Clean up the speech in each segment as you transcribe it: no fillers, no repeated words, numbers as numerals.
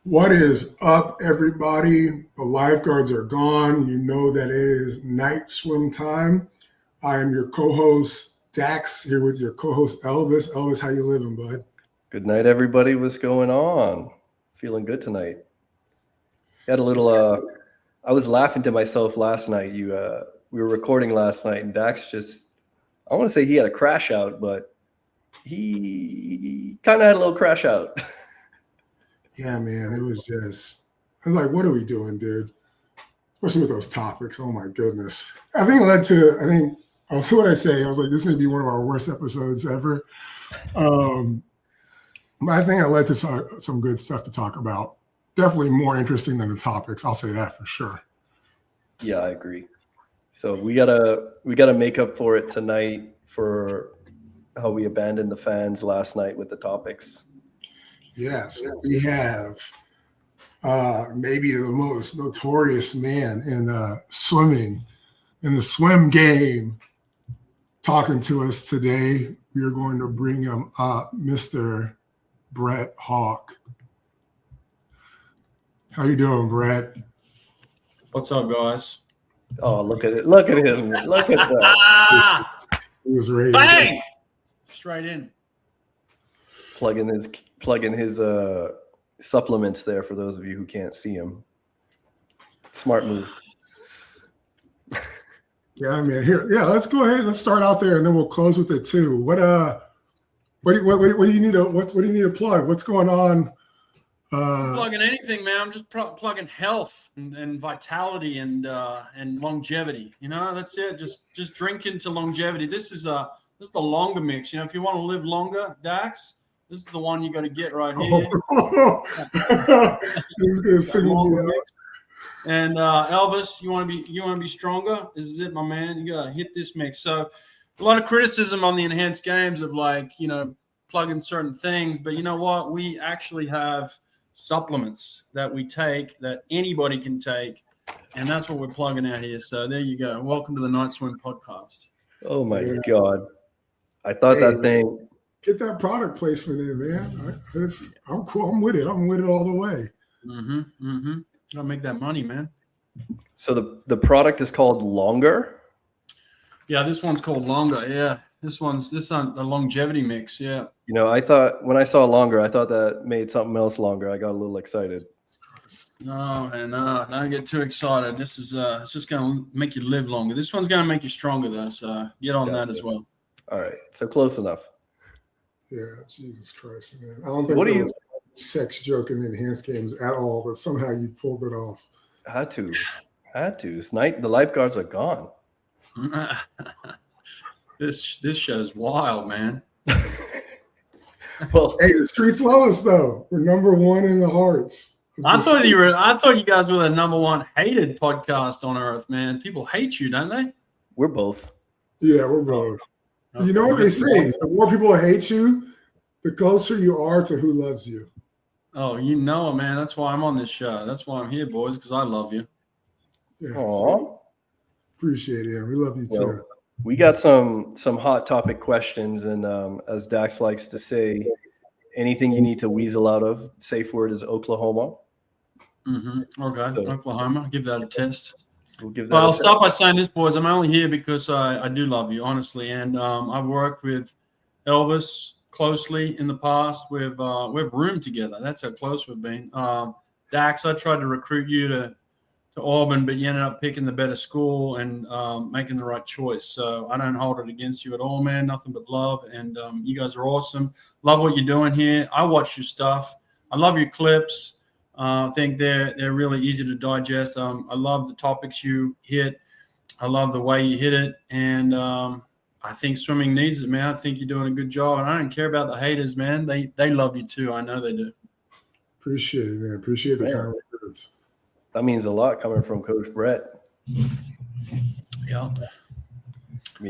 What is up, everybody? The lifeguards are gone. You know that it is night swim time. I am your co-host Dax here with your co-host Elvis. Elvis, how you living, bud? Good night, everybody. What's going on? Feeling good tonight. Had a little. I was laughing to myself last night. We were recording last night, and Dax just. I want to say he had a crash out, but he kind of had a little crash out. Yeah, man. I was like, what are we doing, dude? Especially with those topics. Oh my goodness. I was what I say. I was like, this may be one of our worst episodes ever. Um, but I think it led to some good stuff to talk about. Definitely more interesting than the topics. I'll say that for sure. Yeah, I agree. So we gotta make up for it tonight for how we abandoned the fans last night with the topics. Yes, we have maybe the most notorious man in swimming, in the swim game, talking to us today. We are going to bring him up, Mr. Brett Hawke. How you doing, Brett? What's up, guys? Oh, look at it! Look at him! Look at that! Ah! He was ready. Bang! Straight in. Plugging his supplements there for those of you who can't see him. Smart move. Yeah, man. Here, yeah. Let's go ahead. Let's start out there, and then we'll close with it too. What do you need to plug? What's going on? Plugging anything, man. I'm just plugging health and vitality and longevity. You know, that's it. Just drink into longevity. This is the longer mix. You know, if you want to live longer, Dax, this is the one you got to get right here. He's gonna sing Longer mix. And Elvis, you want to be stronger? This is it, my man. You got to hit this mix. So, a lot of criticism on the enhanced games of plugging certain things, but you know what? We actually have supplements that we take that anybody can take, and that's what we're plugging out here. So there you go. Welcome to the Night Swim podcast. Oh my God! I thought that thing. Get that product placement in, man. I'm cool. I'm with it. I'm with it all the way. Gotta make that money, man. So the product is called Longer. Yeah, this one's called Longer. Yeah, this on the longevity mix. Yeah. You know, I thought when I saw Longer, I thought that made something else longer. I got a little excited. No, man, no, don't get too excited. This is it's just gonna make you live longer. This one's gonna make you stronger, though. So get on that as well. All right, so close enough. Yeah, Jesus Christ, man. I don't think there was sex joke in the enhanced games at all, but somehow you pulled it off. Had to. This night, the lifeguards are gone. This show's wild, man. Well, hey, the streets love us though. We're number one in the hearts. I thought you guys were the number one hated podcast on earth, man. People hate you, don't they? We're both. Yeah, we're both. Okay. You know what they say? The more people hate you, the closer you are to who loves you. Oh, you know, man. That's why I'm on this show. That's why I'm here, boys, because I love you. Yeah, so appreciate it. We love you too. Well, we got some hot topic questions, and as Dax likes to say, anything you need to weasel out of, safe word is Oklahoma. Okay, so, Oklahoma. Give that a test. I'll start by saying this, boys. I'm only here because I do love you, honestly, and I've worked with Elvis closely in the past. We've roomed together. That's how close we've been. Dax, I tried to recruit you to Auburn, but you ended up picking the better school and making the right choice. So I don't hold it against you at all, man. Nothing but love. And you guys are awesome. Love what you're doing here. I watch your stuff. I love your clips. I think they're really easy to digest. I love the topics you hit. I love the way you hit it. And I think swimming needs it, man. I think you're doing a good job. And I don't care about the haters, man. They love you too. I know they do. Appreciate it, man. Appreciate the kind words. That means a lot coming from Coach Brett. Yeah.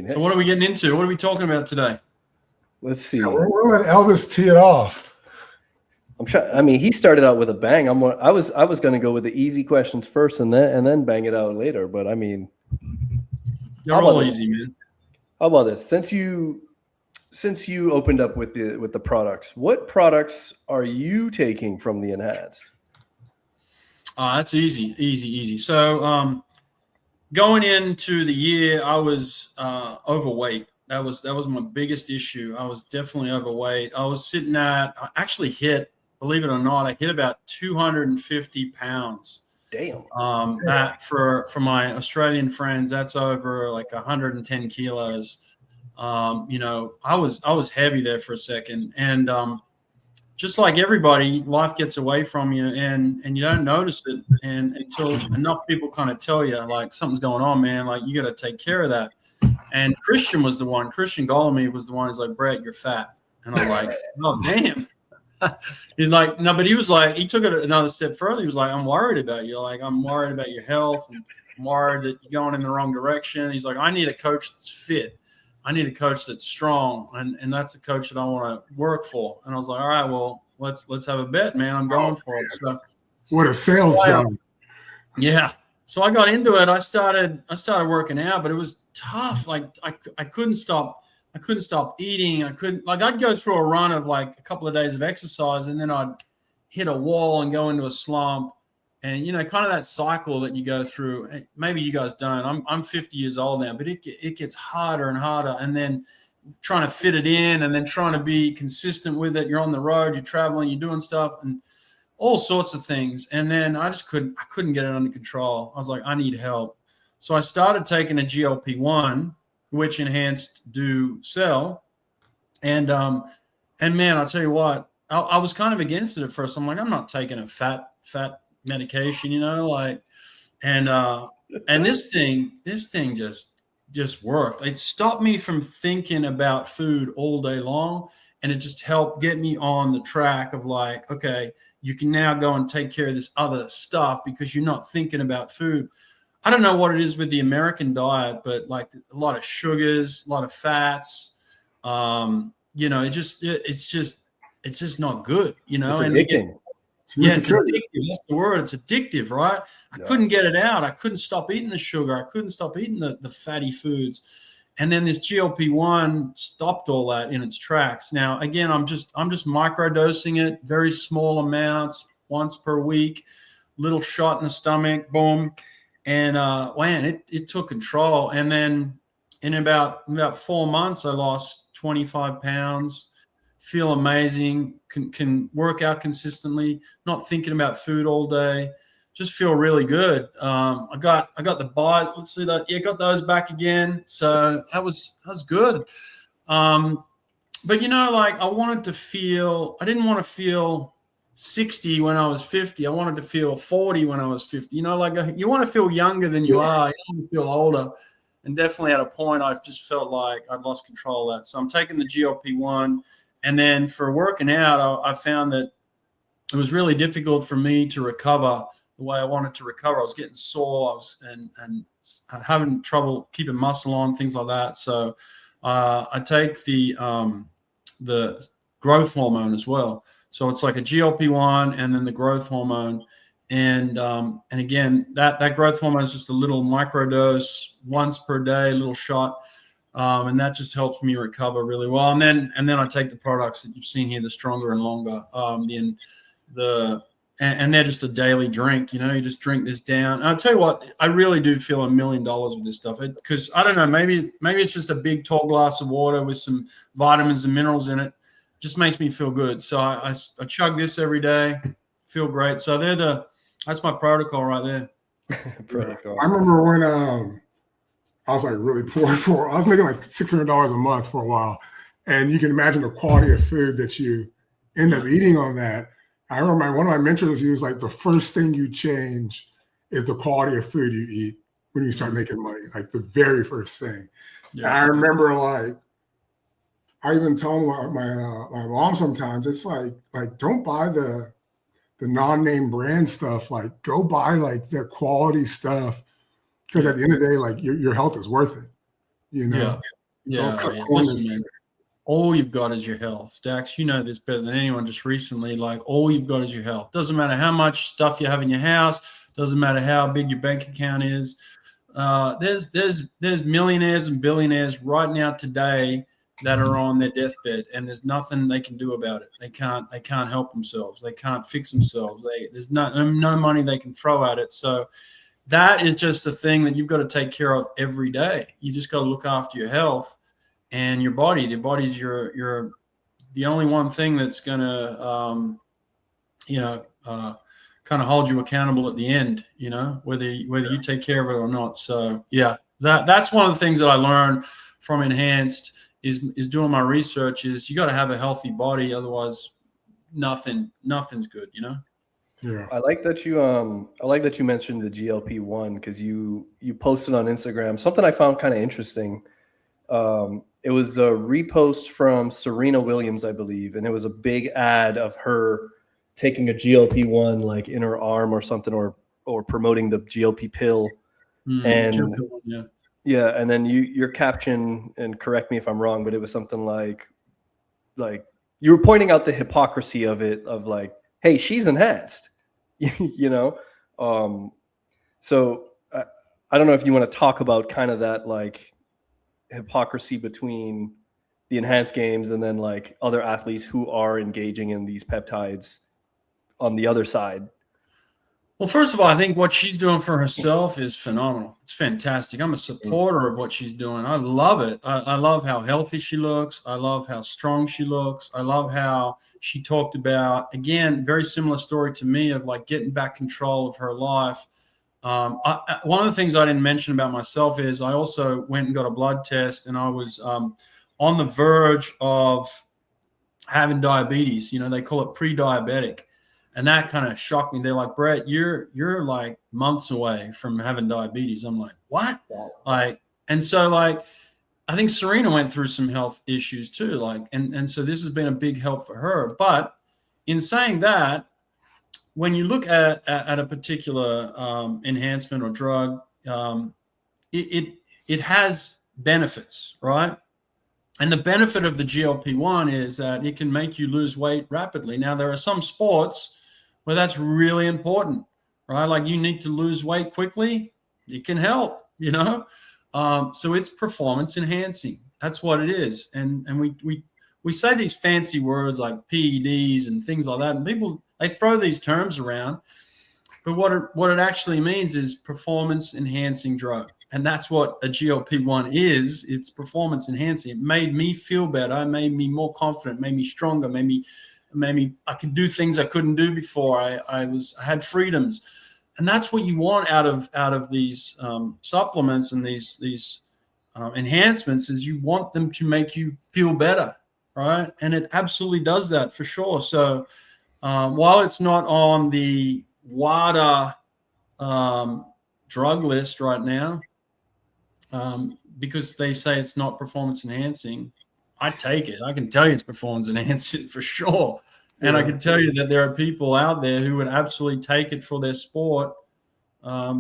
So what are we getting into? What are we talking about today? Let's see. Yeah, we're letting Elvis tee it off. He started out with a bang. I was going to go with the easy questions first and then bang it out later. But I mean, they're all easy, man. How about this? Since you opened up with the products, what products are you taking from the enhanced? That's easy. So going into the year, I was overweight. That was my biggest issue. I was definitely overweight. I was sitting at, I actually hit, believe it or not, I hit about 250 pounds. Damn. That for my Australian friends, that's over like 110 kilos. I was heavy there for a second, and just like everybody, life gets away from you, and you don't notice it, and until enough people kind of tell you like something's going on, man. Like you got to take care of that. And Christian Golemy was the one who's like, Brett, you're fat, and I'm like, oh damn. He's like, no, but he was like, he took it another step further. He was like, I'm worried about you. Like, I'm worried about your health, and I'm worried that you're going in the wrong direction. He's like, I need a coach that's fit. I need a coach that's strong, and that's the coach that I want to work for. And I was like, all right, well, let's have a bet, man. I'm going for it. So, what a sales job. Yeah. So I got into it. I started working out, but it was tough. Like I couldn't stop. I couldn't stop eating. I'd go through a run of like a couple of days of exercise, and then I'd hit a wall and go into a slump. And, kind of that cycle that you go through. Maybe you guys don't. I'm 50 years old now, but it gets harder and harder. And then trying to fit it in, and then trying to be consistent with it. You're on the road, you're traveling, you're doing stuff, and all sorts of things. And then I couldn't get it under control. I was like, I need help. So I started taking a GLP-1, which enhanced do sell. And man, I'll tell you what, I was kind of against it at first. I'm like, I'm not taking a fat medication, and this thing just worked. It stopped me from thinking about food all day long, and it just helped get me on the track of like, okay, you can now go and take care of this other stuff because you're not thinking about food. I don't know what it is with the American diet, but like a lot of sugars, a lot of fats, it's just not good, It's and addicting. it's addictive. That's the word. It's addictive, right? I couldn't get it out. I couldn't stop eating the sugar. I couldn't stop eating the fatty foods. And then this GLP-1 stopped all that in its tracks. Now, again, I'm just microdosing it, very small amounts, once per week, little shot in the stomach, boom. And man, it took control. And then in about 4 months, I lost 25 pounds. Feel amazing, can work out consistently, not thinking about food all day, just feel really good. I got the buy. Let's see that. Yeah, got those back again. So that was good. But I wanted to feel. I didn't want to feel 60 when I was 50. I wanted to feel 40 when I was 50. You want to feel younger than you are. You don't want to feel older. And definitely at a point, I've just felt like I'd lost control of that. So I'm taking the GLP-1. And then for working out, I found that it was really difficult for me to recover the way I wanted to recover. I was getting sore, and having trouble keeping muscle on, things like that. So I take the growth hormone as well. So it's like a GLP-1 and then the growth hormone. And again, that growth hormone is just a little microdose once per day, a little shot. And that just helps me recover really well. And then I take the products that you've seen here, the Stronger and Longer, and they're just a daily drink. You just drink this down. And I'll tell you what, I really do feel $1 million with this stuff. Because I don't know, maybe it's just a big tall glass of water with some vitamins and minerals in it. Just makes me feel good. So I chug this every day, feel great. So that's my protocol right there. Protocol. I remember when I was like really poor. I was making like $600 a month for a while, and you can imagine the quality of food that you end up eating on that. I remember one of my mentors, he was like, the first thing you change is the quality of food you eat when you start making money, like the very first thing. Yeah. I remember I even tell my mom sometimes, it's like don't buy the non-name brand stuff. Like go buy like the quality stuff. Because at the end of the day, like your health is worth it, Yeah. Listen, man, all you've got is your health. Dax, you know this better than anyone. Just recently, like all you've got is your health. Doesn't matter how much stuff you have in your house. Doesn't matter how big your bank account is. There's millionaires and billionaires right now today that are on their deathbed, and there's nothing they can do about it. They can't help themselves. They can't fix themselves. There's no money they can throw at it. So that is just a thing that you've got to take care of every day. You just got to look after your health and your body. Your body's your the only one thing that's going to, kind of hold you accountable at the end, whether you take care of it or not. So yeah, that's one of the things that I learned from Enhanced is doing my research. Is you got to have a healthy body, otherwise nothing's good. Yeah. I like that you mentioned the GLP-1 because you posted on Instagram something I found kind of interesting. It was a repost from Serena Williams, I believe, and it was a big ad of her taking a GLP-1 like in her arm or something, or promoting the GLP pill. And yeah, and then your caption, and correct me if I'm wrong, but it was something like you were pointing out the hypocrisy of it, of like, hey, she's enhanced, So I don't know if you want to talk about kind of that like hypocrisy between the enhanced games and then like other athletes who are engaging in these peptides on the other side. Well, first of all, I think what she's doing for herself is phenomenal. It's fantastic. I'm a supporter of what she's doing. I love it. I love how healthy she looks. I love how strong she looks. I love how she talked about, again, very similar story to me of like getting back control of her life. One of the things I didn't mention about myself is I also went and got a blood test, and I was on the verge of having diabetes. They call it pre-diabetic. And that kind of shocked me. They're like, Brett, you're like months away from having diabetes. I'm like, what? And so I think Serena went through some health issues too. And so this has been a big help for her. But in saying that, when you look at a particular enhancement or drug, it has benefits, right? And the benefit of the GLP-1 is that it can make you lose weight rapidly. Now, there are some sports where that's really important, right? Like you need to lose weight quickly. It can help, So it's performance enhancing. That's what it is. And we say these fancy words like PEDs and things like that, and people, they throw these terms around. But what it actually means is performance enhancing drug. And that's what a GLP-1 is. It's performance enhancing. It made me feel better. It made me more confident, made me stronger, made me I could do things I couldn't do before. I had freedoms. And that's what you want out of these supplements and these enhancements, is you want them to make you feel better, right? And it absolutely does that for sure. So while it's not on the WADA drug list right now, because they say it's not performance enhancing, I take it. I can tell you it's performance enhancing for sure. And I can tell you that there are people out there who would absolutely take it for their sport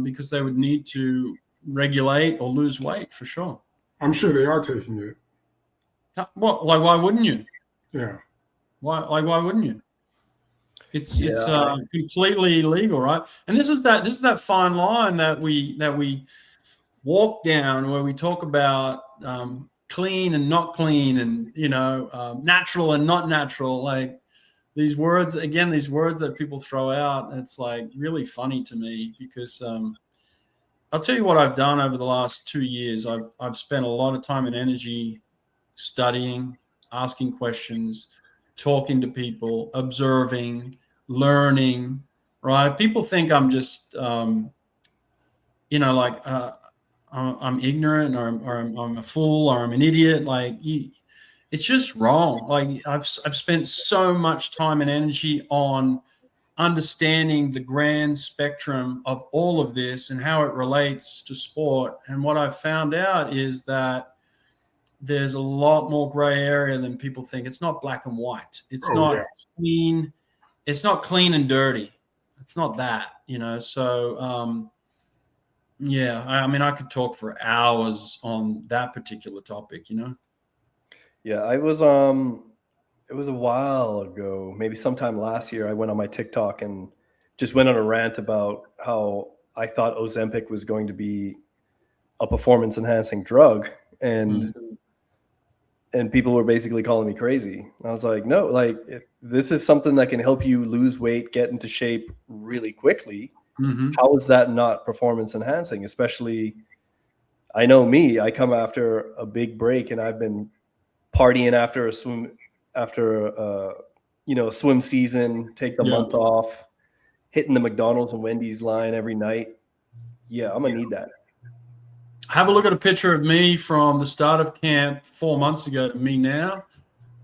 because they would need to regulate or lose weight for sure. I'm sure they are taking it. Well, why wouldn't you? Yeah. Why wouldn't you? It's completely illegal, right? And this is that fine line that we walk down, where we talk about clean and not clean, and natural and not natural. Like these words that people throw out. It's like really funny to me because I'll tell you what I've done over the last 2 years. I've spent a lot of time and energy studying, asking questions, talking to people, observing, learning, right? People think I'm just, I'm ignorant or I'm a fool or I'm an idiot. It's just wrong. Like I've spent so much time and energy on understanding the grand spectrum of all of this and how it relates to sport. And what I've found out is that there's a lot more gray area than people think. It's not black and white. It's not clean. It's not clean and dirty. It's not that, So, I could talk for hours on that particular topic, Yeah, it was a while ago, maybe sometime last year. I went on my TikTok and just went on a rant about how I thought Ozempic was going to be a performance enhancing drug. And and people were basically calling me crazy. And I was like, no, like if this is something that can help you lose weight, get into shape really quickly. Mm-hmm. How is that not performance enhancing? Especially, I know me, I come after a big break and I've been partying after a swim, after a swim season, take the month off, hitting the McDonald's and Wendy's line every night. Yeah, I'm gonna need that. Have a look at a picture of me from the start of camp 4 months ago to me now.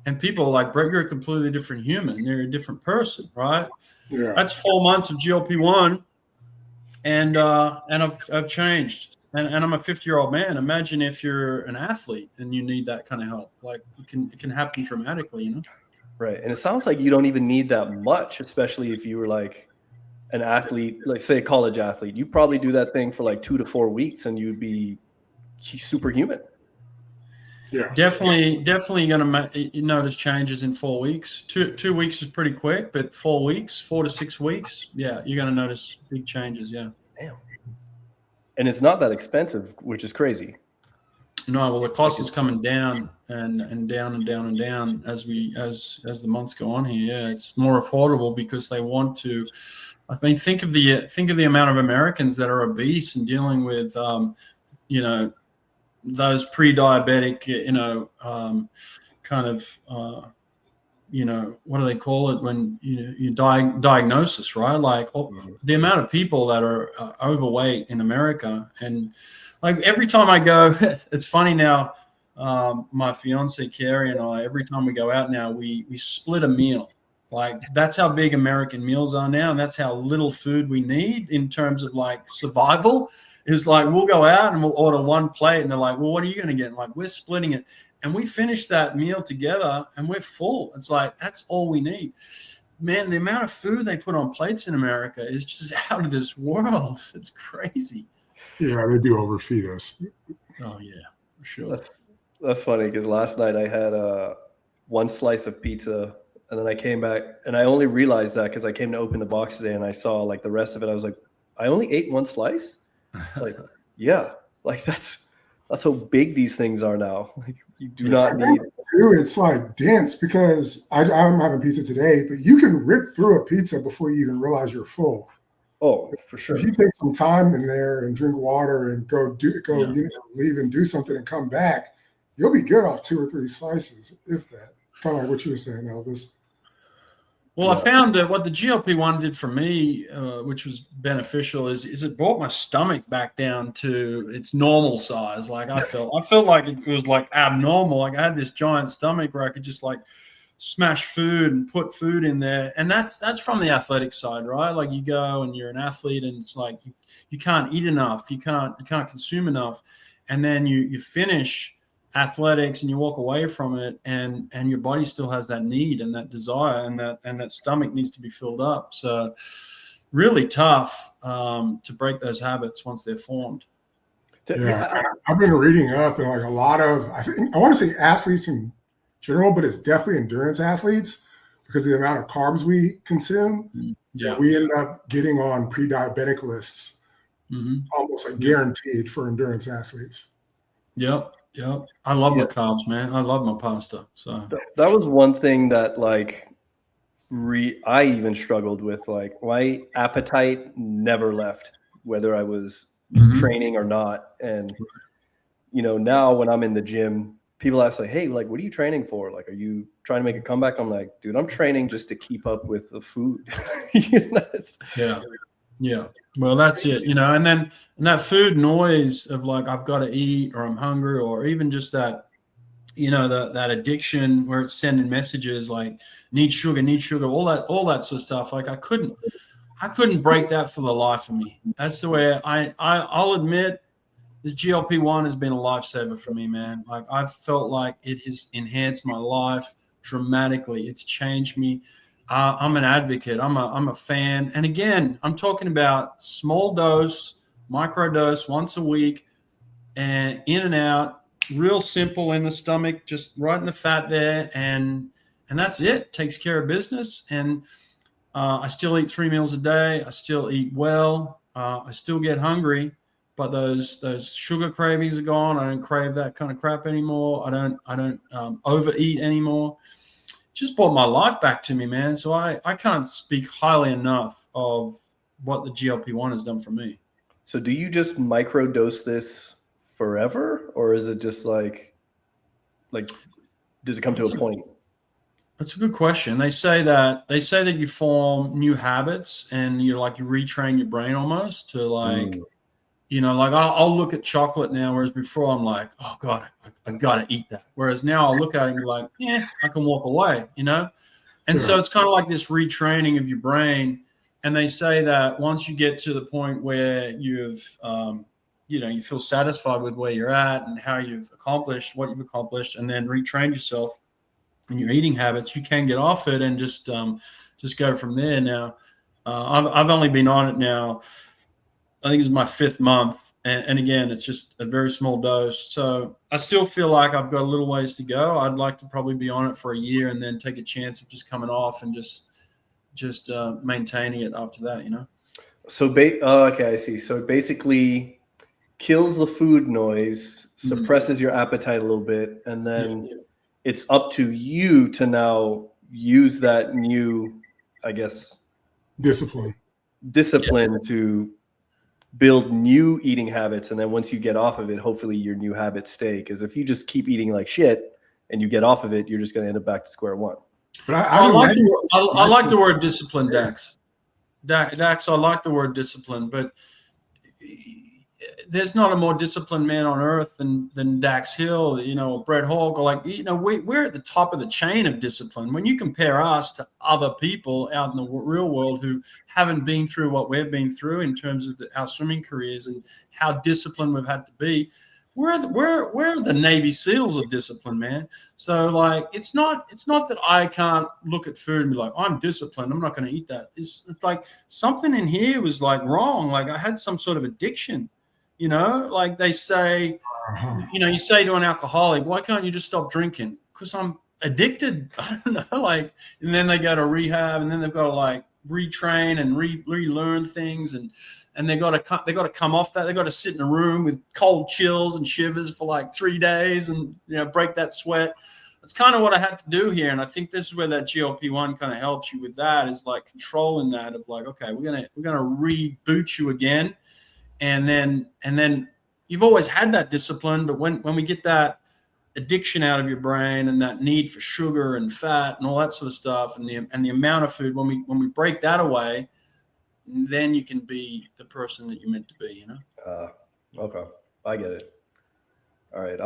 And people are like, Brett, you're a completely different human. You're a different person, right? Yeah. That's 4 months of GLP-1. And I've changed. And I'm a 50-year-old man. Imagine if you're an athlete and you need that kind of help. Like it can happen dramatically, you know? Right. And it sounds like you don't even need that much, especially if you were like an athlete, like say a college athlete. You probably do that thing for like 2 to 4 weeks and you'd be superhuman. Yeah. Definitely going to notice changes in 4 weeks. 2 weeks is pretty quick, but 4 weeks, 4 to 6 weeks, yeah, you're going to notice big changes. Yeah. Damn. And it's not that expensive, which is crazy. No, well, the cost is coming down and down and down and down as the months go on here. Yeah, it's more affordable because they want to. I mean, think of the amount of Americans that are obese and dealing with, those pre-diabetic, what do they call it when you diagnosis, right? Like the amount of people that are overweight in America, and like every time I go, it's funny now. My fiance Carrie and I, every time we go out now, we split a meal. Like that's how big American meals are now, and that's how little food we need in terms of like survival. Is like we'll go out and we'll order one plate, and they're like, "Well, what are you going to get?" And like we're splitting it, and we finish that meal together, and we're full. It's like that's all we need. Man, the amount of food they put on plates in America is just out of this world. It's crazy. Yeah, they do overfeed us. Oh yeah, for sure. That's funny because last night I had one slice of pizza. And then I came back and I only realized that because I came to open the box today and I saw like the rest of it. I was like, I only ate one slice. Like, yeah, like that's how big these things are now. Like you do not need. It's like dense because I'm having pizza today, but you can rip through a pizza before you even realize you're full. Oh, for sure. If you take some time in there and drink water and leave and do something and come back, you'll be good off 2 or 3 slices, if that. Kind of like what you were saying, Elvis. Well, I found that what the GLP-1 did for me, which was beneficial, is it brought my stomach back down to its normal size. Like I felt like it was like abnormal. Like I had this giant stomach where I could just like smash food and put food in there. And that's from the athletic side, right? Like you go and you're an athlete and it's like you can't eat enough, you can't consume enough, and then you finish athletics and you walk away from it and your body still has that need and that desire and that stomach needs to be filled up. So really tough to break those habits once they're formed. Yeah, I've been reading up and like a lot of, I want to say athletes in general, but it's definitely endurance athletes because of the amount of carbs we consume. Yeah, we end up getting on pre-diabetic lists, almost like guaranteed for endurance athletes. Yep. I love my carbs, man. I love my pasta. So that was one thing that like I even struggled with. Like my appetite never left, whether I was training or not. And now when I'm in the gym, people ask like, "Hey, like, what are you training for? Like, are you trying to make a comeback?" I'm like, "Dude, I'm training just to keep up with the food." Yeah. Well, that's it, and then that food noise of like, I've got to eat or I'm hungry, or even just that, that addiction where it's sending messages like need sugar, all that sort of stuff. Like I couldn't break that for the life of me. That's the way I'll admit this GLP-1 has been a lifesaver for me, man. Like I've felt like it has enhanced my life dramatically. It's changed me. I'm an advocate. I'm a fan. And again, I'm talking about small dose, micro dose once a week, and in and out, real simple in the stomach, just right in the fat there, and that's it. Takes care of business. And I still eat 3 meals a day. I still eat well. I still get hungry, but those sugar cravings are gone. I don't crave that kind of crap anymore. I don't overeat anymore. Just brought my life back to me, man. So I can't speak highly enough of what the GLP-1 has done for me. So do you just microdose this forever, or is it just like does it come to a point? That's a good question. They say that you form new habits and you retrain your brain almost to I'll look at chocolate now, whereas before I'm like, oh God, I gotta eat that. Whereas now I'll look at it and be like, yeah, I can walk away, And so it's kind of like this retraining of your brain. And they say that once you get to the point where you've, you feel satisfied with where you're at and how you've accomplished what you've accomplished, and then retrain yourself in your eating habits, you can get off it and just go from there. Now, I've only been on it now. I think it's my 5th month. And again, it's just a very small dose. So I still feel like I've got a little ways to go. I'd like to probably be on it for a year and then take a chance of just coming off and just maintaining it after that, So, okay, I see. So it basically kills the food noise, suppresses your appetite a little bit, and then it's up to you to now use that new, I guess, discipline to build new eating habits. And then once you get off of it, hopefully your new habits stay. Because if you just keep eating like shit and you get off of it, you're just going to end up back to square one. But I like the word discipline, Dax. Dax, I like the word discipline, but there's not a more disciplined man on earth than Dax Hill, or Brett Hawke, or we're at the top of the chain of discipline. When you compare us to other people out in the real world who haven't been through what we've been through in terms of our swimming careers and how disciplined we've had to be, we're the Navy SEALs of discipline, man. So it's not that I can't look at food and be like, I'm disciplined, I'm not going to eat that. It's like something in here was wrong. I had some sort of addiction. They say, you say to an alcoholic, why can't you just stop drinking? Because I'm addicted. I don't know. And then they go to rehab, and then they've got to retrain and relearn things, and they got to come off that. They got to sit in a room with cold chills and shivers for 3 days, and break that sweat. That's kind of what I had to do here, and I think this is where that GLP-1 kind of helps you with that. Is controlling that of okay, we're gonna reboot you again. And then you've always had that discipline, but when we get that addiction out of your brain and that need for sugar and fat and all that sort of stuff and the amount of food, when we break that away, then you can be the person that you're meant to be, Okay, I get it. All right,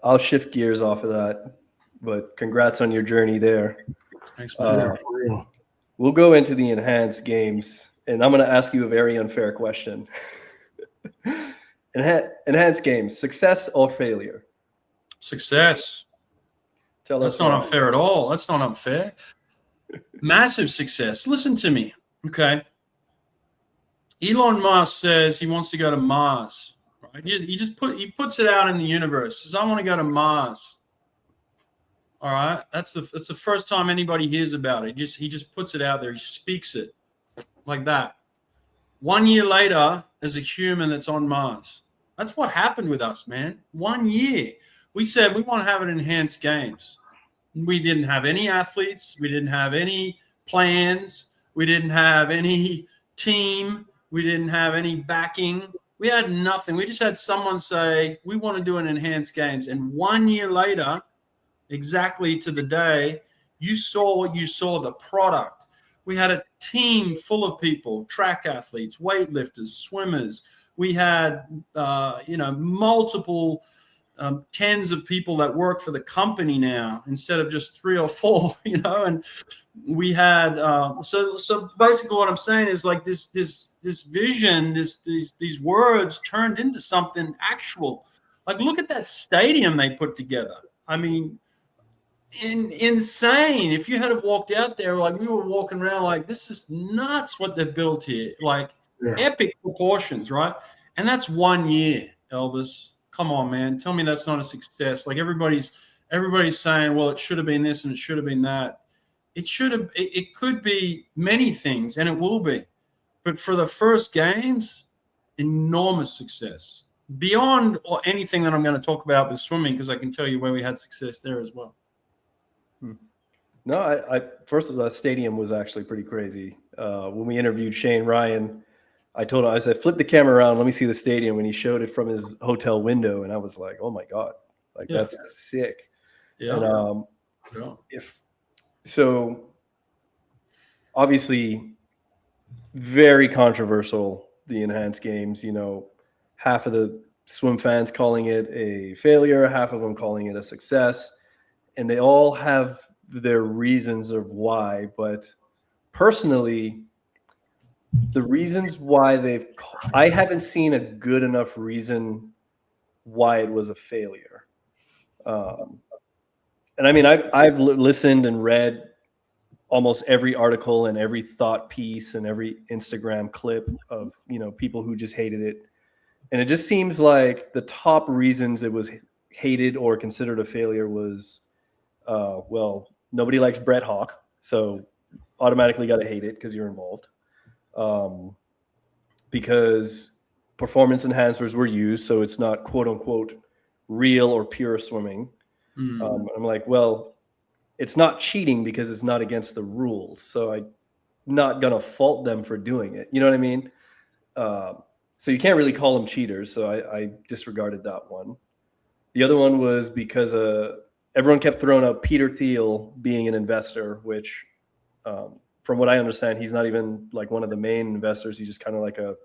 I'll shift gears off of that, but congrats on your journey there. Thanks, man. We'll go into the enhanced games, and I'm going to ask you a very unfair question. Enhanced games, success or failure? Success. That's not unfair at all. That's not unfair. Massive success. Listen to me, okay? Elon Musk says he wants to go to Mars. Right? He puts it out in the universe. Says, I want to go to Mars. All right, that's the first time anybody hears about it. He just puts it out there. He speaks it like that. 1 year later, there's a human that's on Mars. That's what happened with us, man. 1 year. We said we want to have an enhanced games. We didn't have any athletes. We didn't have any plans. We didn't have any team. We didn't have any backing. We had nothing. We just had someone say, we want to do an enhanced games. And 1 year later, exactly to the day, you saw what you saw, the product. We had a team full of people, track athletes, weightlifters, swimmers. We had, multiple tens of people that work for the company now instead of just 3 or 4, and we had, so basically what I'm saying is this vision, these words turned into something actual. Look at that stadium they put together. I mean, insane. If you had walked out there we were walking around this is nuts what they've built here, epic proportions, right? And that's 1 year, Elvis. Come on, man, tell me that's not a success. Everybody's saying, well, it should have been this and it should have been that. It could be many things, and it will be, but for the first games, enormous success beyond or anything that I'm going to talk about with swimming, because I can tell you where we had success there as well. No, I first of all, the stadium was actually pretty crazy. When we interviewed Shane Ryan, I told him, I said, flip the camera around, let me see the stadium. And he showed it from his hotel window. And I was like, oh my God, like that's sick. Yeah. And so obviously very controversial, the enhanced games, you know, half of the swim fans calling it a failure, half of them calling it a success. And they all have their reasons of why, but personally, the reasons why I haven't seen a good enough reason why it was a failure. And I mean, I've listened and read almost every article and every thought piece and every Instagram clip of, you know, people who just hated it. And it just seems like the top reasons it was hated or considered a failure was, well, nobody likes Brett Hawke, so automatically got to hate it because you're involved. Because performance enhancers were used, so it's not quote unquote real or pure swimming. I'm like, well, it's not cheating because it's not against the rules, so I'm not gonna fault them for doing it. You know what I mean? So you can't really call them cheaters. So I disregarded that one. The other one was because everyone kept throwing out Peter Thiel being an investor, which from what I understand, he's not even like one of the main investors. He's just kind of like a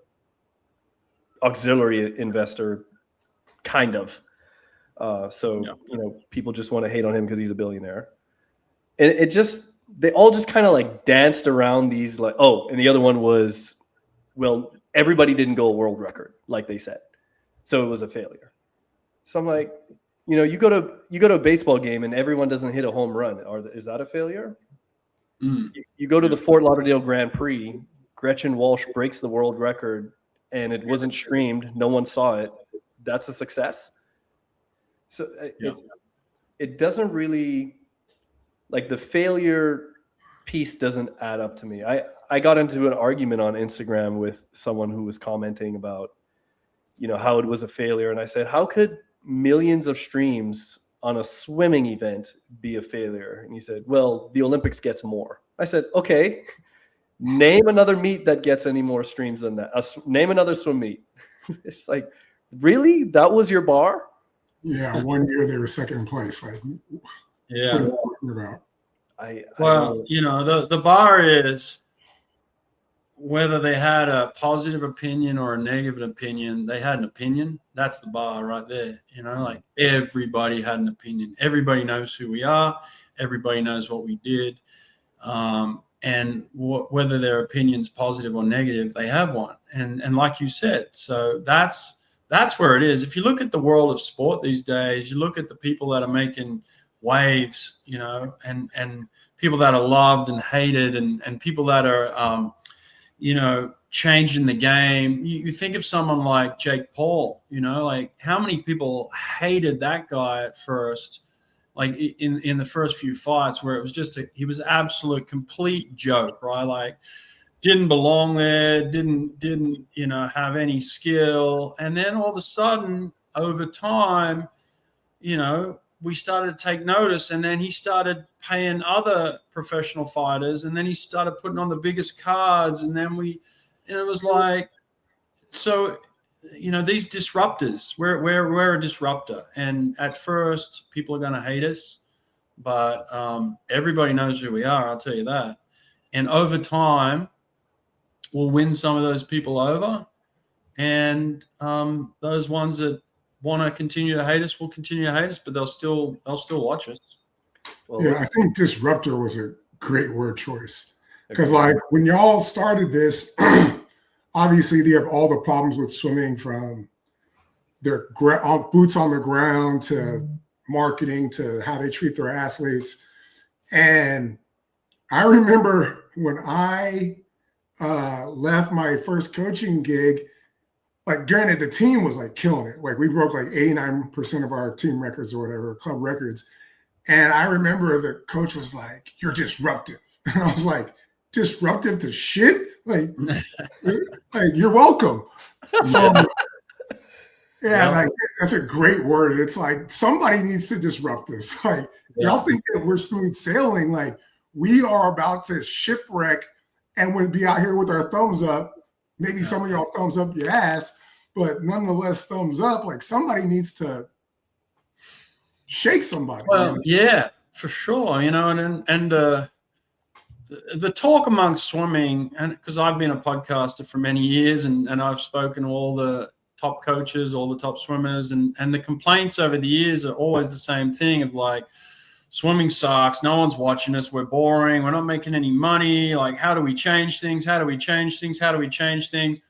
auxiliary investor, kind of. You know, people just want to hate on him because he's a billionaire. And they all just kind of like danced around these like, oh, and the other one was, well, everybody didn't go a world record, like they said. So it was a failure. So I'm like, you know, you go to a baseball game and everyone doesn't hit a home run. Is that a failure? You go to the Fort Lauderdale Grand Prix, Gretchen Walsh breaks the world record and it wasn't streamed. No one saw it. That's a success. So it doesn't really, like, the failure piece doesn't add up to me. I got into an argument on Instagram with someone who was commenting about, you know, how it was a failure. And I said, how could millions of streams on a swimming event be a failure? And he said, well, the Olympics gets more. I said, okay, name another meet that gets any more streams than that. Name another swim meet. It's like, really? That was your bar? Yeah, 1 year they were second place. Like, yeah. What are you talking about? Well, you know, the bar is whether they had a positive opinion or a negative opinion, they had an opinion. That's the bar right there. You know, like everybody had an opinion. Everybody knows who we are. Everybody knows what we did. And whether their opinion's positive or negative, they have one. And like you said, so that's where it is. If you look at the world of sport these days, you look at the people that are making waves, you know, and people that are loved and hated and people that are, you know, changing the game. You think of someone like Jake Paul, you know, like how many people hated that guy at first, like in the first few fights where it was just he was absolute complete joke, right? Like didn't belong there, didn't, you know, have any skill. And then all of a sudden over time, you know, we started to take notice, and then he started paying other professional fighters, and then he started putting on the biggest cards, and then it was like, so, you know, these disruptors, we're a disruptor, and at first people are going to hate us, but everybody knows who we are, I'll tell you that. And over time, we'll win some of those people over, and those ones that want to continue to hate us will continue to hate us, but they'll still watch us. Well, yeah, I think disruptor was a great word choice, because like when y'all started this, obviously they have all the problems with swimming, from their boots on the ground to marketing to how they treat their athletes. And I remember when I left my first coaching gig, like, granted, the team was like killing it. Like, we broke like 89% of our team records or whatever, club records. And I remember the coach was like, "You're disruptive." And I was like, "Disruptive to shit? Like you're welcome." So Yeah. like that's a great word. It's like somebody needs to disrupt this. Like y'all think that we're smooth sailing, like we are about to shipwreck and would be out here with our thumbs up. Maybe some of y'all thumbs up your ass, but nonetheless thumbs up. Like somebody needs to shake somebody. Well, yeah, for sure. And the talk amongst swimming, and because I've been a podcaster for many years, and I've spoken to all the top coaches, all the top swimmers, and the complaints over the years are always the same thing of like, swimming sucks, no one's watching us, we're boring, we're not making any money, like how do we change things, how do we change things, how do we change things?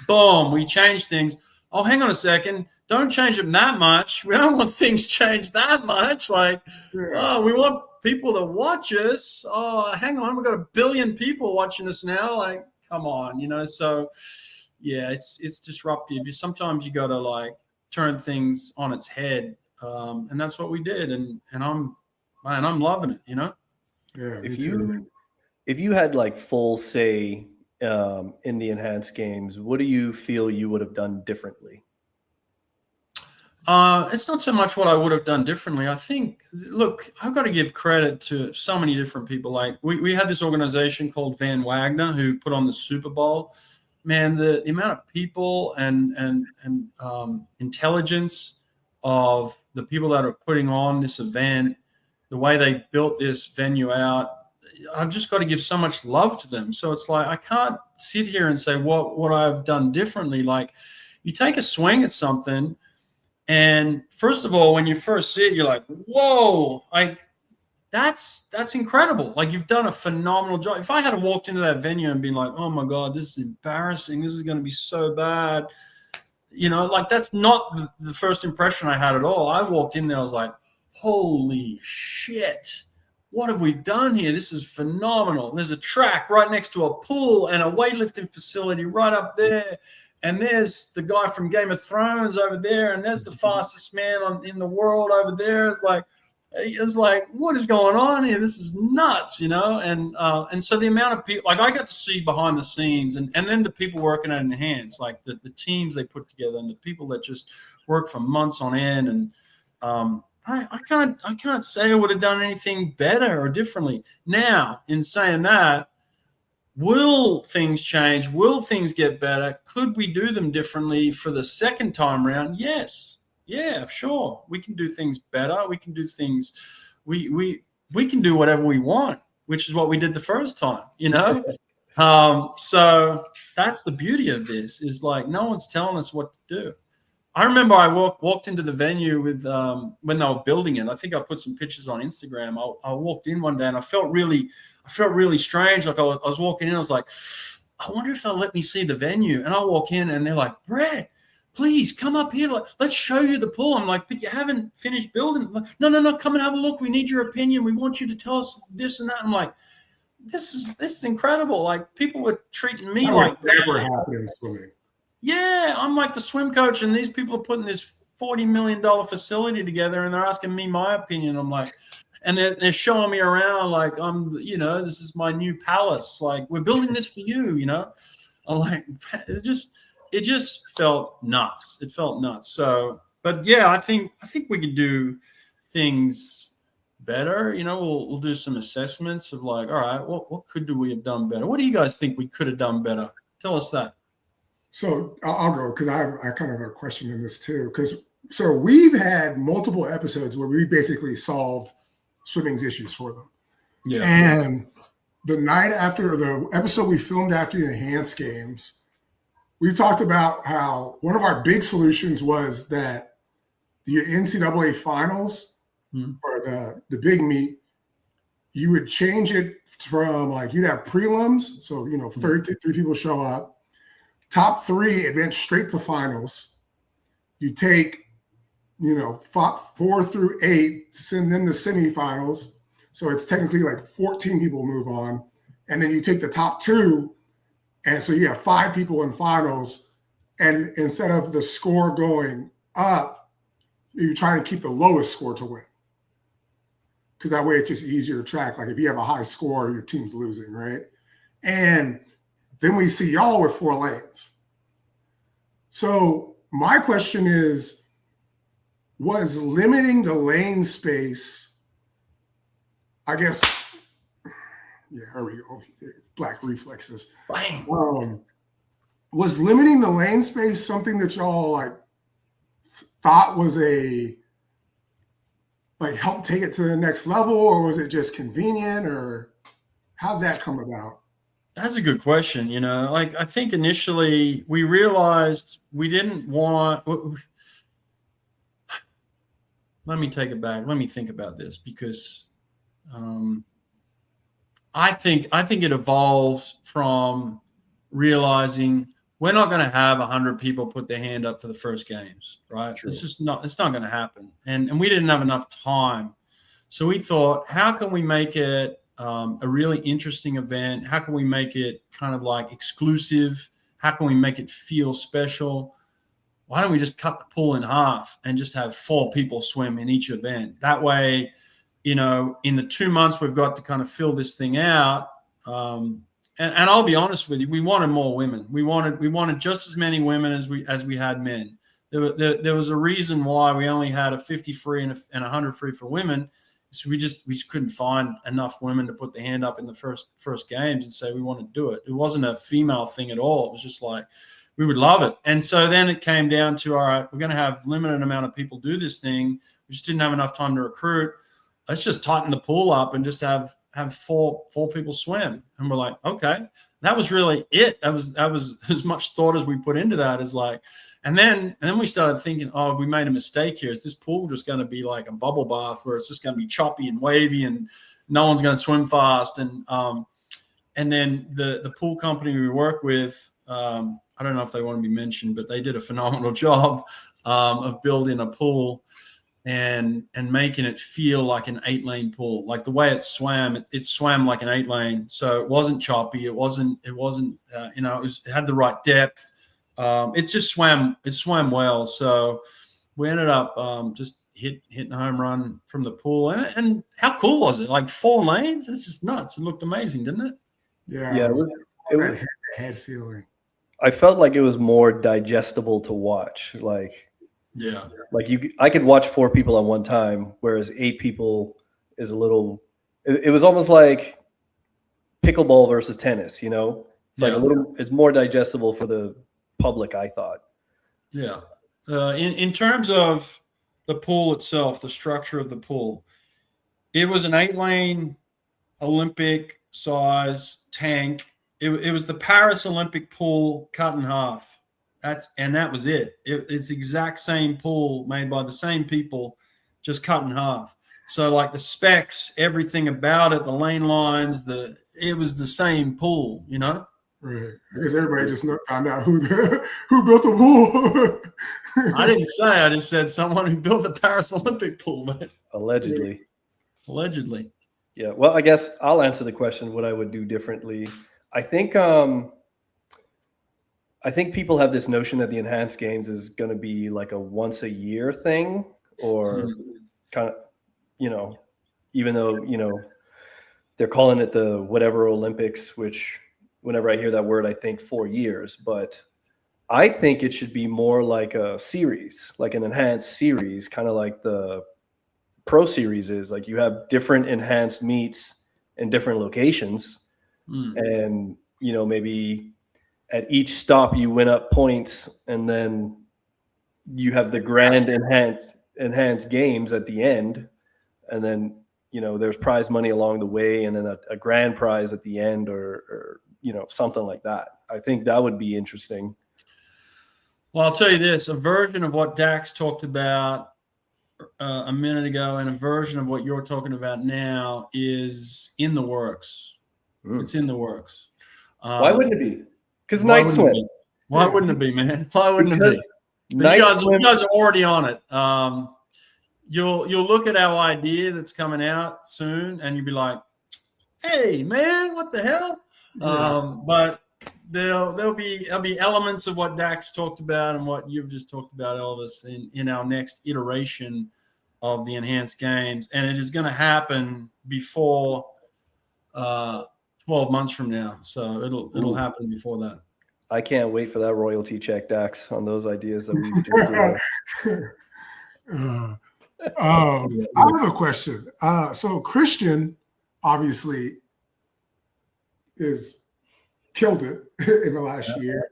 Boom, we change things. Oh, hang on a second, don't change them that much, we don't want things changed that much, like oh, we want people to watch us. Oh, hang on, we've got 1 billion people watching us now, like come on. So yeah, it's disruptive. Sometimes you got to like turn things on its head, and that's what we did. And I'm loving it. Yeah. If you had like full say in the enhanced games, what do you feel you would have done differently? It's not so much what I would have done differently. I think, look, I've got to give credit to so many different people. Like we had this organization called Van Wagner who put on the Super Bowl. Man, the amount of people and intelligence of the people that are putting on this event, the way they built this venue out, I've just got to give so much love to them. So it's like I can't sit here and say what I've done differently. Like you take a swing at something, and first of all, when you first see it, you're like, whoa, like that's incredible. Like you've done a phenomenal job. If I had walked into that venue and been like, oh my God, this is embarrassing, this is going to be so bad, like that's not the first impression I had at all. I walked in there, I was like, holy shit, what have we done here? This is phenomenal. There's a track right next to a pool and a weightlifting facility right up there. And there's the guy from Game of Thrones over there. And there's the fastest man in the world over there. It's like, what is going on here? This is nuts, And so the amount of people, like I got to see behind the scenes and then the people working at Enhance, like the teams they put together and the people that just work for months on end. And I can't say I would have done anything better or differently. Now, in saying that, will things change? Will things get better? Could we do them differently for the second time around? Yes. Yeah, sure. We can do things better. We can do things. We can do whatever we want, which is what we did the first time. So that's the beauty of this. Is like no one's telling us what to do. I remember I walked into the venue with when they were building it. I think I put some pictures on Instagram. I walked in one day and I felt really strange. Like I was walking in, I was like, I wonder if they'll let me see the venue. And I walk in and they're like, Brett, please come up here. Like, let's show you the pool. I'm like, but you haven't finished building. Like, no, come and have a look. We need your opinion. We want you to tell us this and that. I'm like, this is incredible. Like people were treating me like that. Never happened in swimming. Yeah, I'm like the swim coach, and these people are putting this $40 million facility together, and they're asking me my opinion. I'm like, and they're showing me around like this is my new palace. Like we're building this for you. I'm like, it just felt nuts. It felt nuts. So, but yeah, I think we could do things better. We'll do some assessments of like, all right, what could we have done better? What do you guys think we could have done better? Tell us that. So I'll go because I kind of have a question in this too. So we've had multiple episodes where we basically solved swimming's issues for them. Yeah. And the night after the episode we filmed after the Enhanced Games, we talked about how one of our big solutions was that the NCAA finals or the big meet, you would change it from like you'd have prelims. So, 33 people show up. Top 3 advance straight to finals. You take, 4 through 8, send them to semifinals. So it's technically like 14 people move on. And then you take the top 2. And so you have 5 people in finals. And instead of the score going up, you try to keep the lowest score to win. Because that way it's just easier to track. Like if you have a high score, your team's losing, right? And then we see y'all with 4 lanes. So my question is, was limiting the lane space, I guess, yeah, here we go. Black reflexes. Bang. Was limiting the lane space something that y'all like thought was help take it to the next level, or was it just convenient, or how'd that come about? That's a good question. Like I think initially we realized we didn't want. Let me take it back. Let me think about this because I think it evolves from realizing we're not going to have 100 people put their hand up for the first games, right? True. It's not going to happen. And we didn't have enough time. So we thought, how can we make it a really interesting event? How can we make it kind of like exclusive? How can we make it feel special? Why don't we just cut the pool in half and just have 4 people swim in each event? That way, in the 2 months we've got to kind of fill this thing out. And I'll be honest with you, we wanted more women. We wanted just as many women as we had men. There was a reason why we only had a 50 free and 100 free for women. So we just couldn't find enough women to put their hand up in the first games and say we want to do it. It wasn't a female thing at all. It was just like we would love it. And so then it came down to, all right, we're going to have limited amount of people do this thing. We just didn't have enough time to recruit. Let's just tighten the pool up and just have 4 people swim. And we're like, okay, that was really it. That was as much thought as we put into that as like, and then we started thinking, oh, we made a mistake here. Is this pool just going to be like a bubble bath where it's just going to be choppy and wavy and no one's going to swim fast? And then the pool company we work with, I don't know if they want to be mentioned, but they did a phenomenal job of building a pool and making it feel like an 8-lane pool. Like the way it swam like an 8-lane. So it wasn't choppy. It had the right depth. It just swam well. So we ended up just hitting a home run from the pool. And how cool was it? Like 4 lanes? It's just nuts. It looked amazing, didn't it? Yeah. It was head feeling. I felt like it was more digestible to watch. Yeah. I could watch 4 people at one time, whereas 8 people is a little. It was almost like pickleball versus tennis. It's like it's more digestible for the public, I thought. Yeah. In terms of the pool itself, the structure of the pool, it was an 8-lane Olympic size tank. It was the Paris Olympic pool cut in half. That was it. It's the exact same pool made by the same people, just cut in half. So like the specs, everything about it, the lane lines, it was the same pool, Right. I guess everybody just found out who built the pool. I didn't say. I just said someone who built the Paris Olympic pool. But Allegedly. Yeah. Well, I guess I'll answer the question what I would do differently. I think people have this notion that the enhanced games is going to be like a once a year thing, or kind of, even though, they're calling it the whatever Olympics, which whenever I hear that word, I think 4 years, but I think it should be more like a series, like an enhanced series, kind of like the Pro Series is. Like you have different enhanced meets in different locations. And, maybe at each stop you win up points, and then you have the grand enhanced games at the end. And then, there's prize money along the way, and then a grand prize at the end, or something like that. I think that would be interesting. Well, I'll tell you this, a version of what Dax talked about a minute ago and a version of what you're talking about now is in the works. It's in the works. Why wouldn't it be? Because night swim. Why wouldn't it be, man? Why wouldn't it be? You guys are already on it. You'll look at our idea that's coming out soon, and you'll be like, "Hey, man, what the hell?" Yeah. But there'll be elements of what Dax talked about and what you've just talked about, Elvis, in our next iteration of the enhanced games, and it is going to happen before 12 months from now. So it'll happen before that. I can't wait for that royalty check, Dax, on those ideas that we've just I have a question. So Christian obviously is killed it in the last year.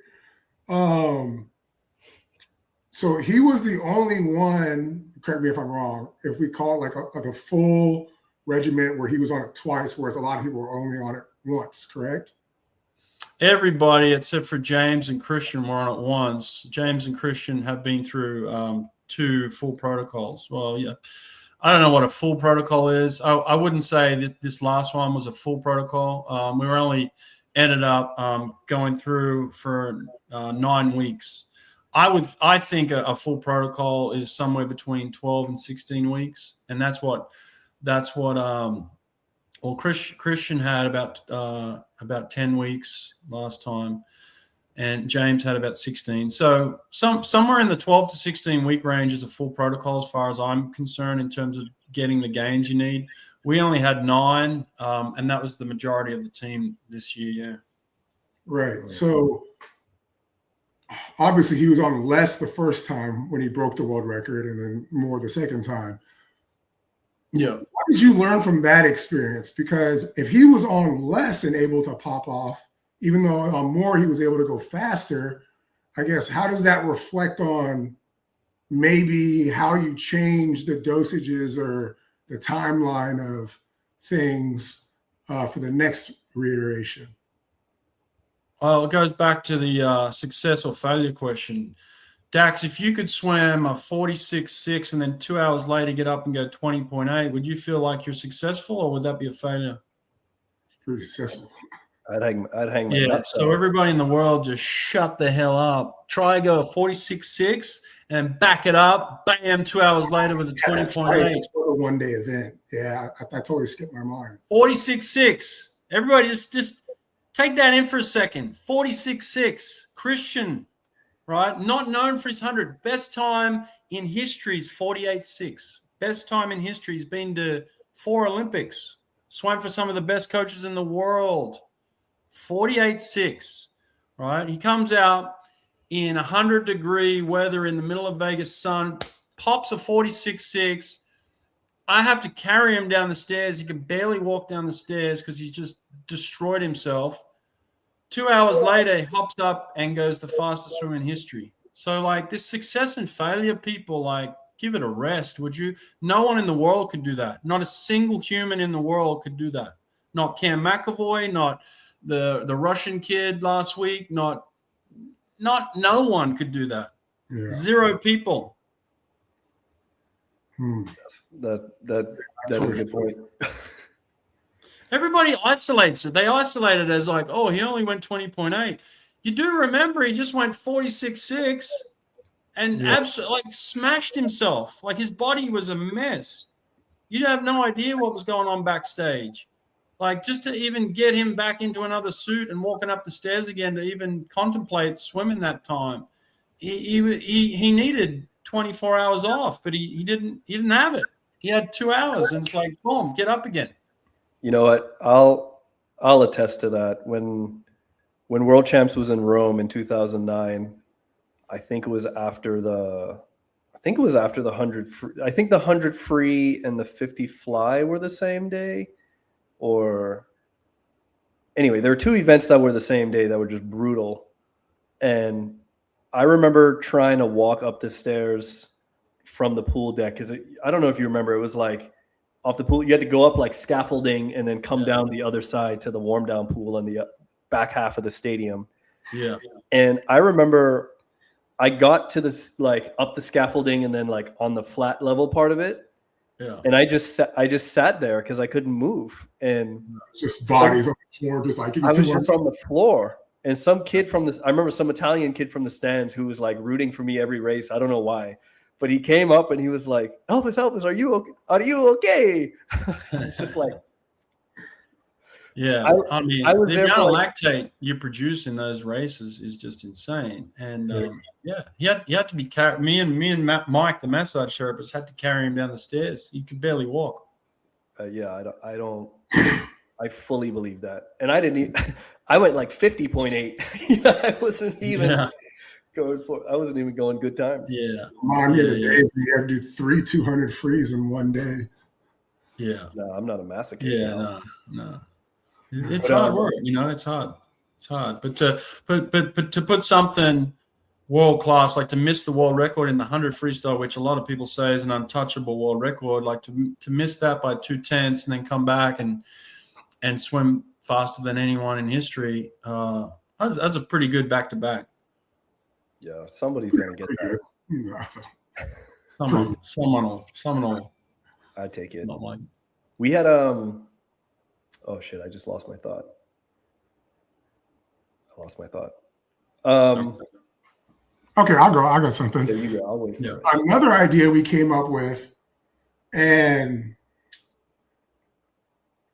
So he was the only one, correct me if I'm wrong, if we call it like a full regiment where he was on it twice, whereas a lot of people were only on it once, correct? Everybody except for James and Christian were on it once. James and Christian have been through 2 full protocols. Well, yeah, I don't know what a full protocol is. I wouldn't say that this last one was a full protocol. We were only ended up going through for 9 weeks. I think a full protocol is somewhere between 12 and 16 weeks, and that's what well, Christian had about 10 weeks last time, and James had about 16. So somewhere in the 12 to 16 week range is a full protocol as far as I'm concerned in terms of getting the gains you need. We only had 9, and that was the majority of the team this year. Yeah. Right. So obviously he was on less the first time when he broke the world record, and then more the second time. Yeah. What did you learn from that experience? Because if he was on less and able to pop off, even though on more he was able to go faster, I guess, how does that reflect on maybe how you change the dosages or the timeline of things for the next reiteration? Well, it goes back to the success or failure question. Dax, if you could swim a 46.6 and then 2 hours later get up and go 20.8, would you feel like you're successful, or would that be a failure? Pretty successful. I'd hang my Yeah, nuts so out. Everybody in the world just shut the hell up. Try go 46.6 and back it up, bam, 2 hours later with a 20.8. It's a one-day event. Yeah, I totally skipped my mind. 46.6. Everybody just take that in for a second. 46.6. Christian, right? Not known for his 100. Best time in history is 48.6. Best time in history. He's been to 4 Olympics. Swam for some of the best coaches in the world. 48.6, right? He comes out in 100-degree weather in the middle of Vegas sun, pops a 46.6. I have to carry him down the stairs. He can barely walk down the stairs because he's just destroyed himself. 2 hours later, he hops up and goes the fastest swim in history. So, like, this success and failure, people, like, give it a rest, would you? No one in the world could do that. Not a single human in the world could do that. Not Cam McEvoy, not the Russian kid last week, not no one could do that. Yeah. 0 people. That is a good point. Everybody isolates it. They isolate it as like, oh, he only went 20.8. You do remember he just went 46.6 and absolutely like smashed himself. Like his body was a mess. You'd have no idea what was going on backstage. Like just to even get him back into another suit and walking up the stairs again to even contemplate swimming that time, he needed 24 hours off, but he didn't have it. He had 2 hours, and it's like, boom, get up again. You know what? I'll attest to that. When World Champs was in Rome in 2009, I think it was after the 100 free. I think the 100 free and the 50 fly were the same day. Or anyway, there were 2 events that were the same day that were just brutal. And I remember trying to walk up the stairs from the pool deck because I don't know if you remember, it was like off the pool. You had to go up like scaffolding and then come down the other side to the warm down pool in the back half of the stadium. Yeah. And I remember I got to this like up the scaffolding and then like on the flat level part of it. Yeah. And I just sat there because I couldn't move, and just bodies on the floor, just like I was just on the floor. And some kid from this, I remember some Italian kid from the stands who was like rooting for me every race. I don't know why, but he came up and he was like, "Elvis, are you okay?" It's just like, yeah. I mean, the amount of lactate you produce in those races is just insane. And he had to be carried. Me and Mike, the massage therapist, had to carry him down the stairs. He could barely walk. I don't. I fully believe that. And I didn't even, I went like 50.8. I wasn't even I wasn't even going good times. Yeah. Mom, you had a day where you had to do 3 200 frees in one day. Yeah. No, I'm not a masochist. Yeah. No. It's hard work, it's hard. It's hard. But to put something world class, like to miss the world record in the 100 freestyle, which a lot of people say is an untouchable world record, like to miss that by 2/10 and then come back and swim faster than anyone in history, that's a pretty good back-to-back. Yeah, somebody's gonna get that. Someone will. I take it. Not like. We had oh shit! I just lost my thought. Okay, I'll go. I got something. There you go. I'll wait for it. Another idea we came up with, and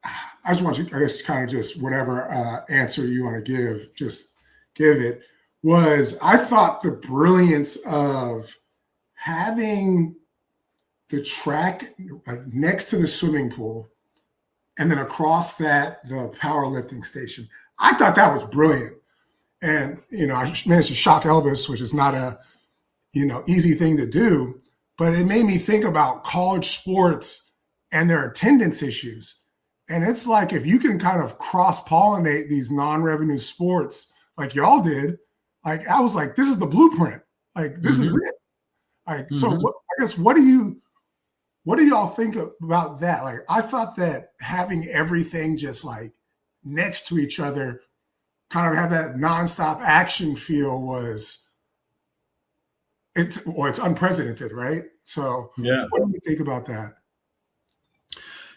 I just want you, I guess, kind of just whatever answer you want to give, just give it. Was I thought the brilliance of having the track like next to the swimming pool, and then across that the powerlifting station. I thought that was brilliant, and I managed to shock Elvis, which is not a easy thing to do, but it made me think about college sports and their attendance issues. And it's like if you can kind of cross-pollinate these non-revenue sports like y'all did, like I was like, this is the blueprint. Like this is it. Like so, I guess what do y'all think about that? Like I thought that having everything just like next to each other, kind of have that nonstop action feel it's unprecedented, right? So yeah, what do you think about that?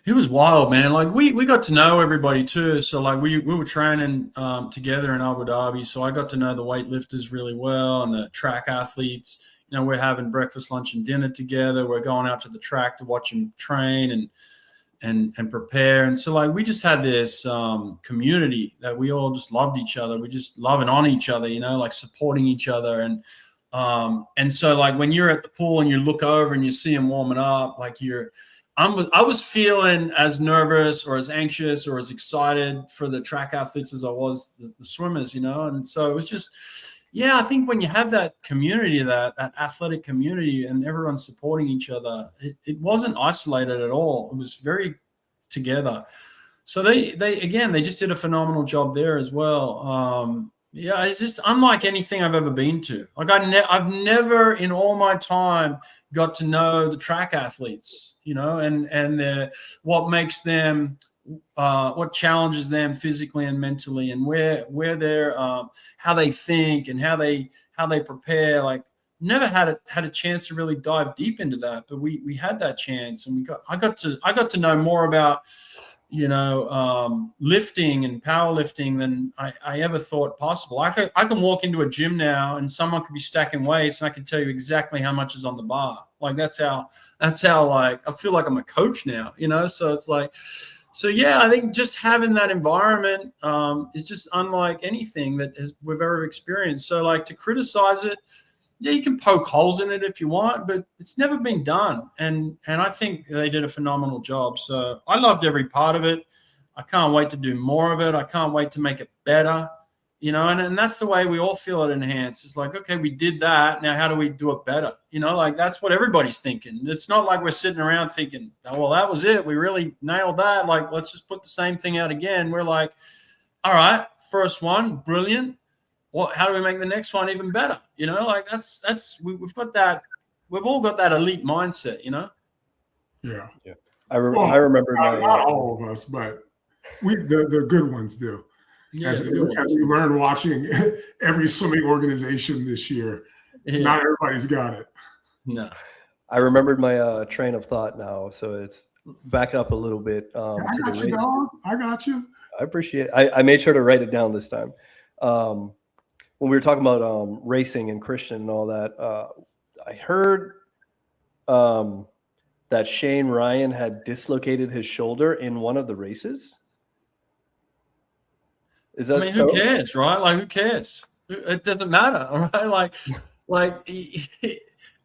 It was wild, man. Like we got to know everybody too. So like we were training together in Abu Dhabi. So I got to know the weightlifters really well and the track athletes. We're having breakfast, lunch, and dinner together. We're going out to the track to watch them train and prepare. And so like we just had this community that we all just loved each other. We just loving on each other, like supporting each other. And so like when you're at the pool and you look over and you see them warming up, like I was feeling as nervous or as anxious or as excited for the track athletes as I was the swimmers, and so it was just, I think when you have that community, that athletic community and everyone supporting each other, it wasn't isolated at all. It was very together. So they just did a phenomenal job there as well. It's just unlike anything I've ever been to. Like I've never in all my time got to know the track athletes, and what makes them, what challenges them physically and mentally, and where they're, how they think and how they prepare. Like never had a chance to really dive deep into that, but we had that chance, and I got to know more about lifting and powerlifting than I ever thought possible. I can walk into a gym now and someone could be stacking weights and I can tell you exactly how much is on the bar. Like that's how like I feel like I'm a coach now, so it's like, I think just having that environment is just unlike anything that we've ever experienced. So like to criticize it, you can poke holes in it if you want, but it's never been done. And I think they did a phenomenal job. So I loved every part of it. I can't wait to do more of it. I can't wait to make it better, and that's the way we all feel it enhanced. It's like, okay, we did that. Now, how do we do it better? Like that's what everybody's thinking. It's not like we're sitting around thinking, oh, well, that was it. We really nailed that. Like, let's just put the same thing out again. We're like, all right, first one, brilliant. How do we make the next one even better? Like we've got that. We've all got that elite mindset, Yeah. I remember not all of us, but the good ones do. Yeah, as we learned watching every swimming organization this year, not everybody's got it. No. I remembered my train of thought now, so it's back up a little bit. I got you, dog. I got you. I appreciate it. I made sure to write it down this time. When we were talking about racing and Christian and all that, I heard that Shane Ryan had dislocated his shoulder in one of the races. Is that who cares, right? Like, who cares? It doesn't matter, all right? Like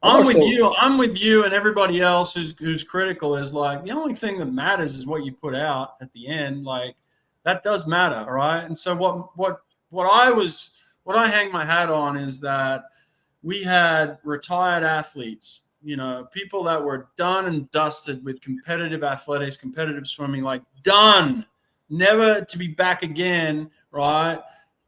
I'm with you, and everybody else who's critical is like, the only thing that matters is what you put out at the end. Like, That does matter, right? And so what I hang my hat on is that we had retired athletes, people that were done and dusted with competitive athletics, competitive swimming, like done, never to be back again, right?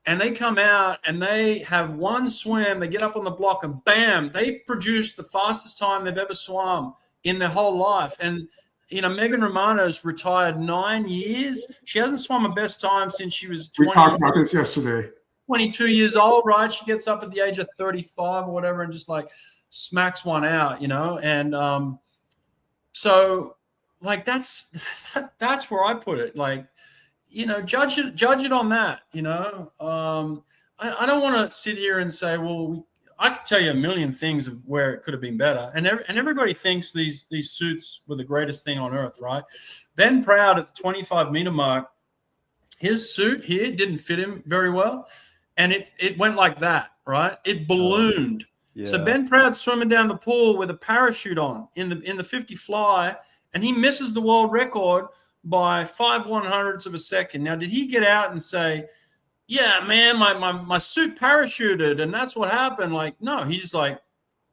And they come out and they have one swim, they get up on the block and bam, they produce the fastest time they've ever swum in their whole life. And, Megan Romano's retired 9 years. She hasn't swum her best time since she was 20. We talked about this yesterday. 22 years old, right? She gets up at the age of 35 or whatever and just like smacks one out, and so like that's where I put it. Like, judge it on that. I don't want to sit here and say, well, I could tell you a million things of where it could have been better, and everybody thinks these suits were the greatest thing on earth, right? Ben Proud at the 25-meter mark, his suit here didn't fit him very well. And it went like that, right? It ballooned. Yeah. So Ben Proud's swimming down the pool with a parachute on in the 50 fly, and he misses the world record by 5/100ths of a second. Now, did he get out and say, yeah, man, my suit parachuted and that's what happened? Like, no, he's like,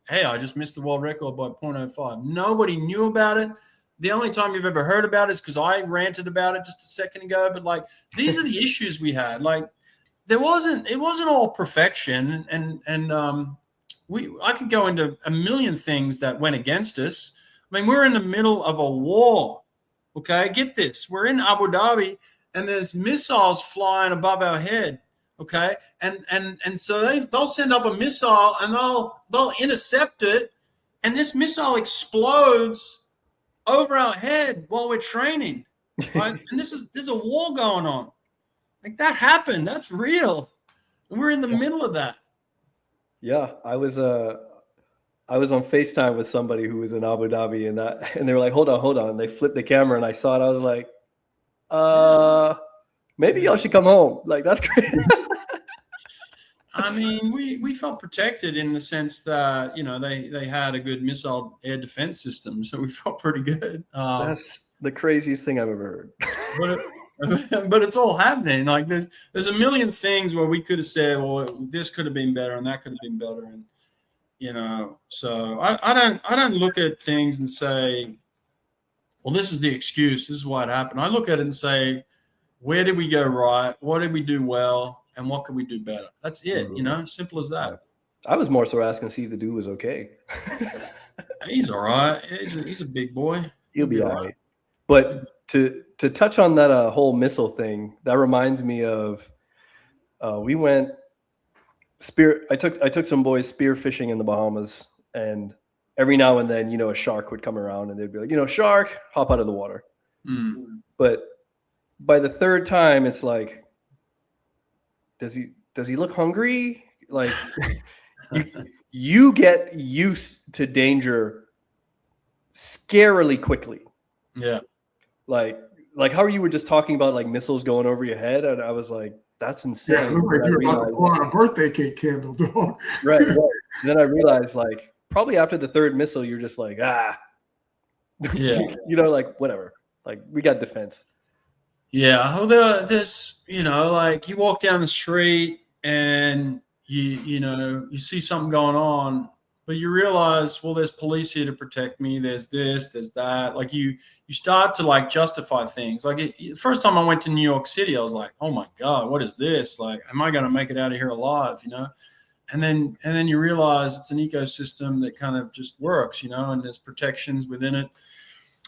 hey, I just missed the world record by 0.05. Nobody knew about it. The only time you've ever heard about it is because I ranted about it just a second ago. But like, these are the issues we had. Like, it wasn't all perfection, and I could go into a million things that went against us. I mean, we're in the middle of a war. Okay, get this: we're in Abu Dhabi, and there's missiles flying above our head. Okay, and so they'll send up a missile and they'll intercept it, and this missile explodes over our head while we're training. Right? And this is a war going on. Like, that happened. That's real. We're in the middle of that. Yeah, I was on FaceTime with somebody who was in Abu Dhabi, and they were like, hold on. And they flipped the camera, and I saw it. I was like, maybe y'all should come home. Like, that's great. I mean, we felt protected in the sense that, they had a good missile air defense system, so we felt pretty good. That's the craziest thing I've ever heard. But it's all happening. Like, there's a million things where we could have said, well, this could have been better and that could have been better, and so I don't look at things and say, well, this is the excuse, this is why it happened. I look at it and say, where did we go right? What did we do well? And what could we do better? That's it. Simple as that. I was more so asking to see if the dude was okay. He's all right. He's a big boy. He'll be all right. But to touch on that whole missile thing, that reminds me of we went I took some boys spear fishing in the Bahamas, and every now and then, a shark would come around and they'd be like, shark, hop out of the water. But by the third time, it's like, does he look hungry? Like, you get used to danger scarily quickly. Yeah. Like how you were just talking about, like, missiles going over your head, and I was like, that's insane. Yeah, it looked like you were about to blow out a birthday cake candle, dog. Right. Then I realized, like, probably after the third missile, you're just like, yeah, like, whatever. Like, we got defense. Yeah. Well, there's, like, you walk down the street and you see something going on, but you realize, well, there's police here to protect me. There's this, there's that. Like, you start to, like, justify things. Like, first time I went to New York City, I was like, oh my God, what is this? Like, am I going to make it out of here alive? And then you realize it's an ecosystem that kind of just works, and there's protections within it.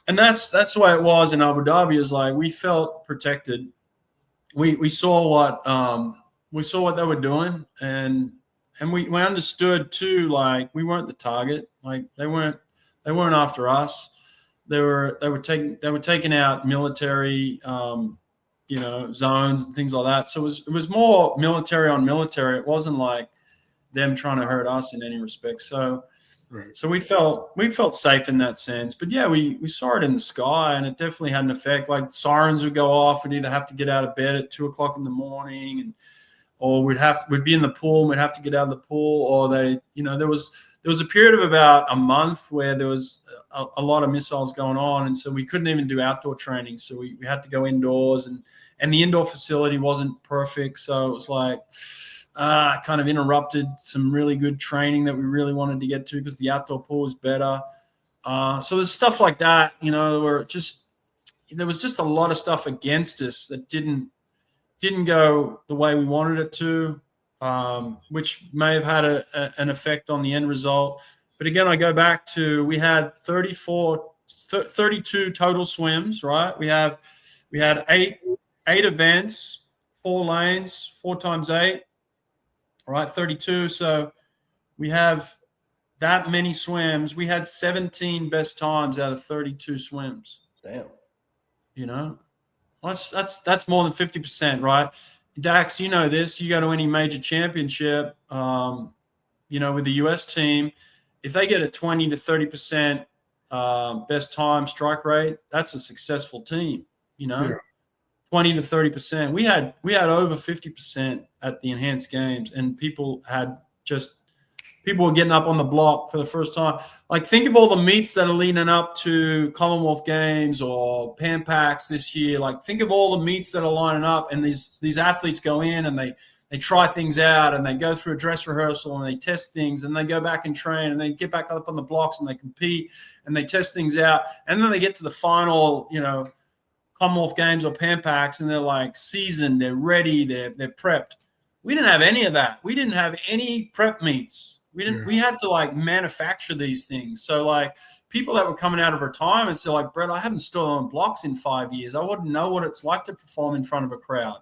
And that's the way it was in Abu Dhabi. Is like, we felt protected. We saw what they were doing, and we understood too. Like, we weren't the target. Like, they weren't after us. They were taking out military, zones and things like that. So it was more military on military. It wasn't like them trying to hurt us in any respect. So. Right. So we felt safe in that sense. But yeah, we saw it in the sky, and it definitely had an effect. Like, sirens would go off. We'd either have to get out of bed at 2:00 in the morning, or we'd be in the pool and we'd have to get out of the pool, or there there was a period of about a month where there was a lot of missiles going on, and so we couldn't even do outdoor training. So we had to go indoors, and the indoor facility wasn't perfect, so it was like kind of interrupted some really good training that we really wanted to get to because the outdoor pool was better. So there's stuff like that, where there was just a lot of stuff against us that didn't go the way we wanted it to, which may have had an effect on the end result. But again, I go back to, we had 32 total swims, right? We had eight events, 4 lanes, 4 times 8, right? 32. So we have that many swims. We had 17 best times out of 32 swims. Damn. That's more than 50%, right? Dax, you know this. You go to any major championship, with the U.S. team, if they get a 20 to 30% best time strike rate, that's a successful team. Yeah. 20 to 30%. We had over 50% at the enhanced games, and people were getting up on the block for the first time. Like, think of all the meets that are leading up to Commonwealth Games or Pan Pacs this year. Like, think of all the meets that are lining up, and these athletes go in and they try things out, and they go through a dress rehearsal, and they test things, and they go back and train, and they get back up on the blocks, and they compete, and they test things out. And then they get to the final, Commonwealth Games or Pan Pacs, and they're like seasoned, they're ready, they're prepped. We didn't have any of that. We didn't have any prep meets. We had to like manufacture these things. So like people that were coming out of retirement said, like, Brett, I haven't stood on blocks in 5 years. I wouldn't know what it's like to perform in front of a crowd.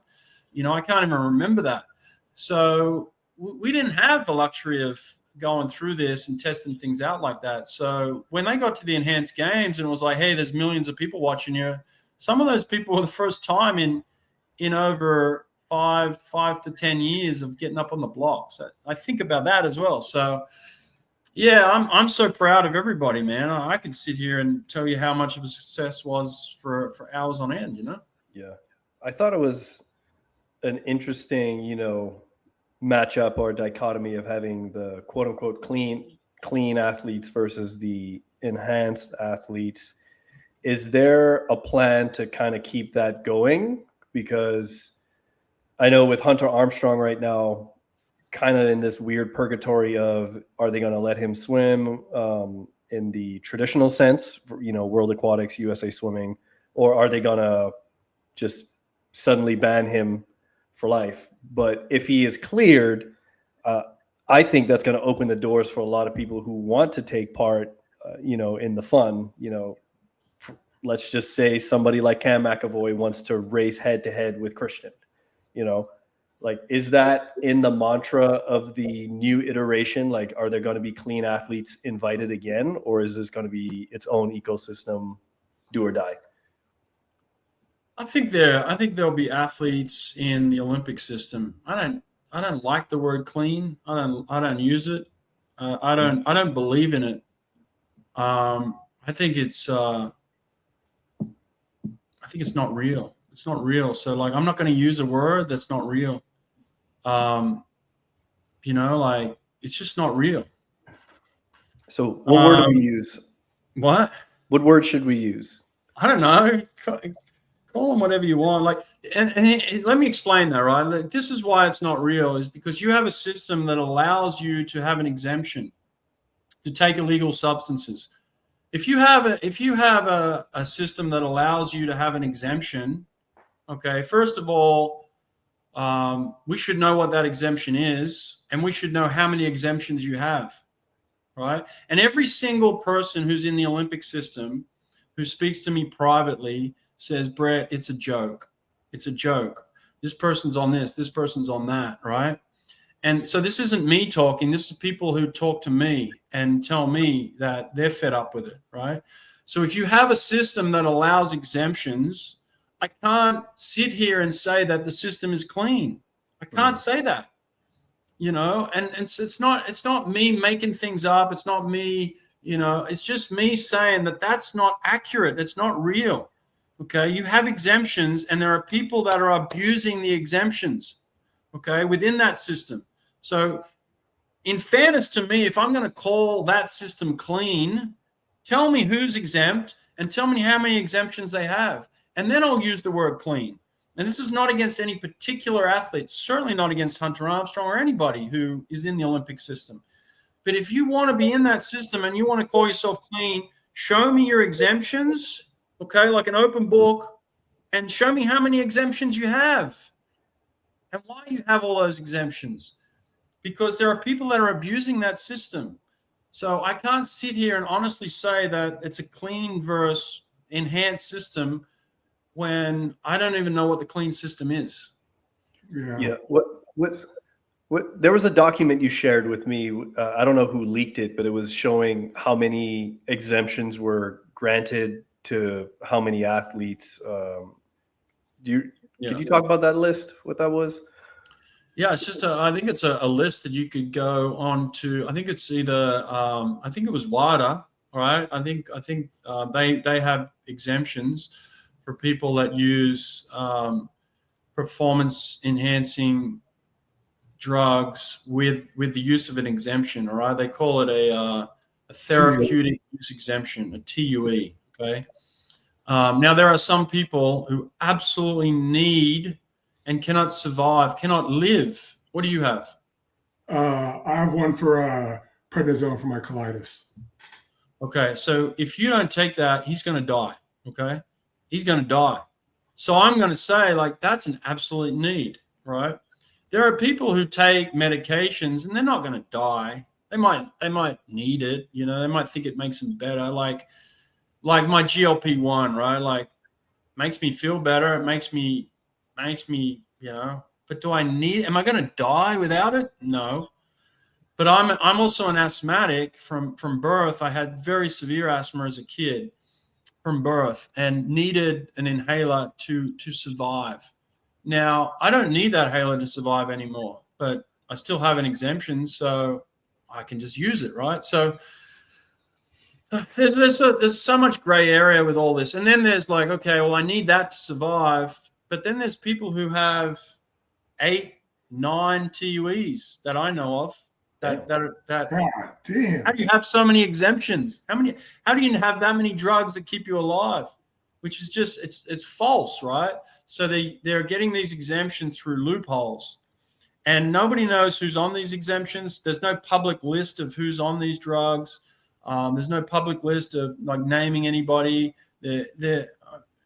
I can't even remember that. So we didn't have the luxury of going through this and testing things out like that. So when they got to the enhanced games and it was like, hey, there's millions of people watching you, some of those people were the first time in over 5 to 10 years of getting up on the blocks. I think about that as well. So, yeah, I'm so proud of everybody, man. I could sit here and tell you how much of a success was for hours on end, Yeah. I thought it was an interesting, matchup or dichotomy of having the quote unquote clean athletes versus the enhanced athletes. Is there a plan to kind of keep that going? Because I know with Hunter Armstrong right now, kind of in this weird purgatory of, are they going to let him swim in the traditional sense, World Aquatics, USA Swimming, or are they going to just suddenly ban him for life? But if he is cleared, I think that's going to open the doors for a lot of people who want to take part, in the fun. Let's just say somebody like Cam McEvoy wants to race head to head with Christian. Is that in the mantra of the new iteration? Like, are there going to be clean athletes invited again, or is this going to be its own ecosystem, do or die? I think there'll be athletes in the Olympic system. I don't like the word clean. I don't use it. I don't believe in it. I think it's not real. It's not real. So like, I'm not going to use a word that's not real. It's just not real. So what word do we use? What word should we use? I don't know. Call them whatever you want. And let me explain that, right? Like, this is why it's not real, is because you have a system that allows you to have an exemption to take illegal substances. If you have a system that allows you to have an exemption, okay, first of all, we should know what that exemption is, and we should know how many exemptions you have, right? And every single person who's in the Olympic system who speaks to me privately says, Brett, it's a joke. It's a joke. This person's on this person's on that, right? And so this isn't me talking. This is people who talk to me and tell me that they're fed up with it, right? So if you have a system that allows exemptions, I can't sit here and say that the system is clean. I can't say that, and so it's not me making things up. It's not me, it's just me saying that that's not accurate. It's not real. Okay. You have exemptions, and there are people that are abusing the exemptions, okay, within that system. So in fairness to me, if I'm going to call that system clean, tell me who's exempt and tell me how many exemptions they have. And then I'll use the word clean. And this is not against any particular athlete, certainly not against Hunter Armstrong or anybody who is in the Olympic system. But if you want to be in that system and you want to call yourself clean, show me your exemptions, okay, like an open book, and show me how many exemptions you have and why you have all those exemptions. Because there are people that are abusing that system. So I can't sit here and honestly say that it's a clean versus enhanced system when I don't even know what the clean system is. Yeah. What there was a document you shared with me. I don't know who leaked it, but it was showing how many exemptions were granted to how many athletes. Could you talk about that list? What that was? Yeah, it's just I think it's a list that you could go on to. I think it's either I think it was WADA, right? I think they have exemptions for people that use performance enhancing drugs with the use of an exemption. All right, they call it a therapeutic use exemption, a TUE. Okay. Now there are some people who absolutely need and cannot survive, cannot live. What do you have? I have one for prednisone for my colitis. Okay, so if you don't take that, he's going to die. Okay, he's going to die. So I'm going to say, like, that's an absolute need, right? There are people who take medications and they're not going to die. They might need it. You know, they might think it makes them better. Like my GLP-1, right? Like, makes me feel better. It makes me, you know, but do I need, am I going to die without it? No. But I'm also an asthmatic from birth. I had very severe asthma as a kid from birth and needed an inhaler to survive. Now, I don't need that inhaler to survive anymore, but I still have an exemption, so I can just use it, right? So there's so much gray area with all this. And then there's like, okay, well, I need that to survive. But then there's people who have 8, 9 TUEs that I know of. That God damn. How do you have so many exemptions? How do you have that many drugs that keep you alive? Which is just it's false, right? So they're getting these exemptions through loopholes. And nobody knows who's on these exemptions. There's no public list of who's on these drugs. There's no public list of like naming anybody.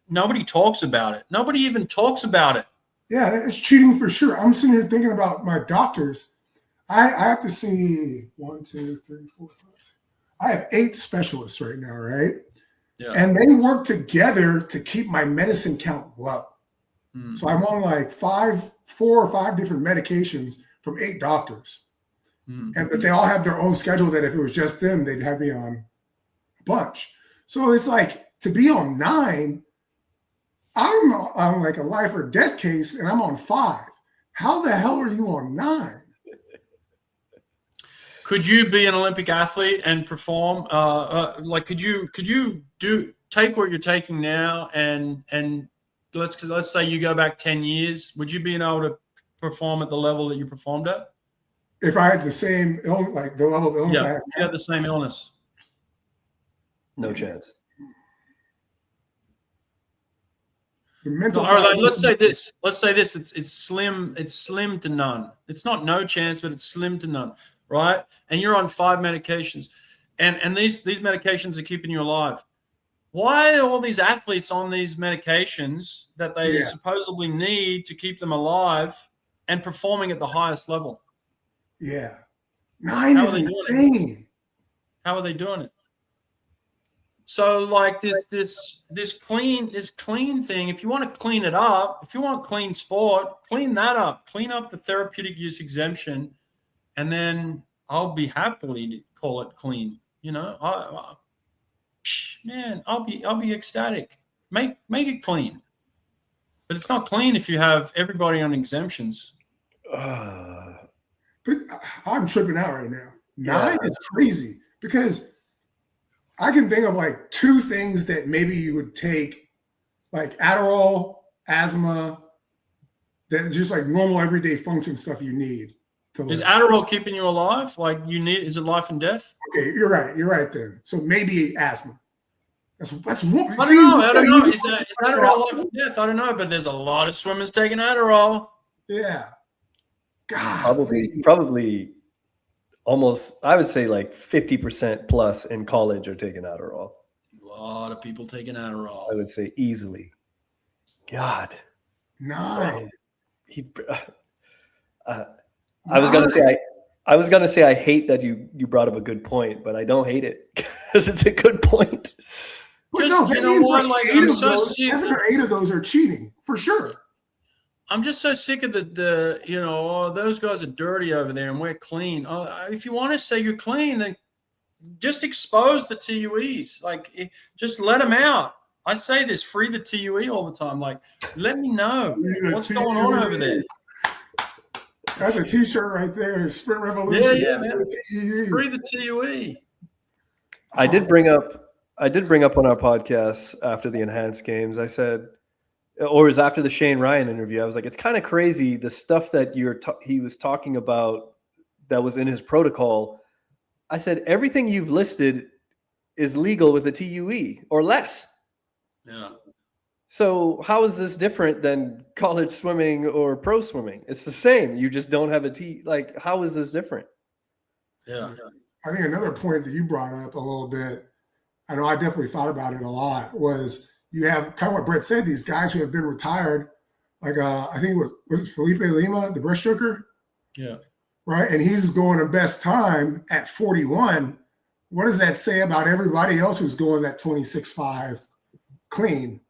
Nobody talks about it. Nobody even talks about it. Yeah, it's cheating for sure. I'm sitting here thinking about my doctors. I have to see 1, 2, 3, 4, 5. I have 8 specialists right now, right? Yeah. And they work together to keep my medicine count low. So I'm on like 4 or 5 different medications from 8 doctors. But they all have their own schedule that if it was just them, they'd have me on a bunch. So it's like to be on 9, I'm on like a life or death case and I'm on 5. How the hell are you on 9? Could you be an Olympic athlete and perform? Could you take what you're taking now and let's say you go back 10 years, would you be able to perform at the level that you performed at? If I had the same illness, like the level of illness I have, if you had the same illness, no chance. The mental or like, let's say this. It's slim to none. It's not no chance, but it's slim to none. Right? And you're on 5 medications and these medications are keeping you alive. Why are all these athletes on these medications that they supposedly need to keep them alive and performing at the highest level? Yeah. 9 is insane. How are they doing it? So like this clean thing, if you want to clean it up, if you want clean sport, clean that up. Clean up the therapeutic use exemption. And then I'll be happily to call it clean. You know, I'll be ecstatic. Make it clean, but it's not clean if you have everybody on exemptions. But I'm tripping out right now. 9 is crazy because I can think of like 2 things that maybe you would take, like Adderall, asthma, that just like normal everyday function stuff you need Is Adderall keeping you alive? Like is it life and death? Okay, you're right. You're right then. So maybe asthma. That's one. I don't know. Is Adderall life and death? I don't know, but there's a lot of swimmers taking Adderall. Yeah. God. Probably almost, I would say like 50% plus in college are taking Adderall. A lot of people taking Adderall. I would say easily. God. No. I was gonna say I hate that you brought up a good point, but I don't hate it because it's a good point. Just, you know what? Like, I'm so sick. 7 or 8 of those are cheating for sure. I'm just so sick of the those guys are dirty over there and we're clean. If you want to say you're clean, then just expose the TUEs. Like, just let them out. I say this, free the TUE all the time. Like, let me know what's going on over there. That's a T-shirt right there. Sprint Revolution. Yeah, man. Free the TUE. I did bring up on our podcast after the enhanced games. I said, or it was after the Shane Ryan interview. I was like, it's kind of crazy the stuff that he was talking about that was in his protocol. I said, everything you've listed is legal with a TUE or less. Yeah. So how is this different than college swimming or pro swimming? It's the same. You just don't have a T. Like, how is this different? Yeah. I think another point that you brought up a little bit, I know I definitely thought about it a lot, was you have kind of what Brett said, these guys who have been retired, like I think was it Felipe Lima, the breaststroker? Yeah. Right? And he's going a best time at 41. What does that say about everybody else who's going that 26.5 clean?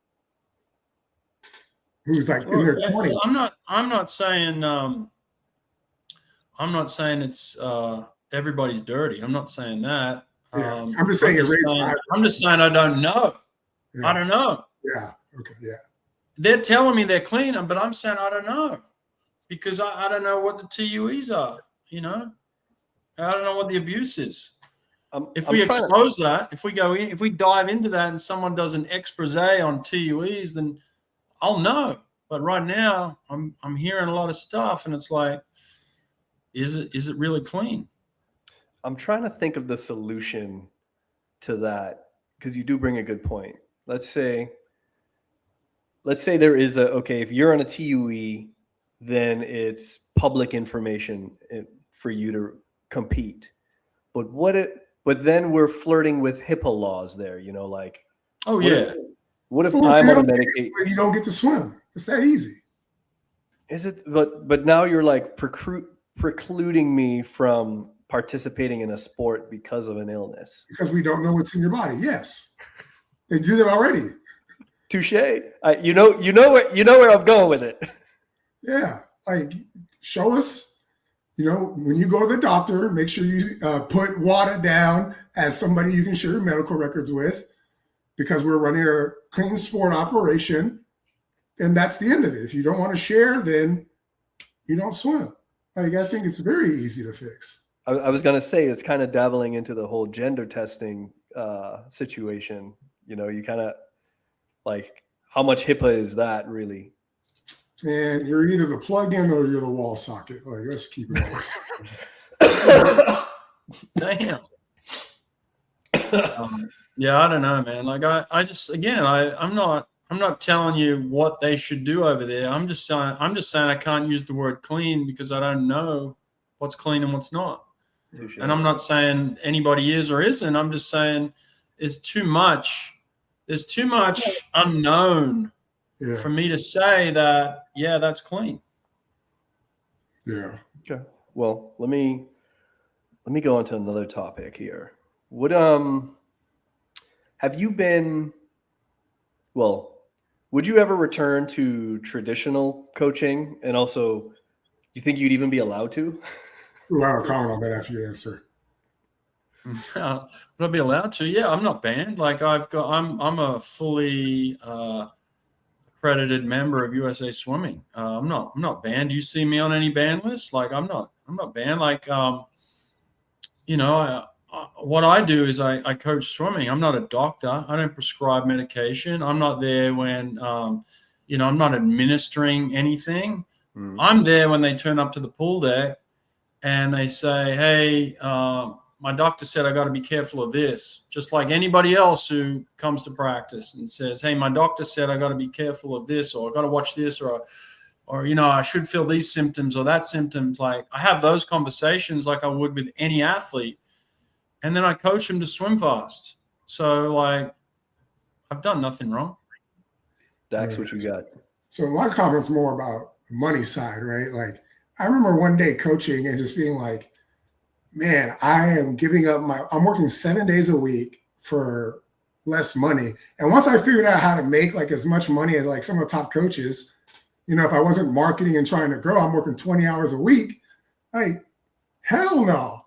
Who's like in their 20s? I'm not saying it's everybody's dirty. I'm not saying that. Yeah. I'm just saying I'm just saying I don't know. Yeah. I don't know. Yeah. Okay. Yeah. They're telling me they're clean, but I'm saying I don't know because I don't know what the TUEs are. You know, I don't know what the abuse is. If we expose that, if we dive into that, and someone does an expose on TUEs, then I'll know. But right now, I'm hearing a lot of stuff, and it's like, is it really clean? I'm trying to think of the solution to that because you do bring a good point. Let's say there is if you're on a TUE, then it's public information for you to compete. But then we're flirting with HIPAA laws there, you know, like, oh yeah. What if I'm on a Medicaid? You don't get to swim. It's that easy. Is it? But now you're like precluding me from participating in a sport because of an illness. Because we don't know what's in your body. Yes, they do that already. Touche. You know where I'm going with it. Yeah, like show us. You know, when you go to the doctor, make sure you put WADA down as somebody you can share your medical records with, because we're running a clean sport operation, and that's the end of it. If you don't want to share, then you don't swim. Like, I think it's very easy to fix. I was going to say it's kind of dabbling into the whole gender testing situation. You know, you kind of like, how much HIPAA is that really? And you're either the plug-in or you're the wall socket. Like, let's keep it. Damn. Yeah, I don't know, man. Like, I just, again, I'm not telling you what they should do over there. I'm just saying I can't use the word clean because I don't know what's clean and what's not. And I'm not saying anybody is or isn't. I'm just saying there's too much unknown for me to say that, yeah, that's clean. Yeah. Okay. Well, let me go on to another topic here. Would you ever return to traditional coaching? And also, do you think you'd even be allowed to? Ooh, I don't comment on that after you answer. Would I be allowed to? Yeah, I'm not banned. Like, I'm a fully accredited member of USA Swimming. I'm not banned. Do you see me on any ban list? Like, I'm not banned. Like, you know, what I do is I coach swimming. I'm not a doctor. I don't prescribe medication. I'm not there when, you know, I'm not administering anything. I'm there when they turn up to the pool deck and they say, hey, my doctor said I got to be careful of this, just like anybody else who comes to practice and says, hey, my doctor said I got to be careful of this, or I got to watch this, or I should feel these symptoms or that symptoms. Like, I have those conversations like I would with any athlete, and then I coach them to swim fast. So, like, I've done nothing wrong. Dax, what you got? So my comment's more about the money side, right? Like, I remember one day coaching and just being like, man, I am giving up I'm working 7 days a week for less money. And once I figured out how to make like as much money as like some of the top coaches, if I wasn't marketing and trying to grow, I'm working 20 hours a week. Like, hell no.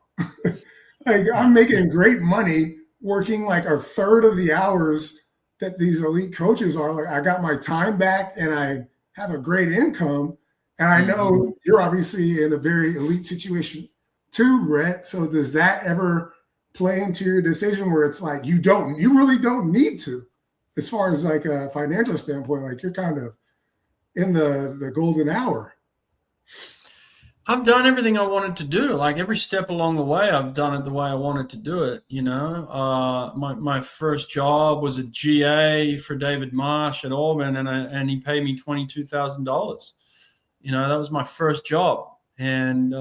Like, I'm making great money working like a third of the hours that these elite coaches are. Like, I got my time back and I have a great income. And I know you're obviously in a very elite situation too, Brett. So does that ever play into your decision where it's like you really don't need to, as far as like a financial standpoint, like you're kind of in the golden hour? I've done everything I wanted to do. Like, every step along the way, I've done it the way I wanted to do it. My first job was a GA for David Marsh at Auburn, and he paid me $22,000. That was my first job. And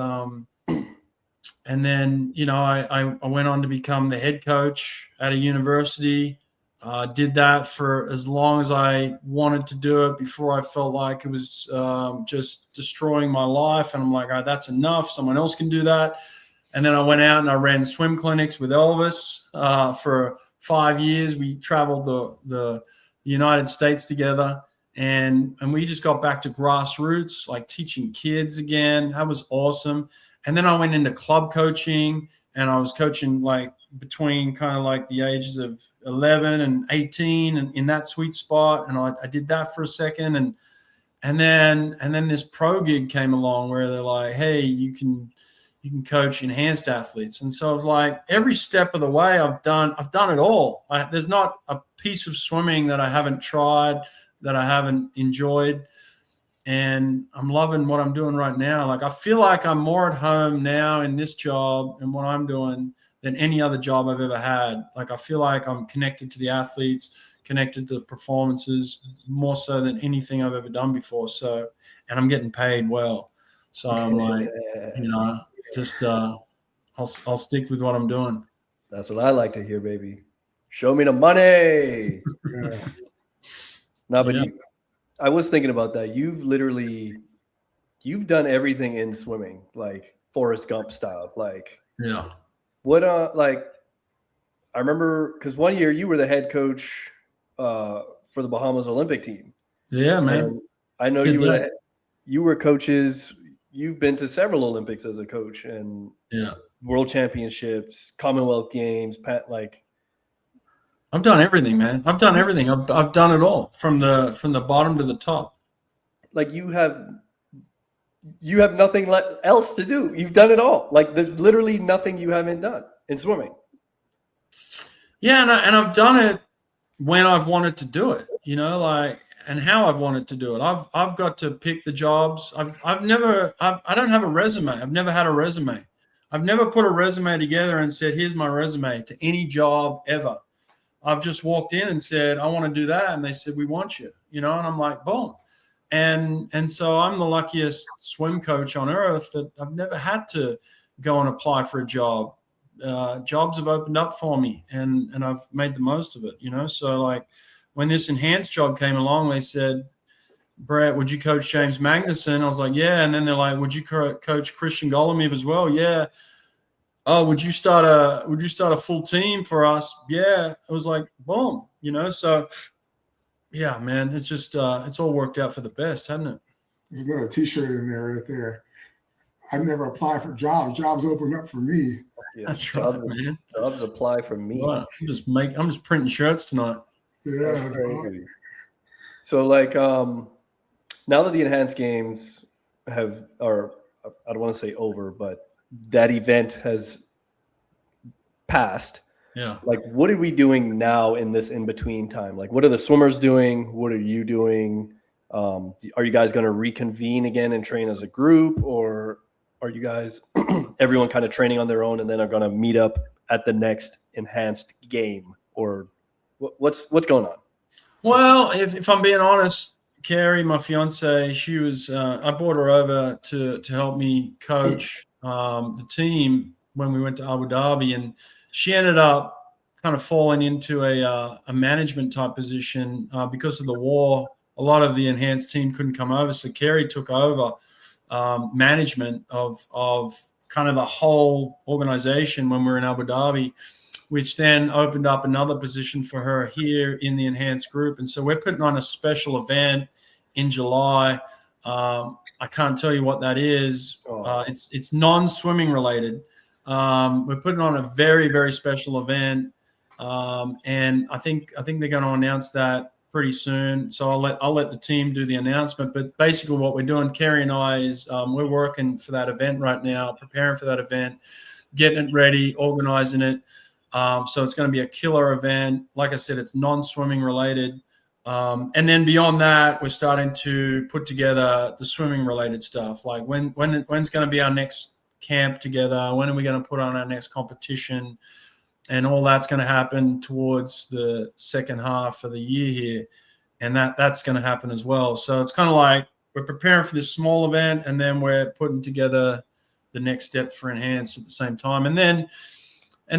then, I went on to become the head coach at a university. Did that for as long as I wanted to do it before I felt like it was just destroying my life. And I'm like, that's enough. Someone else can do that. And then I went out and I ran swim clinics with Elvis for 5 years. We traveled the United States together. And we just got back to grassroots, like teaching kids again. That was awesome. And then I went into club coaching, and I was coaching like between kind of like the ages of 11 and 18, and in that sweet spot. And I did that for a second. And then this pro gig came along where they're like, hey, you can coach enhanced athletes. And so it was like every step of the way I've done it all. There's not a piece of swimming that I haven't tried, that I haven't enjoyed. And I'm loving what I'm doing right now. Like, I feel like I'm more at home now in this job and what I'm doing than any other job I've ever had. Like, I feel like I'm connected to the athletes, connected to the performances more so than anything I've ever done before. So, and I'm getting paid well. So I'm like, just I'll stick with what I'm doing. That's what I like to hear, baby. Show me the money. Yeah. No, but I was thinking about that. You've done everything in swimming, like Forrest Gump style. Like, yeah. What I remember, because one year you were the head coach for the Bahamas Olympic team. Yeah, man. And I know you were coaches. You've been to several Olympics as a coach, and world championships, Commonwealth Games, I've done everything, man. I've done everything. I've done it all from the bottom to the top. Like, you have nothing else to do. You've done it all. Like, there's literally nothing you haven't done in swimming. Yeah, and I've done it when I've wanted to do it. And how I've wanted to do it. I've got to pick the jobs. I don't have a resume. I've never had a resume. I've never put a resume together and said, here's my resume to any job ever. I've just walked in and said, I want to do that. And they said, we want you, and I'm like, boom. And so I'm the luckiest swim coach on earth that I've never had to go and apply for a job. Jobs have opened up for me, and I've made the most of it, So, like, when this enhanced job came along, they said, Brett, would you coach James Magnuson? I was like, yeah. And then they're like, would you coach Christian Golomiev as well? Yeah. Oh, would you start a full team for us? Yeah. It was like, boom, so yeah, man, it's just, it's all worked out for the best, hasn't it? There's another t-shirt in there right there. I've never applied for jobs. Jobs open up for me. Yeah, that's right, man. Jobs apply for me. Well, I'm just printing shirts tonight. Yeah. That's crazy. So, like, now that the enhanced games are, I don't want to say over, but that event has passed. Yeah. Like, what are we doing now in this in-between time? Like, what are the swimmers doing? What are you doing? Are you guys going to reconvene again and train as a group, or are you guys, everyone kind of training on their own and then are going to meet up at the next enhanced game, or what's going on? Well, if I'm being honest, Carrie, my fiance, she was. I brought her over to help me coach the team when we went to Abu Dhabi, and she ended up kind of falling into a management type position because of the war. A lot of the enhanced team couldn't come over, so Carrie took over management of kind of the whole organization when we were in Abu Dhabi, which then opened up another position for her here in the enhanced group. And so we're putting on a special event in July. I can't tell you what that is. It's non-swimming related. We're putting on a very, very special event. And I think they're going to announce that pretty soon. So I'll let the team do the announcement. But basically what we're doing, Kerry and I, is we're working for that event right now, preparing for that event, getting it ready, organizing it. So it's going to be a killer event. Like I said, it's non-swimming related. And then beyond that, we're starting to put together the swimming related stuff. Like when's going to be our next camp together? When are we going to put on our next competition? And all that's going to happen towards the second half of the year here. And that's going to happen as well. So it's kind of like we're preparing for this small event, and then we're putting together the next step for enhanced at the same time. And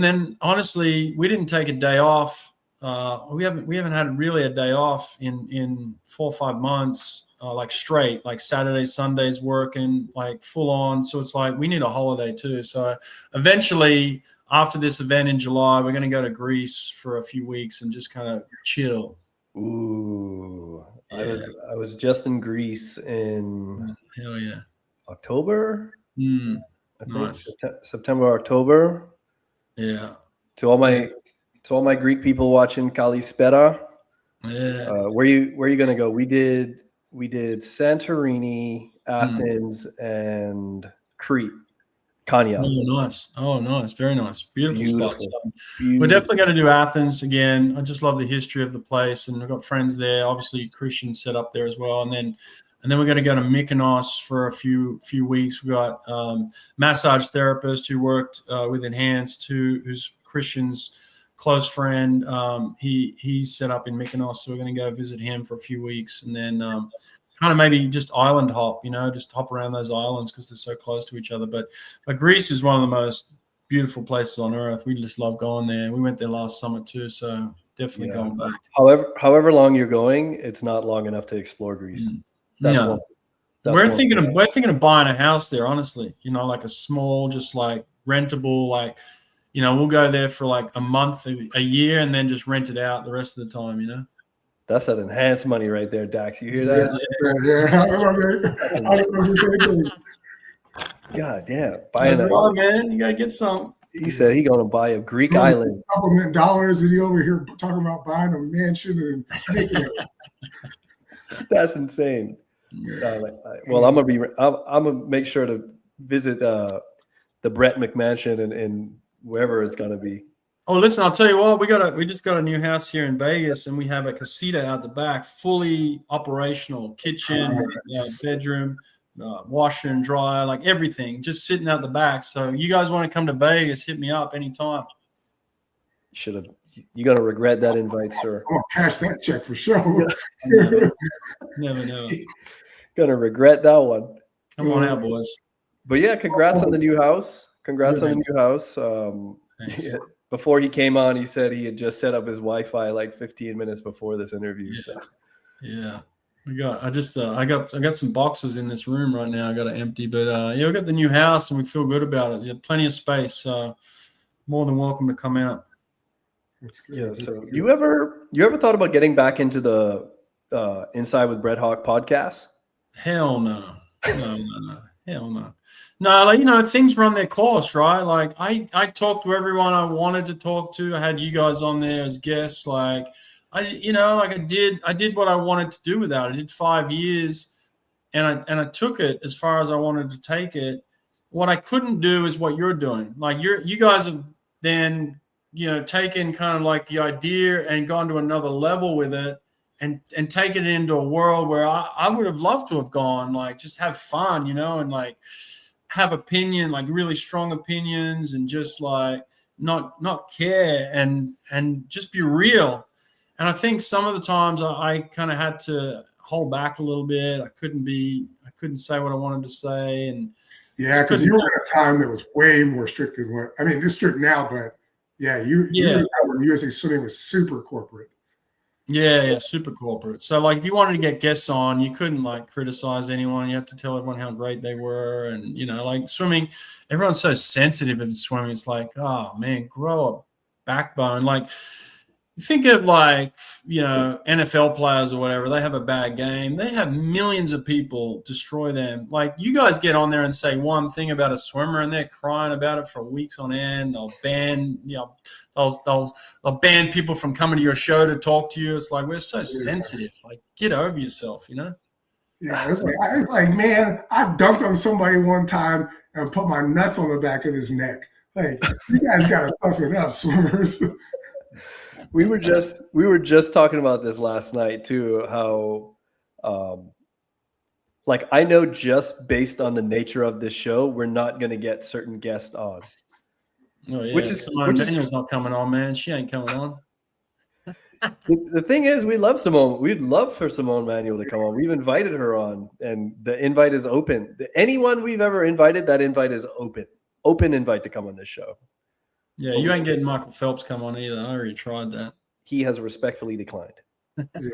then honestly, we didn't take a day off. We haven't had really a day off in 4 or 5 months, like straight, like Saturdays, Sundays working, like full on. So it's like we need a holiday too. So eventually, after this event in July, we're going to go to Greece for a few weeks and just kind of chill. Ooh, Yeah. I was just in Greece in Hell yeah. October. I think Nice. September, October. Yeah. To all my Greek people watching, Kalispera. Yeah. Where you gonna go? We did Santorini, Athens, and Crete, Kanya. Oh, nice. Very nice. Beautiful spot. So Beautiful. we're definitely going to do Athens again. I just love the history of the place, and we've got friends there. Obviously, Christians set up there as well. And then we're going to go to Mykonos for a few weeks. We got massage therapist who worked with Enhanced, who's Christian's close friend. He's set up in Mykonos, so we're going to go visit him for a few weeks, and then kind of maybe just island hop, just hop around those islands because they're so close to each other. But Greece is one of the most beautiful places on earth. We just love going there. We went there last summer too, so definitely going back. However long you're going, it's not long enough to explore Greece. We're thinking of buying a house there, honestly. Like a small, just like rentable, like we'll go there for like a month, a year, and then just rent it out the rest of the time. That's that enhanced money right there, Dax. You hear that? Yeah. God damn. Man, you gotta get some. He said he's gonna buy a Greek island. Supplement dollars, and he over here talking about buying a mansion and That's insane. Well, I'm gonna make sure to visit the Brett McMansion and wherever it's gonna be. Oh, listen, I'll tell you what, we just got a new house here in Vegas, and we have a casita out the back, fully operational, kitchen, bedroom, washer and dryer, like everything, just sitting out the back. So you guys want to come to Vegas, hit me up anytime. You're gonna regret that invite, sir. I'm gonna cash that check for sure. Never. Gonna regret that one. Come on out, boys. But yeah, congrats on the new house. Before he came on, he said he had just set up his Wi-Fi like 15 minutes before this interview. Yeah. So Yeah. I got some boxes in this room right now. I got to empty, but we got the new house and we feel good about it. You have plenty of space, so more than welcome to come out. That's good. yeah. So you ever thought about getting back into the Inside with Brett Hawke podcast? Hell no. Hell no. No, like, things run their course, right? Like I talked to everyone I wanted to talk to. I had you guys on there as guests. Like I did what I wanted to do with that. I did 5 years and I took it as far as I wanted to take it. What I couldn't do is what you're doing. Like you guys have then, taken kind of like the idea and gone to another level with it and taken it into a world where I would have loved to have gone, like just have fun, and like have opinion, like really strong opinions, and just like not care and just be real. And I think some of the times I kind of had to hold back a little bit. I couldn't say what I wanted to say, and yeah, because you were at a time that was way more strict than what I mean. It's strict now, but yeah, you were when USA Swimming was super corporate. Yeah, super corporate. So like if you wanted to get guests on, you couldn't like criticize anyone. You had to tell everyone how great they were. And like swimming, everyone's so sensitive in swimming. It's like, oh man, grow a backbone. Like think of like, NFL players or whatever, they have a bad game. They have millions of people destroy them. Like you guys get on there and say one thing about a swimmer and they're crying about it for weeks on end. They'll ban, they'll ban people from coming to your show to talk to you. It's like, we're so sensitive. Like get over yourself, Yeah, it's like, man, I dunked on somebody one time and put my nuts on the back of his neck. Like, you guys got to toughen up, swimmers. We were just talking about this last night too, how like I know just based on the nature of this show, we're not going to get certain guests on. Oh yeah, Daniel's not coming on, man. She ain't coming on. The thing is, we love Simone. We'd love for Simone Manuel to come on. We've invited her on, and the invite is open. Anyone we've ever invited, that invite is open. Open invite to come on this show. Yeah, you ain't getting Michael Phelps come on either. I already tried that. He has respectfully declined. Yeah.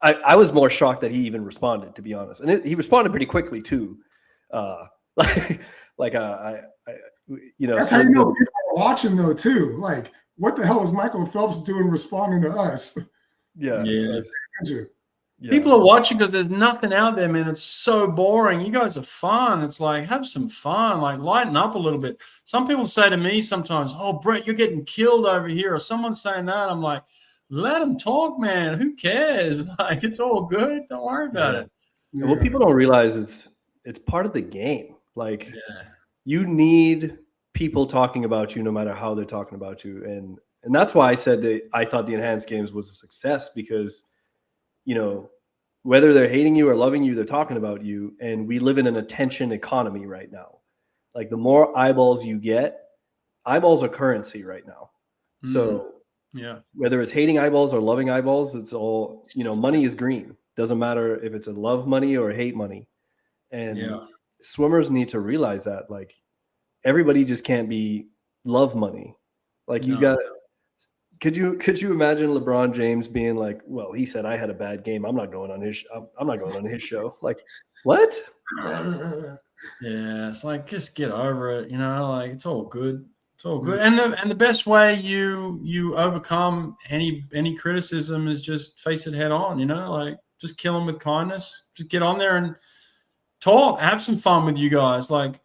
I was more shocked that he even responded, to be honest, and he responded pretty quickly too. That's how you know people are watching though too. Like, what the hell is Michael Phelps doing responding to us? Yeah. People are watching because there's nothing out there, man. It's so boring. You guys are fun. It's like, have some fun, like lighten up a little bit. Some people say to me sometimes, oh, Brett, you're getting killed over here. Or someone's saying that. I'm like, let them talk, man. Who cares? Like, it's all good. Don't worry about it. Yeah. What people don't realize is it's part of the game. Like, you need people talking about you no matter how they're talking about you. And that's why I said that I thought the Enhanced Games was a success because – whether they're hating you or loving you, they're talking about you. And we live in an attention economy right now. Like the more eyeballs you get, eyeballs are currency right now. So whether it's hating eyeballs or loving eyeballs, it's all, money is green. Doesn't matter if it's a love money or hate money. And swimmers need to realize that, like, everybody just can't be love money. Like you got Could you imagine LeBron James being like, well, he said I had a bad game. I'm not going on his show. Like, what? Yeah, it's like, just get over it. Like it's all good. It's all good. And the best way you overcome any criticism is just face it head on. Like just kill them with kindness. Just get on there and talk. Have some fun with you guys. Like,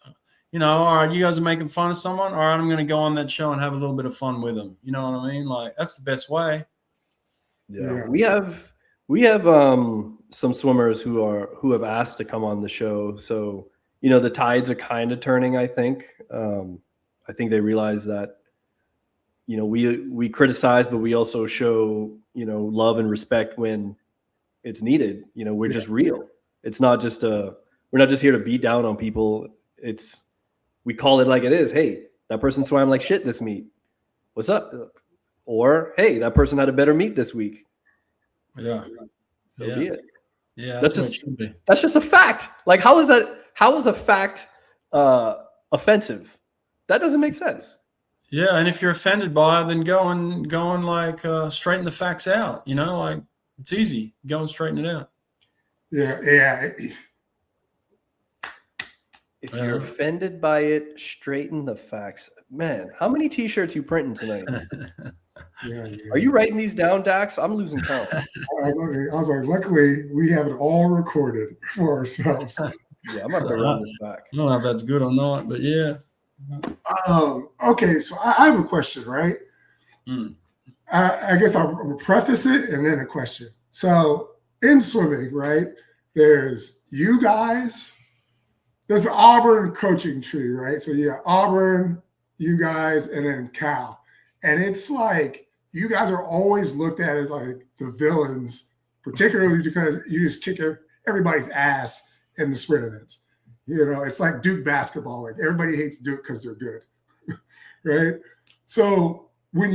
all right, you guys are making fun of someone. All right, I'm going to go on that show and have a little bit of fun with them. You know what I mean? Like, that's the best way. Yeah. We have some swimmers who have asked to come on the show. So, the tides are kind of turning, I think. I think they realize that, we criticize, but we also show, love and respect when it's needed. We're just real. It's not just we're not just here to beat down on people. We call it like it is. Hey, that person swam like shit this meet. What's up? Or, hey, that person had a better meet this week. Yeah. So be it. Yeah, that's just a fact. Like, how is a fact offensive? That doesn't make sense. Yeah, and if you're offended by it, then go and like straighten the facts out. Like it's easy. Go and straighten it out. Yeah. If you're offended by it, straighten the facts. Man, how many T-shirts you printing tonight? Are you writing these down, Dax? I'm losing count. I was like, luckily we have it all recorded for ourselves. Yeah, I'm about to run this back. I don't know if that's good or not, but yeah. Okay, so I have a question, right? I guess I'll preface it and then a question. So in swimming, right, there's you guys. There's the Auburn coaching tree, right? So yeah, Auburn, you guys, and then Cal. And it's like you guys are always looked at as like the villains, particularly because you just kick everybody's ass in the sprint events. It's like Duke basketball. Like everybody hates Duke because they're good, right? So when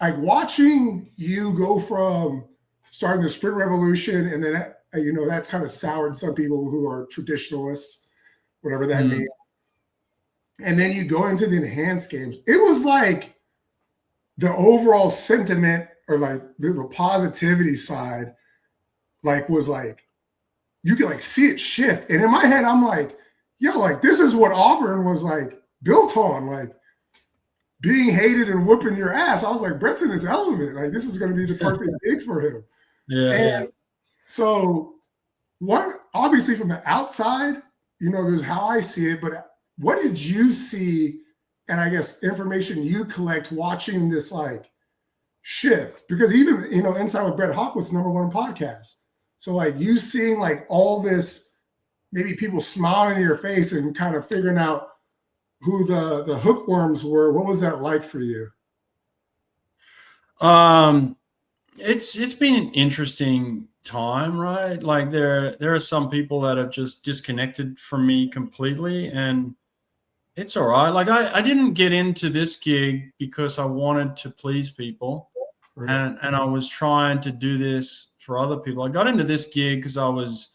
like watching you go from starting the sprint revolution, and then that's kind of soured some people who are traditionalists, whatever that means. And then you go into the enhanced games. It was like the overall sentiment, or like the positivity side, like was like you could like see it shift. And in my head, I'm like, yo, like this is what Auburn was like built on, like being hated and whooping your ass. I was like, Brett's in his element. Like this is going to be the perfect gig for him. Yeah. So obviously from the outside, there's how I see it, but what did you see? And I guess information you collect watching this like shift, because even, Inside with Brett Hawke was the #1 podcast. So like you seeing like all this, maybe people smiling in your face and kind of figuring out who the hookworms were. What was that like for you? It's been an interesting time, right? Like there are some people that have just disconnected from me completely, and it's all right. Like I didn't get into this gig because I wanted to please people, Right. and I was trying to do this for other people. I got into this gig because I was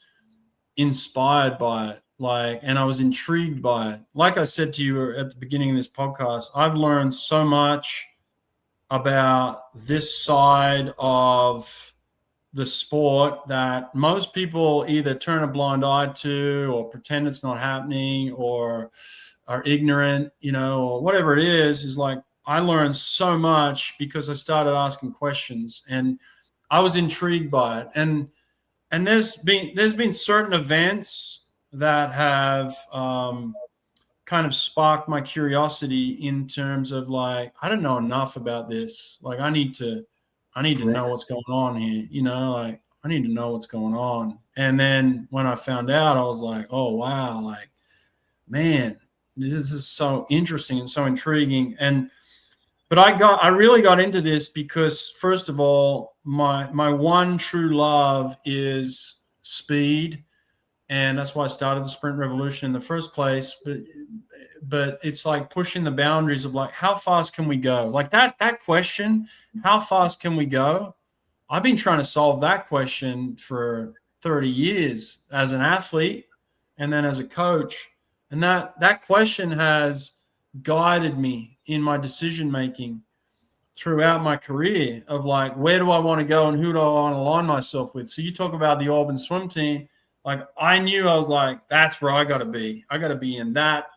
inspired by it, and I was intrigued by it. Like I said to you at the beginning of this podcast, I've learned so much about this side of the sport that most people either turn a blind eye to, or pretend it's not happening, or are ignorant, or whatever it is like I learned so much because I started asking questions, and I was intrigued by it. And there's been certain events that have kind of sparked my curiosity in terms of like, I don't know enough about this. Like I need to know what's going on here, like I need to know what's going on. And then when I found out, I was like, oh wow, like, man, this is so interesting and so intriguing. But I really got into this because, first of all, my one true love is speed, and that's why I started the sprint revolution in the first place. But it's like pushing the boundaries of like, how fast can we go? Like that question, how fast can we go? I've been trying to solve that question for 30 years as an athlete and then as a coach. And that question has guided me in my decision making throughout my career of like, where do I want to go and who do I want to align myself with? So you talk about the Auburn swim team. Like I knew, I was like, that's where I got to be. I got to be in that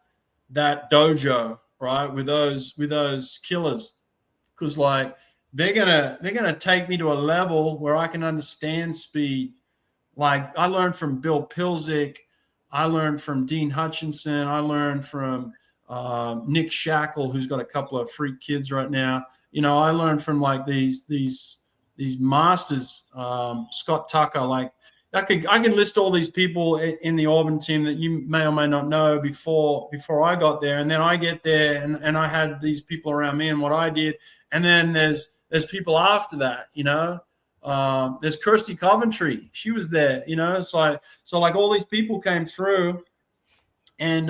dojo, right, with those killers, because like they're gonna take me to a level where I can understand speed. Like I learned from Bill Pilzik, I learned from Dean Hutchinson, I learned from Nick Shackle, who's got a couple of freak kids right now. I learned from like these masters, Scott Tucker. Like I could list all these people in the Auburn team that you may or may not know before I got there. And then I get there and I had these people around me and what I did. And then there's people after that, there's Kirsty Coventry. She was there, so like all these people came through, and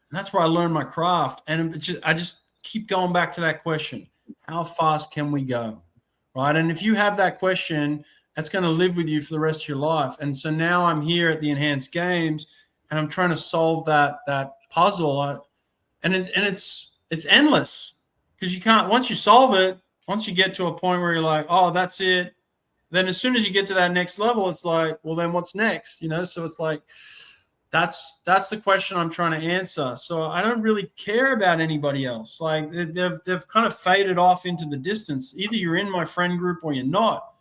that's where I learned my craft. And I just keep going back to that question. How fast can we go? Right. And if you have that question, that's going to live with you for the rest of your life. And so now I'm here at the Enhanced Games, and I'm trying to solve that puzzle. And it's endless, because you can't, once you solve it, once you get to a point where you're like, oh, that's it. Then as soon as you get to that next level, it's like, well, then what's next? So it's like, that's the question I'm trying to answer. So I don't really care about anybody else. Like they've kind of faded off into the distance. Either you're in my friend group or you're not.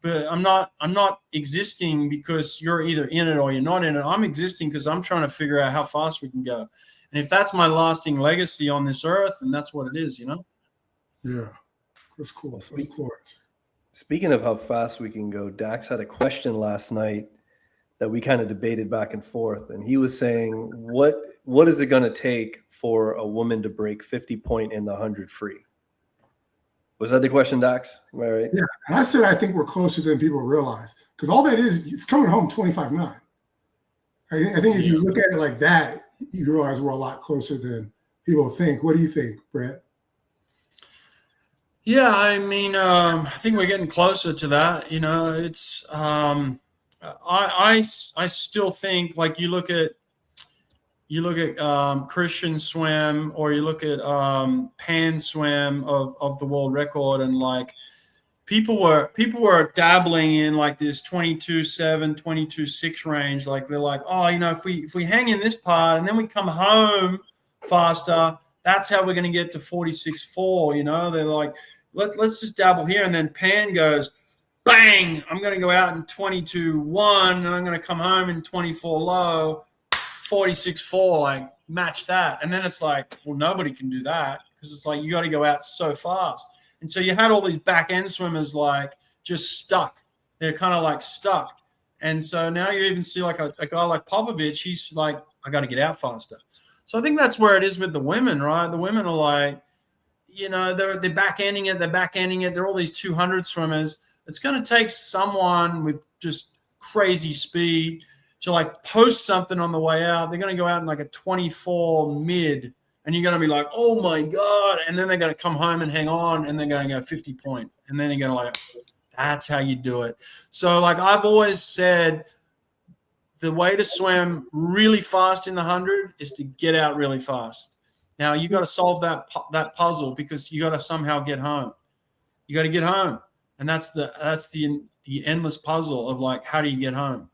But I'm not existing because you're either in it or you're not in it. I'm existing because I'm trying to figure out how fast we can go. And if that's my lasting legacy on this earth, then that's what it is, Yeah, that's cool. Speaking of how fast we can go, Dax had a question last night that we kind of debated back and forth. And he was saying, what is it going to take for a woman to break 50 point in the 100 free? Was that the question, Dax? Am I right? Yeah, and I said I think we're closer than people realize, because all that is, it's coming home 25-9. I think if you look at it like that, you realize we're a lot closer than people think. What do you think, Brett? Yeah, I mean, I think we're getting closer to that. It's I still think, like, you look at Christian swim, or you look at pan swim of the world record, and like people were dabbling in like this 22.7, 22.6 range. Like they're like, oh, if we hang in this part and then we come home faster, that's how we're going to get to 46.4. They're like, let's just dabble here, and then pan goes, bang, I'm going to go out in 22.1 and I'm going to come home in 24 low, 46.4, like match that. And then it's like, well, nobody can do that, because it's like you got to go out so fast. And so you had all these back end swimmers like just stuck. They're kind of like stuck. And so now you even see like a guy like Popovich, he's like, I got to get out faster. So I think that's where it is with the women, right? The women are like, they're back ending it. They're all these 200 swimmers. It's going to take someone with just crazy speed to like post something on the way out. They're going to go out in like a 24 mid, and you're going to be like, oh my God. And then they're going to come home and hang on, and they're going to go 50 point. And then you're going to like, that's how you do it. So like I've always said, the way to swim really fast in the 100 is to get out really fast. Now you got to solve that puzzle, because you got to somehow get home. You got to get home. And that's the endless puzzle of like, how do you get home?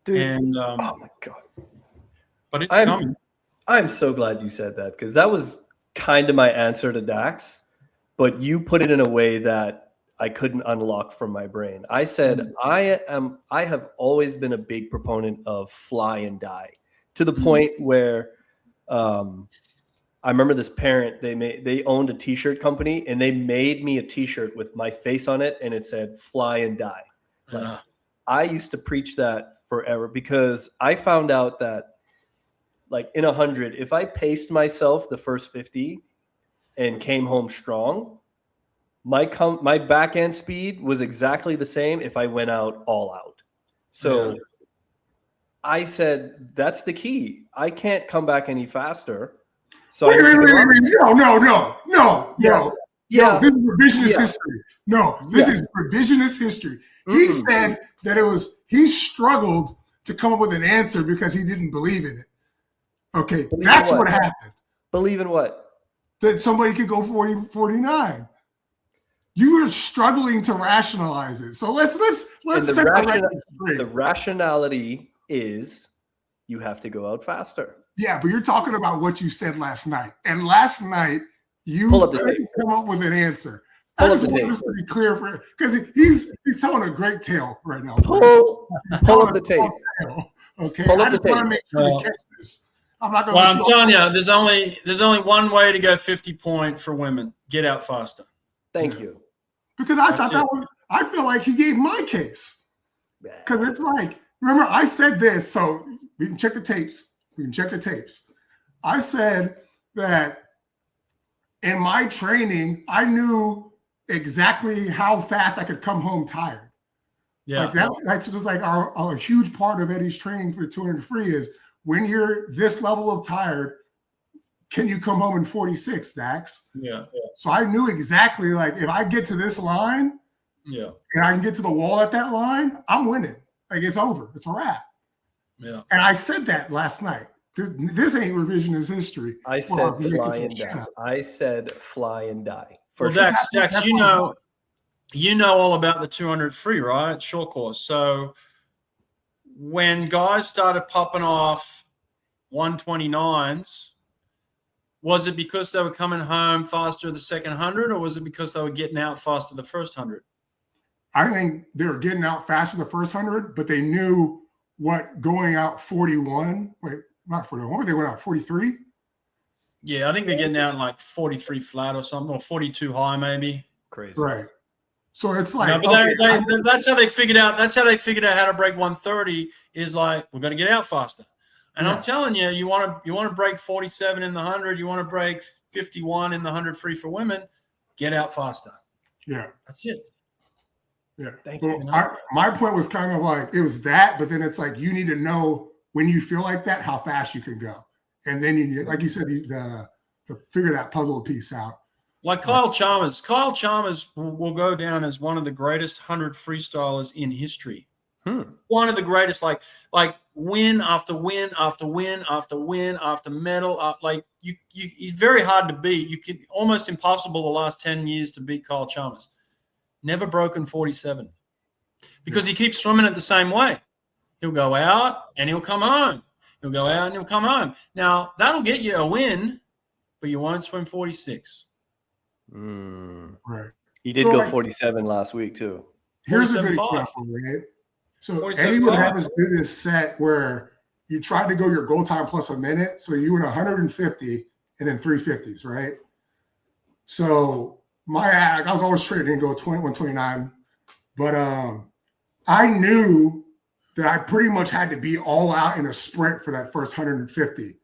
Dude, and oh my God. But it's coming. I'm so glad you said that, because that was kind of my answer to Dax, but you put it in a way that I couldn't unlock from my brain. I said, I have always been a big proponent of fly and die, to the point where I remember this parent, they owned a t-shirt company, and they made me a t-shirt with my face on it, and it said fly and die. I used to preach that forever, because I found out that like in 100, if I paced myself the first 50 and came home strong, my back end speed was exactly the same if I went out all out. So I said, that's the key. I can't come back any faster. So wait. No. Yeah. This is revisionist history. No, this is revisionist history. He said that he struggled to come up with an answer because he didn't believe in it. Okay, that's what happened. Believe in what? That somebody could go 40, 49. You were struggling to rationalize it. So let's set the rationality is you have to go out faster. Yeah, but you're talking about what you said last night. And last night you couldn't come up with an answer. I just want this to be clear for, because he's telling a great tale right now. Pull up the tape. Okay, I just want to make sure you catch this. I'm not going to. Well, I'm telling you, there's only one way to go 50 point for women. Get out faster. Thank you. Because I thought that one, I feel like he gave my case. Because it's like, remember, I said this, so we can check the tapes. I said that in my training, I knew exactly how fast I could come home tired. Yeah. Like that's just like a huge part of Eddie's training for 200 free is when you're this level of tired, can you come home in 46, Dax? Yeah. So I knew exactly, like, if I get to this line, and I can get to the wall at that line, I'm winning. Like, it's over. It's a wrap. Yeah. And I said that last night. This ain't revisionist history. I said fly and die. I said fly and die. Well, Dax, you know all about the 200 free, right? Short course. So when guys started popping off 129s, was it because they were coming home faster the second 100, or was it because they were getting out faster the first 100? I think they were getting out faster the first 100, but they knew what going out 41. Wait, not 41. What were they went out 43? Yeah, I think they're getting out in like 43 flat or something, or 42 high maybe. Crazy. Right. So it's like, no, but that's how they figured out. That's how they figured out how to break 130. Is like, we're going to get out faster. And I'm telling you, you want to break 47 in the 100. You want to break 51 in the 100 free for women. Get out faster. Yeah, that's it. Yeah. Thank you. My point was kind of like, it was that, but then it's like, you need to know when you feel like that, how fast you can go. And then you, like you said, the figure that puzzle piece out. Like Kyle Chalmers. Kyle Chalmers will go down as one of the greatest 100 freestylers in history. One of the greatest, like win after win after win after win after medal. Like he's very hard to beat. You could almost impossible the last 10 years to beat Kyle Chalmers. Never broken 47 because he keeps swimming it the same way. He'll go out and he'll come home. He'll go out and he'll come home. Now that'll get you a win, but you won't swim 46. Right. He did go 47 last week too. Here's a good example, right? So Eddie would have us do this set where you tried to go your goal time plus a minute. So you went 150 and then 350s, right? So I was always training to go 129, but I knew that I pretty much had to be all out in a sprint for that first 150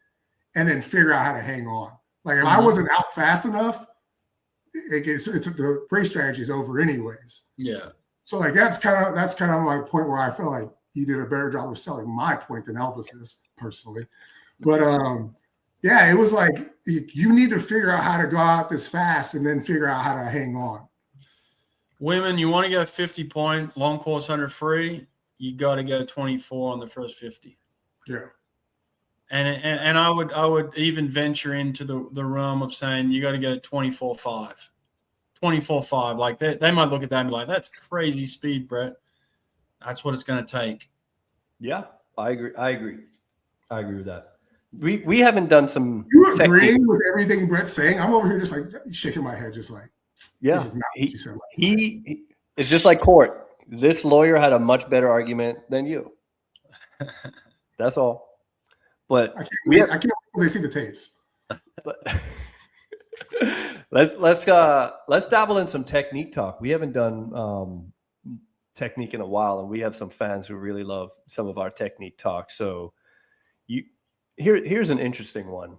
and then figure out how to hang on. Like if I wasn't out fast enough, it's the race strategy is over anyways. Yeah. So like that's kind of my point where I feel like he did a better job of selling my point than Elvis's personally. But yeah, it was like you need to figure out how to go out this fast and then figure out how to hang on. Women, you want to go 50-point long course 100 free, you got to go 24 on the first 50. Yeah. And I would even venture into the realm of saying you got to go 24.5. 24.5. Like they might look at that and be like, that's crazy speed, Brett. That's what it's going to take. Yeah, I agree with that. We haven't done some. You agreeing with everything Brett's saying? I'm over here just like shaking my head, just like, yeah. This is not what you said. He it's just like court. This lawyer had a much better argument than you. That's all. But I can't wait until they see the tapes. But let's dabble in some technique talk. We haven't done technique in a while, and we have some fans who really love some of our technique talk. So here's an interesting one.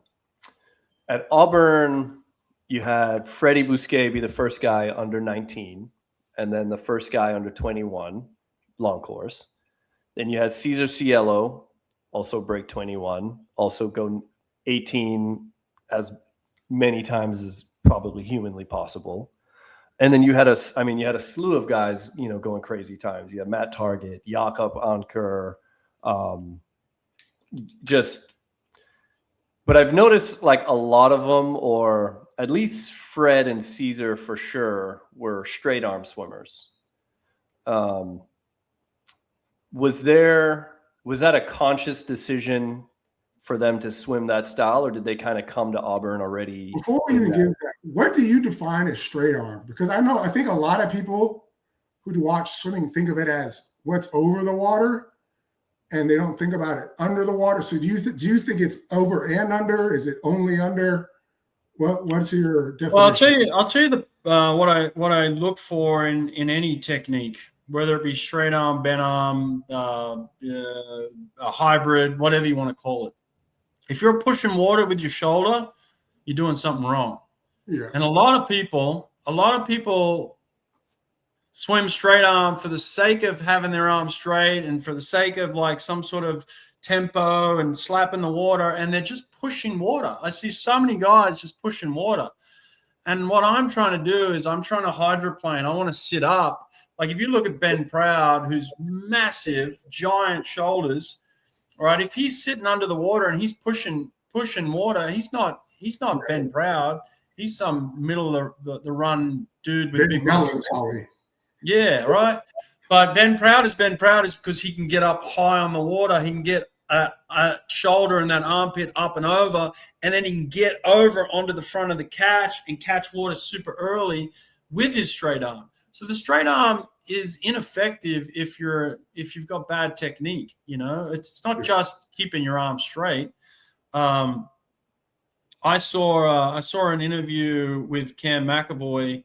At Auburn, you had Freddie Bousquet be the first guy under 19, and then the first guy under 21, long course. Then you had Cesar Cielo also break 21, also go 18 as many times as probably humanly possible. And then you had a slew of guys, going crazy times. You had Matt Target, Jakob Anker, but I've noticed like a lot of them, or at least Fred and Caesar for sure, were straight arm swimmers. Was that a conscious decision for them to swim that style, or did they kind of come to Auburn already? Before we even get into that, what do you define as straight arm? Because I think a lot of people who watch swimming think of it as what's over the water, and they don't think about it under the water. So do you think it's over and under? Is it only under? What's your definition? Well, I'll tell you what I look for in any technique, whether it be straight arm, bent arm, a hybrid, whatever you want to call it. If you're pushing water with your shoulder, you're doing something wrong. Yeah. And a lot of people swim straight arm for the sake of having their arm straight and for the sake of like some sort of tempo and slapping the water, and they're just pushing water. I see so many guys just pushing water. And what I'm trying to do is I'm trying to hydroplane. I want to sit up. Like if you look at Ben Proud, who's massive, giant shoulders, right? If he's sitting under the water and he's pushing water, he's not Ben Proud. He's some middle of the run dude with big muscles. Yeah, right. But Ben Proud is because he can get up high on the water. He can get a shoulder and that armpit up and over, and then he can get over onto the front of the catch and catch water super early with his straight arm. So the straight arm is ineffective if you've got bad technique. It's not just keeping your arm straight. I saw an interview with Cam McEvoy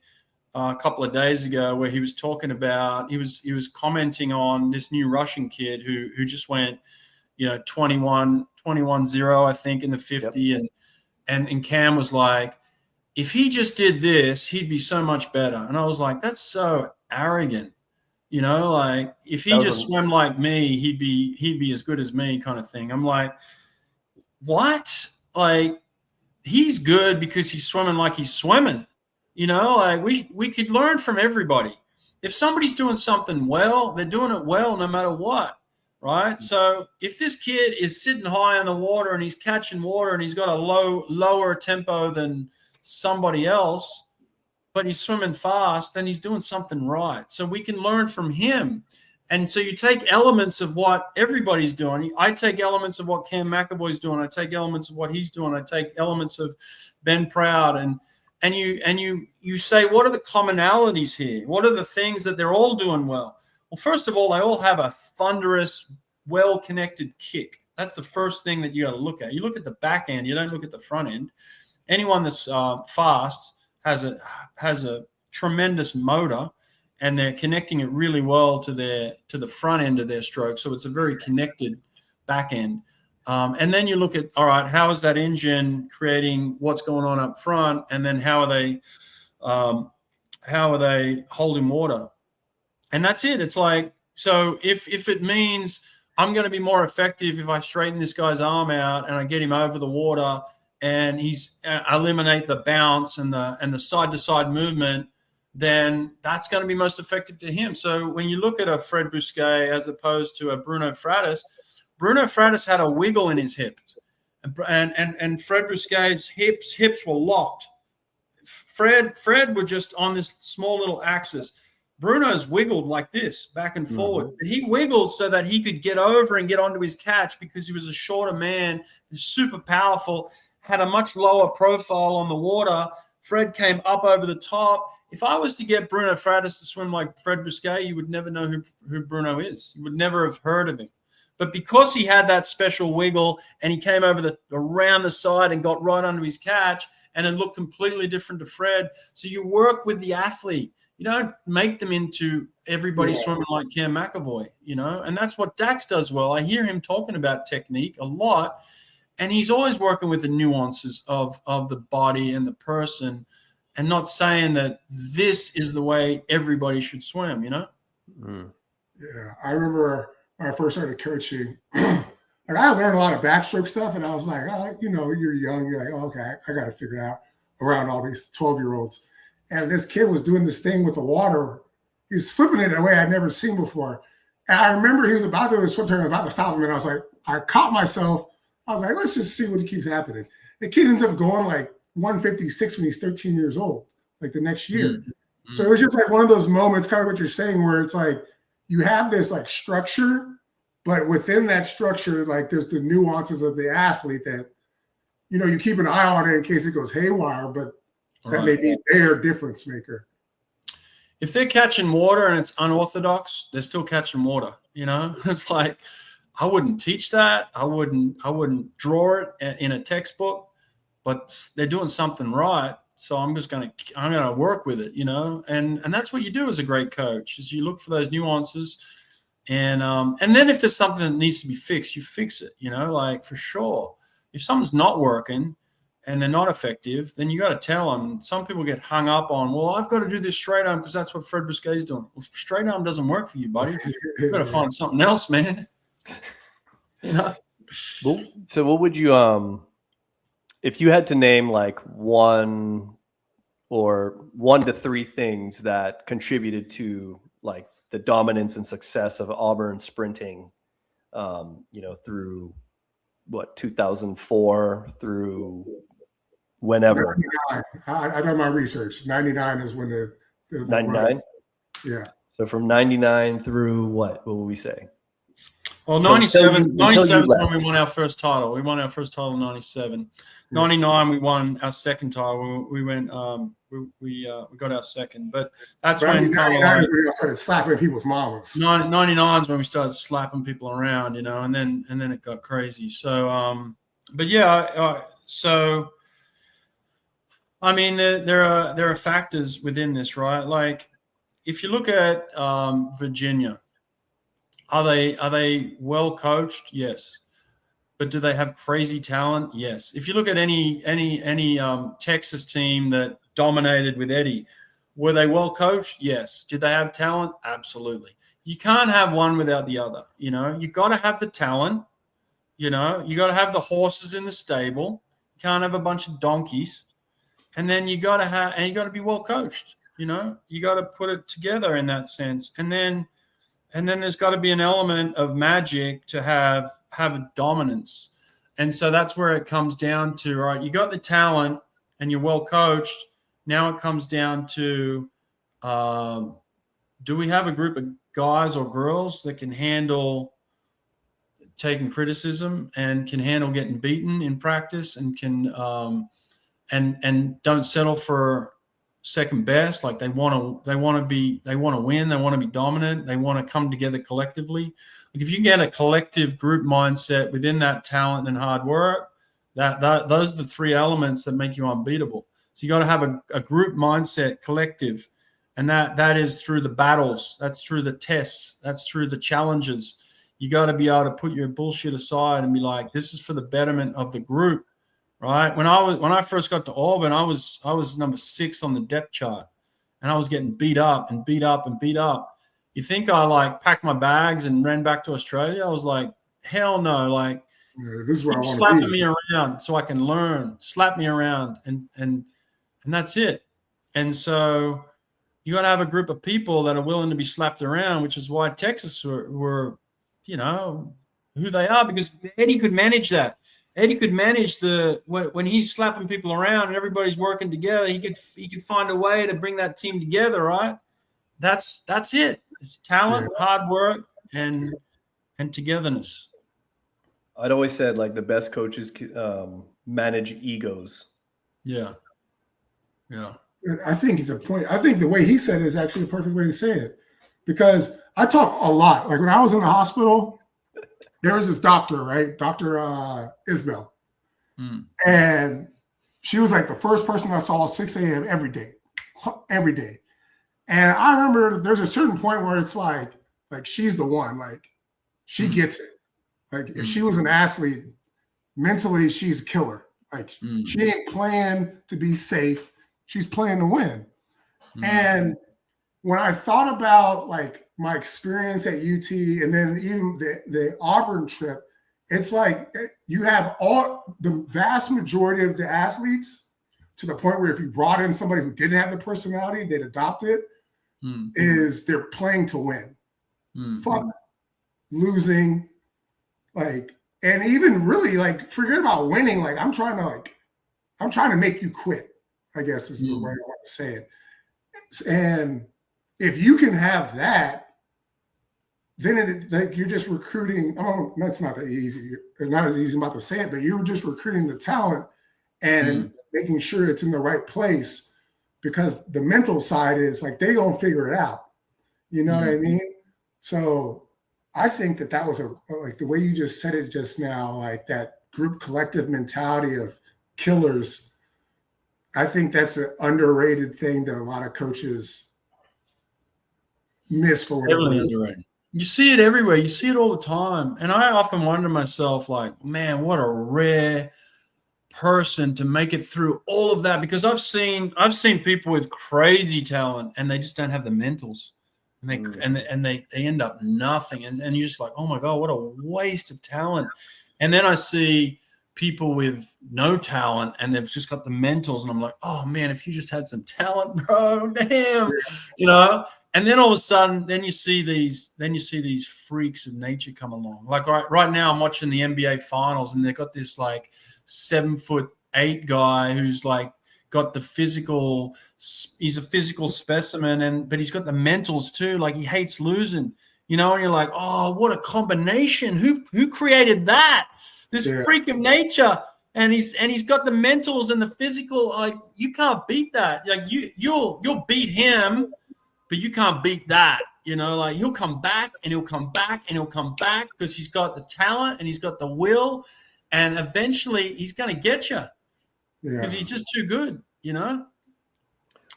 a couple of days ago where he was talking about he was commenting on this new Russian kid who just went 21-0 I think in the 50. Yep. and Cam was like, if he just did this, he'd be so much better. And I was like, that's so arrogant. Like if he just swam like me, he'd be as good as me, kind of thing. I'm like, what? Like, he's good because he's swimming like he's swimming. Like we could learn from everybody. If somebody's doing something well, they're doing it well no matter what, right? So if this kid is sitting high in the water and he's catching water and he's got a lower tempo than somebody else, but he's swimming fast, then he's doing something right. So we can learn from him. And so you take elements of what everybody's doing. I take elements of what Cam McEvoy's doing. I take elements of what he's doing. I take elements of Ben Proud, and you say, what are the commonalities here? What are the things that they're all doing well? Well, first of all, they all have a thunderous, well-connected kick. That's the first thing that you got to look at. You look at the back end. You don't look at the front end. Anyone that's fast has a tremendous motor, and they're connecting it really well to the front end of their stroke. So it's a very connected back end. And then you look at, all right, how is that engine creating what's going on up front? And then how are they holding water? And that's it. It's like, so if it means I'm going to be more effective if I straighten this guy's arm out and I get him over the water and eliminate the bounce and the side to side movement, then that's going to be most effective to him. So when you look at a Fred Bousquet as opposed to a Bruno Fratis had a wiggle in his hips, and Fred Bousquet's hips were locked. Fred were just on this small little axis. Bruno's wiggled like this, back and forward. But he wiggled so that he could get over and get onto his catch because he was a shorter man, super powerful, had a much lower profile on the water. Fred came up over the top. If I was to get Bruno Fratis to swim like Fred Bousquet, you would never know who Bruno is. You would never have heard of him. But because he had that special wiggle and he came around the side and got right under his catch, and it looked completely different to Fred. So you work with the athlete. You don't make them into everybody swimming like Cam McEvoy, and that's what Dax does well. I hear him talking about technique a lot, and he's always working with the nuances of the body and the person, and not saying that this is the way everybody should swim, Yeah, I remember when I first started coaching, like I learned a lot of backstroke stuff, and I was like, oh, you're young, you're like, oh, okay, I got to figure it out around all these 12-year-olds. And this kid was doing this thing with the water. He was flipping it in a way I'd never seen before. And I remember he was about to do a swim turn, about to stop him, and I was like, I caught myself. I was like, let's just see what keeps happening. The kid ends up going like 156 when he's 13 years old, like the next year. Mm-hmm. So it was just like one of those moments, kind of what you're saying, where it's like you have this like structure, but within that structure, like there's the nuances of the athlete that, you keep an eye on it in case it goes haywire, but that may be their difference maker. If they're catching water and it's unorthodox, they're still catching water. It's like, I wouldn't teach that. I wouldn't draw it in a textbook, but they're doing something right. So I'm gonna work with it, and that's what you do as a great coach is you look for those nuances, and then if there's something that needs to be fixed, you fix it, like for sure. If something's not working and they're not effective, then you got to tell them. Some people get hung up on, well, I've got to do this straight arm because that's what Fred Bousquet's doing. Well, straight arm doesn't work for you, buddy. You've got to find something else, man. So what would you if you had to name like one to three things that contributed to like the dominance and success of Auburn sprinting, through 2004 through whenever? 99. I done my research. 99 is when the 99. Yeah. So from 99 through what will we say? Well, 97 when we won our first title. We won our first title in 97. 99, we won our second title. We went, we got our second. But that's when 99 is when we started slapping people's mamas. 99 is when we started slapping people around, and then it got crazy. So, but yeah, so I mean, there are factors within this, right? Like if you look at Virginia. Are they well coached? Yes. But do they have crazy talent? Yes. If you look at any Texas team that dominated with Eddie, Were they well coached? Yes. Did they have talent? Absolutely. You can't have one without the other. You know, you got to have the talent. You know, you got to have the horses in the stable. You can't have a bunch of donkeys. And then you got to be well coached. You know, you got to put it together in that sense. And then there's got to be an element of magic to have a dominance. And so that's where it comes down to, right? You got the talent and you're well coached. Now it comes down to, do we have a group of guys or girls that can handle taking criticism and can handle getting beaten in practice and can and don't settle for second best? Like they want to win, they want to be dominant, they want to come together collectively. Like if you get a collective group mindset within that talent and hard work, that those are the three elements that make you unbeatable. So you got to have a group mindset, collective, and that is through the battles, that's through the tests, that's through the challenges. You got to be able to put your bullshit aside and be like, this is for the betterment of the group, right? When I first got to Auburn, I was number 6 on the depth chart, and I was getting beat up and beat up and beat up. You think I like packed my bags and ran back to Australia? I was like, hell no! Like, this is where I want to slapping be. me around so I can learn. Slap me around, and that's it. And so you got to have a group of people that are willing to be slapped around, which is why Texas were you know, who they are, because Eddie could manage that. Eddie could manage when he's slapping people around and everybody's working together, he could find a way to bring that team together, right? That's it. It's talent, hard work, and togetherness. I'd always said like the best coaches manage egos. Yeah. I think the way he said it is actually the perfect way to say it, because I talk a lot. Like when I was in the hospital, there was this doctor, right? Dr. Isabel. And she was like the first person I saw at 6 a.m. every day. And I remember there's a certain point where it's like she's the one, like she gets it. Like if she was an athlete, mentally she's a killer. Like she ain't playing to be safe. She's playing to win. And when I thought about like my experience at UT and then even the Auburn trip, it's like you have the vast majority of the athletes to the point where if you brought in somebody who didn't have the personality, they'd adopt it, is they're playing to win. Fuck losing, like, and even really like forget about winning. Like I'm trying to make you quit, I guess is the way I want to say it. And if you can have that, then like you're just recruiting. Oh, that's not that easy. Or not as easy about to say it, but you're just recruiting the talent and making sure it's in the right place, because the mental side is like they gonna figure it out. You know what I mean? So I think that was like the way you just said it just now, like that group collective mentality of killers. I think that's an underrated thing that a lot of coaches miss for whatever reason. Underrated. You see it everywhere. You see it all the time. And I often wonder to myself, like, man, what a rare person to make it through all of that, because I've seen people with crazy talent and they just don't have the mentals, and they end up nothing, and you're just like, oh my God, what a waste of talent. And then I see people with no talent and they've just got the mentals, and I'm like, oh man, if you just had some talent, bro, damn, you know. And then all of a sudden, then you see these freaks of nature come along. Like right now, I'm watching the NBA Finals, and they've got this like 7'8" guy who's like got the physical. He's a physical specimen, but he's got the mentals too. Like he hates losing, you know. And you're like, oh, what a combination! Who created that? This freak of nature. And he's got the mentals and the physical. Like you can't beat that. Like you'll beat him, but you can't beat that, you know. Like he'll come back and he'll come back and he'll come back because he's got the talent and he's got the will, and eventually he's going to get you because he's just too good, you know.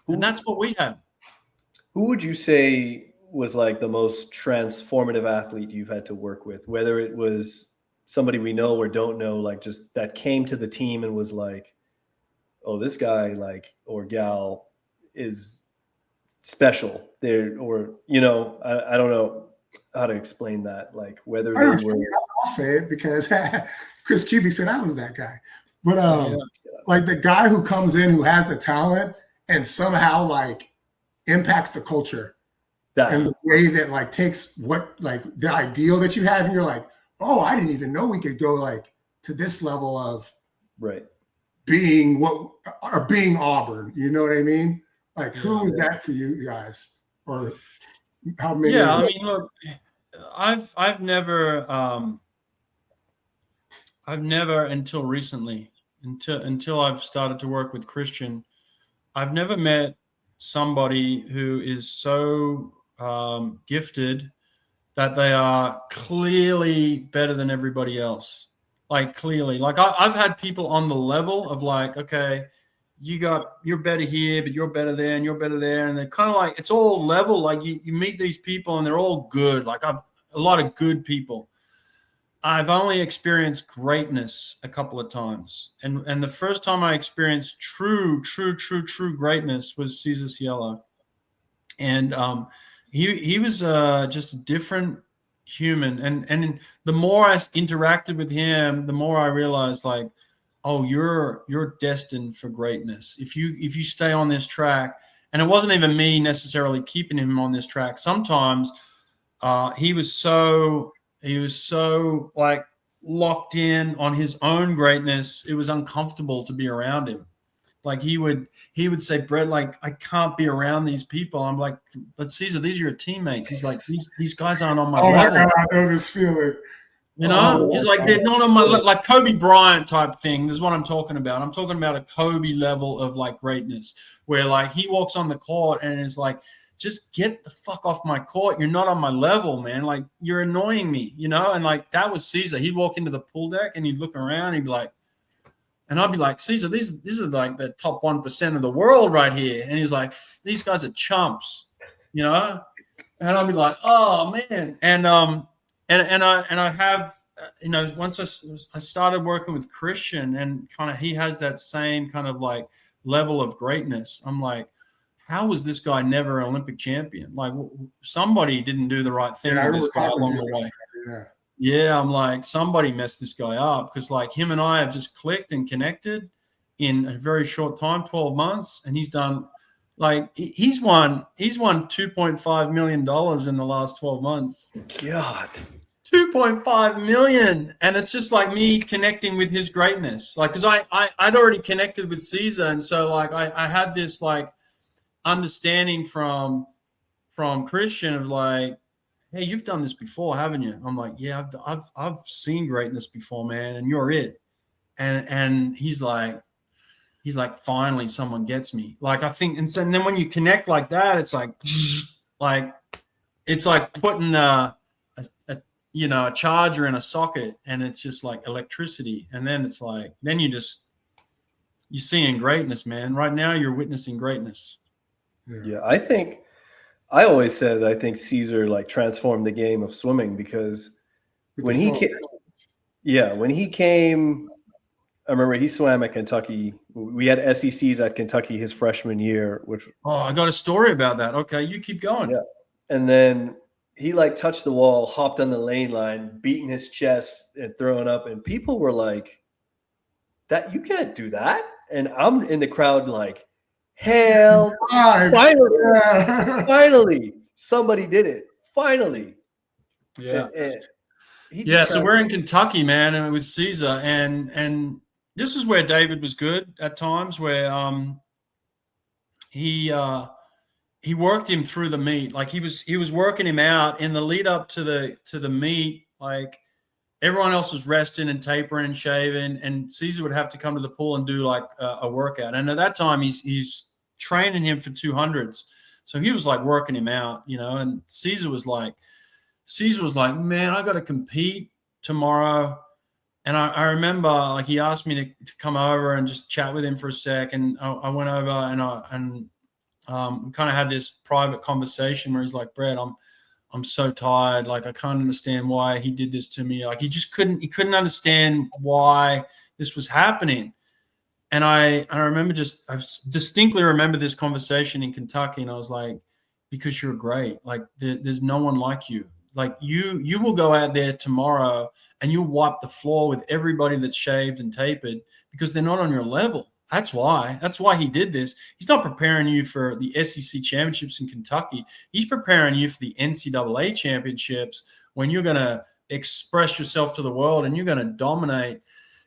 And that's what we have. Who would you say was like the most transformative athlete you've had to work with, whether it was somebody we know or don't know, like just that came to the team and was like, oh, this guy like or gal is special there, or I don't know how to explain that, like whether they were. I'll say it because Chris Cubic said I was that guy, but Yeah. like the guy who comes in who has the talent and somehow like impacts the culture and the way that like takes what like the ideal that you have and you're like, oh, I didn't even know we could go like to this level of right being being Auburn. You know what I mean? Like who was that for you guys, or how many? Yeah, I mean, look, I've never until recently, until I've started to work with Christian, I've never met somebody who is so gifted that they are clearly better than everybody else. Like clearly, like I've had people on the level of like, okay, you're better here, but you're better there, and you're better there, and they're kind of like it's all level. Like you meet these people, and they're all good. Like I've a lot of good people. I've only experienced greatness a couple of times, and the first time I experienced true greatness was Cesar Cielo, and he was just a different human, and the more I interacted with him, the more I realized like, oh, you're destined for greatness if you stay on this track. And it wasn't even me necessarily keeping him on this track. Sometimes he was so like locked in on his own greatness, it was uncomfortable to be around him. Like he would say, Brett, like I can't be around these people. I'm like, but Cesar, these are your teammates. He's like, these guys aren't on my level. God, I know this feeling. You know, he's like, they're not on my like Kobe Bryant type thing. This is what I'm talking about. I'm talking about a Kobe level of like greatness, where like he walks on the court and is like, just get the fuck off my court. You're not on my level, man. Like you're annoying me, you know? And like that was Cesar. He'd walk into the pool deck and he'd look around. He'd be like, and I'd be like, Cesar, these are like the top 1% of the world right here. And he's like, these guys are chumps, you know? And I'd be like, oh man. And I have, you know, once I started working with Christian and kind of he has that same kind of like level of greatness. I'm like, how was this guy never an Olympic champion? Like somebody didn't do the right thing with this guy along the way. Yeah, I'm like, somebody messed this guy up because like him and I have just clicked and connected in a very short time, 12 months, and he's done like he's won $2.5 million in the last 12 months. God. 2.5 million. And it's just like me connecting with his greatness. Like, cause I'd already connected with Cesar. And so like, I had this like understanding from Christian of like, hey, you've done this before, haven't you? I'm like, yeah, I've seen greatness before, man. And you're it. And he's like, finally someone gets me. Like, I think, and then when you connect like that, it's like it's like putting a charger in a socket, and it's just like electricity. And then it's like, then you're seeing greatness, man. Right now you're witnessing greatness. Yeah, I always said that I think Cesar like transformed the game of swimming because when he came, I remember he swam at Kentucky. We had SECs at Kentucky his freshman year, which. Oh, I got a story about that. Okay, you keep going. Yeah, and then he like touched the wall, hopped on the lane line, beating his chest and throwing up, and people were like, "That you can't do that." And I'm in the crowd like, "Hell, finally, somebody did it. Finally." Yeah. And so we're in Kentucky, man, and with Cesar, and this is where David was good at times, where he worked him through the meet. Like he was working him out in the lead up to the meet. Like everyone else was resting and tapering and shaving, and Cesar would have to come to the pool and do like a workout. And at that time, he's training him for 200s, so he was like working him out, you know. And Cesar was like, man, I got to compete tomorrow. And I remember like he asked me to come over and just chat with him for a sec. And I went over and kind of had this private conversation where he's like, Brett, I'm so tired. Like, I can't understand why he did this to me. Like he couldn't understand why this was happening. And I distinctly remember this conversation in Kentucky. And I was like, because you're great. Like there's no one like you. Like you will go out there tomorrow and you'll wipe the floor with everybody that's shaved and tapered because they're not on your level. That's why. That's why he did this. He's not preparing you for the SEC championships in Kentucky. He's preparing you for the NCAA championships when you're going to express yourself to the world and you're going to dominate,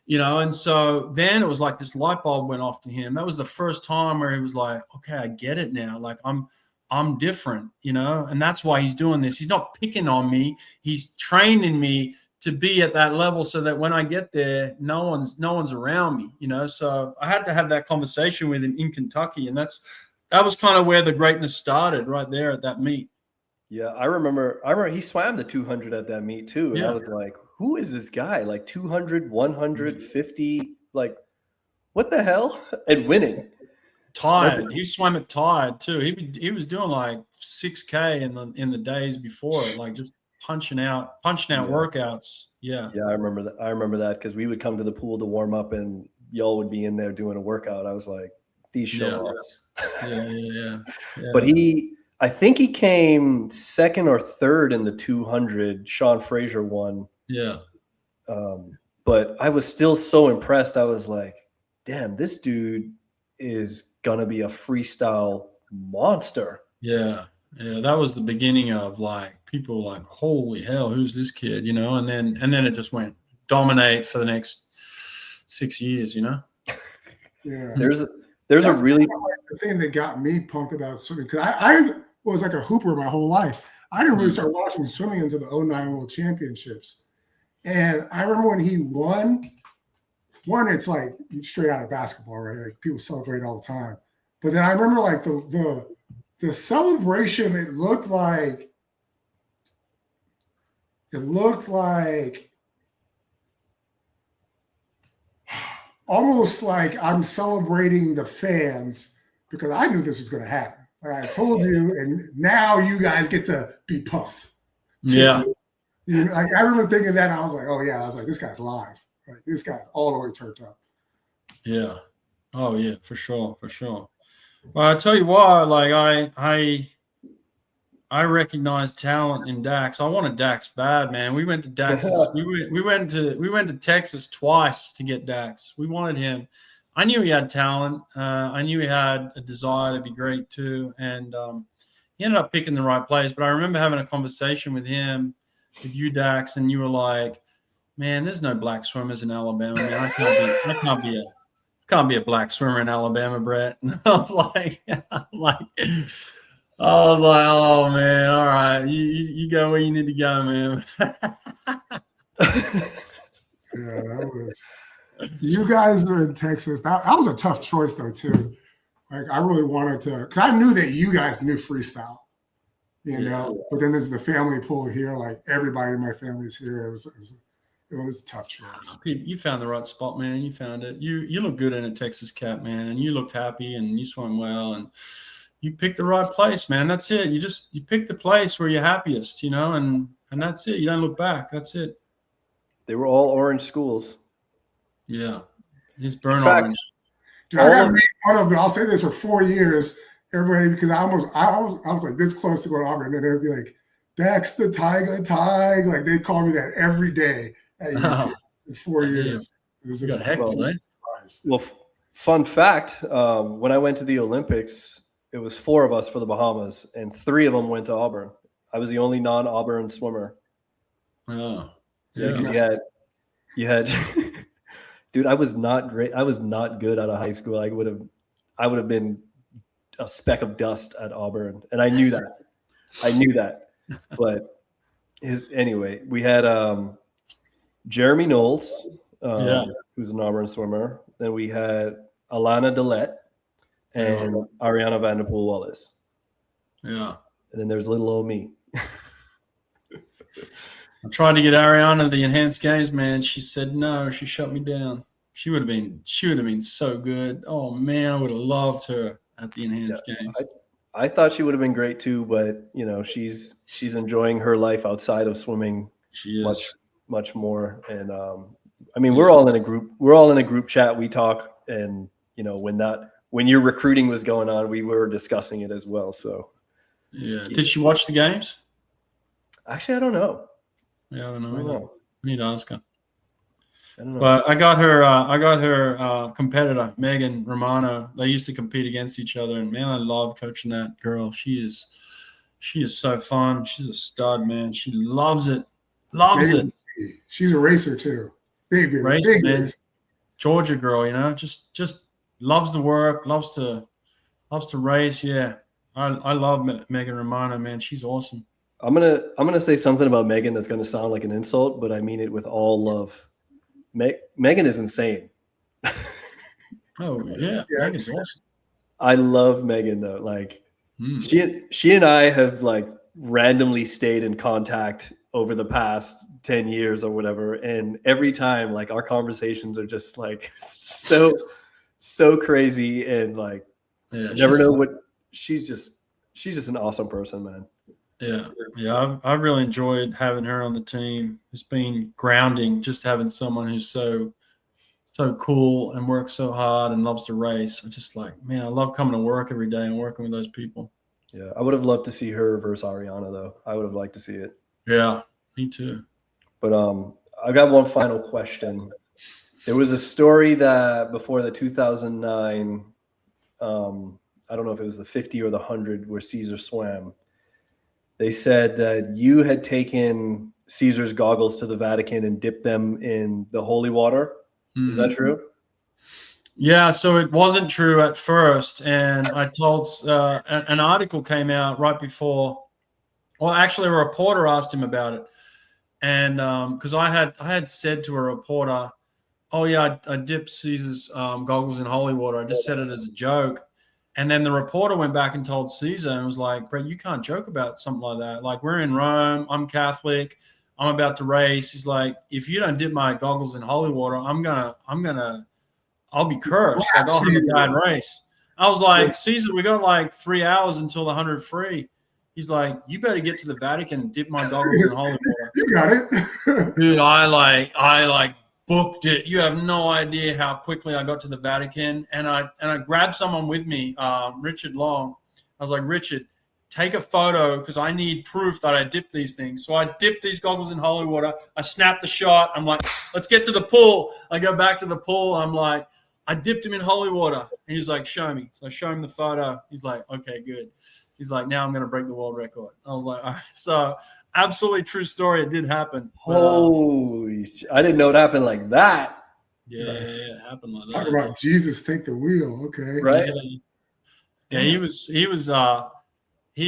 And so then it was like this light bulb went off to him. That was the first time where he was like, okay, I get it now. Like I'm different, and that's why he's doing this. He's not picking on me. He's training me to be at that level so that when I get there, no one's around me, So I had to have that conversation with him in Kentucky, and that was kind of where the greatness started, right there at that meet. Yeah, I remember he swam the 200 at that meet too, and I was like, who is this guy? Like 200, 150, like what the hell? And winning. Tired. He swam it tired too. He was doing like 6K in the days before, like just punching out workouts. Yeah. Yeah, I remember that. I remember that because we would come to the pool to warm up, and y'all would be in there doing a workout. I was like, these show-offs. Yeah. But I think he came second or third in the 200. Sean Frazier won. Yeah. But I was still so impressed. I was like, damn, this dude is gonna be a freestyle monster. Yeah. That was the beginning of like people like, holy hell, who's this kid? And then it just went dominate for the next 6 years. Yeah. There's That's a really the thing that got me pumped about swimming, because I was like a hooper my whole life. I didn't really start watching swimming until the 2009 World Championships. And I remember when he won, it's like straight out of basketball, right? Like people celebrate all the time. But then I remember like the celebration, it looked like almost like I'm celebrating the fans because I knew this was going to happen. Like I told you, and now you guys get to be pumped. Yeah. Like I remember thinking that, and I was like, oh yeah, I was like, this guy's live. Like this guy's all the way turned up. Yeah. Oh yeah, for sure. Well, I tell you why, like I recognize talent in Dax. I wanted Dax bad, man. We went to Dax. we went to Texas twice to get Dax. We wanted him. I knew he had talent. I knew he had a desire to be great too, and he ended up picking the right place. But I remember having a conversation with him, with you, Dax, and you were like, "Man, there's no black swimmers in Alabama. Man, I can't be a black swimmer in Alabama, Brett." And I was like, oh man, all right, you go where you need to go, man. Yeah, that was. You guys are in Texas. That was a tough choice though too. Like I really wanted to, because I knew that you guys knew freestyle, But then there's the family pool here. Like everybody in my family is here. It was a tough choice. You found the right spot, man. You found it. You look good in a Texas cap, man, and you looked happy and you swam well and you picked the right place, man. That's it. You pick the place where you're happiest, and that's it. You don't look back. That's it. They were all orange schools. Yeah. He's burnt orange. Dude, I got made fun of it. I'll say this for 4 years, everybody, because I was like this close to going to Auburn, and they'd be like, Dax the Tiger Tig. Like they call me that every day at UT for 4 years. It was just well, fun fact, when I went to the Olympics, it was 4 of us for the Bahamas, and 3 of them went to Auburn. I was the only non-Auburn swimmer. Oh. So you had dude, I was not great. I was not good out of high school. I would have been a speck of dust at Auburn, and I knew that. But anyway, we had Jeremy Knowles, who's an Auburn swimmer. Then we had Alana Dillette and Ariana Vanderpool Wallace. Yeah. And then there's little old me. I tried to get Ariana the enhanced games, man. She said no. She shut me down. She would have been so good. Oh man, I would have loved her at the enhanced games. I thought she would have been great too, but she's enjoying her life outside of swimming. She is much more. And we're all in a group. We're all in a group chat. We talk, and when your recruiting was going on, we were discussing it as well. So Yeah. Did she watch the games? Actually, I don't know. Yeah, I don't I know don't either. know. I need to ask her. I don't know. But I got her competitor, Megan Romano. They used to compete against each other, and man, I love coaching that girl. She is so fun. She's a stud, man. She loves it. Loves it. She's a racer too. Big Racer, man. racer. Georgia girl, just loves the work, loves to race. Yeah. I love Megan Romano, man. She's awesome. I'm gonna say something about Megan that's gonna sound like an insult, but I mean it with all love. Megan is insane. Oh yeah, Megan's awesome. I love Megan though. Like she and I have like randomly stayed in contact over the past 10 years or whatever, and every time like our conversations are just like so crazy, and like never know what she's just an awesome person, man. Yeah. I've really enjoyed having her on the team. It's been grounding just having someone who's so cool and works so hard and loves to race. I just like, man, I love coming to work every day and working with those people. Yeah, I would have loved to see her versus Ariana though. I would have liked to see it. Yeah, me too. But I got one final question. There was a story that before the 2009, I don't know if it was the 50 or the 100 where Caesar swam. They said that you had taken Caesar's goggles to the Vatican and dipped them in the holy water. Is that true? Yeah, so it wasn't true at first. And I told an article came out right before. Well, actually, a reporter asked him about it. And because I had said to a reporter, oh, yeah, I dipped Caesar's goggles in holy water. I just said it as a joke. And then the reporter went back and told Caesar and was like, Brett, you can't joke about something like that. Like, we're in Rome. I'm Catholic. I'm about to race. He's like, if you don't dip my goggles in holy water, I'll be cursed. Like, I'll have a bad race. I was like, Caesar, we got like 3 hours until the 100 free. He's like, you better get to the Vatican and dip my goggles in holy water. You got it. Dude, I booked it. You have no idea how quickly I got to the Vatican. And I grabbed someone with me, Richard Long. I was like, Richard, take a photo because I need proof that I dipped these things. So I dipped these goggles in holy water. I snapped the shot. I'm like, let's get to the pool. I go back to the pool. I'm like, I dipped him in holy water. And he's like, show me. So I show him the photo. He's like, okay, good. He's like, now I'm going to break the world record. I was like, all right. So absolutely true story. It did happen. Holy shit. I didn't know it happened like that. Yeah, it happened like that. Talk about Jesus take the wheel. Okay. Right. Yeah, he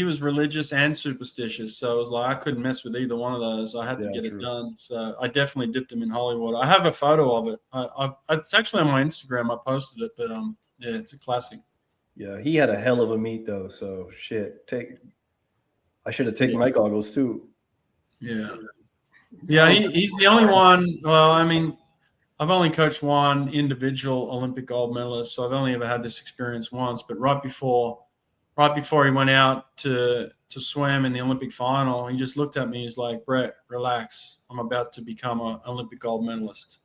was religious and superstitious. So it was like, I couldn't mess with either one of those. I had to get it done. So I definitely dipped him in holy water. I have a photo of it. It's actually on my Instagram. I posted it, but yeah, it's a classic. Yeah, he had a hell of a meet though. So shit, I should have taken my goggles too. Yeah, he's the only one. Well, I mean, I've only coached one individual Olympic gold medalist, so I've only ever had this experience once. But right before he went out to swim in the Olympic final, he just looked at me. He's like, Brett, relax. I'm about to become an Olympic gold medalist.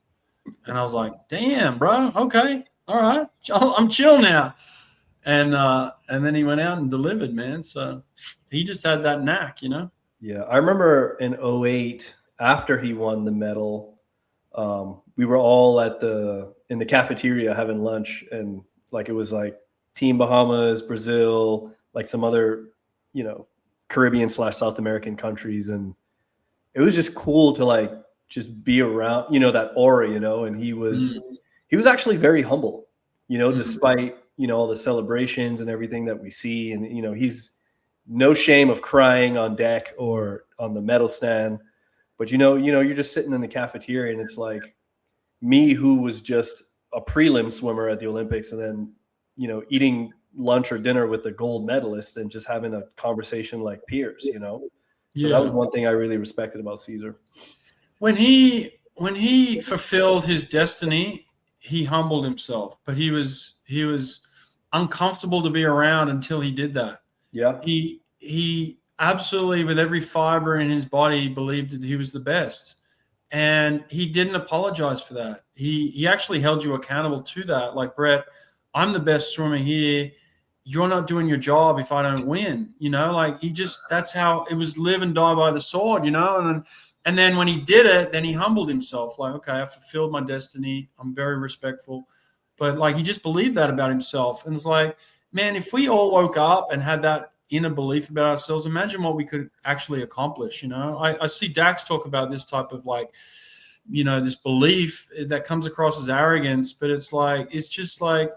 And I was like, damn, bro. Okay. All right. I'm chill now. And then he went out and delivered, man. So he just had that knack, Yeah. I remember in 2008, after he won the medal, we were all in the cafeteria having lunch, and like, it was like Team Bahamas, Brazil, like some other, Caribbean / South American countries. And it was just cool to like, just be around, that aura, and he was actually very humble, despite, all the celebrations and everything that we see. And, he's no shame of crying on deck or on the medal stand, but, you're just sitting in the cafeteria, and it's like me, who was just a prelim swimmer at the Olympics, and then, eating lunch or dinner with the gold medalist and just having a conversation like peers, So that was one thing I really respected about Caesar. When he fulfilled his destiny, he humbled himself, but he was uncomfortable to be around until he did that. Yeah. He absolutely, with every fiber in his body, believed that he was the best. And he didn't apologize for that. He actually held you accountable to that. Like, Brett, I'm the best swimmer here. you're not doing your job if I don't win, like that's how it was, live and die by the sword, and then when he did it, then he humbled himself, like, okay, I fulfilled my destiny. I'm very respectful. But like, he just believed that about himself. And it's like, man, if we all woke up and had that inner belief about ourselves, imagine what we could actually accomplish. I see Dax talk about this type of like, this belief that comes across as arrogance, but it's just like,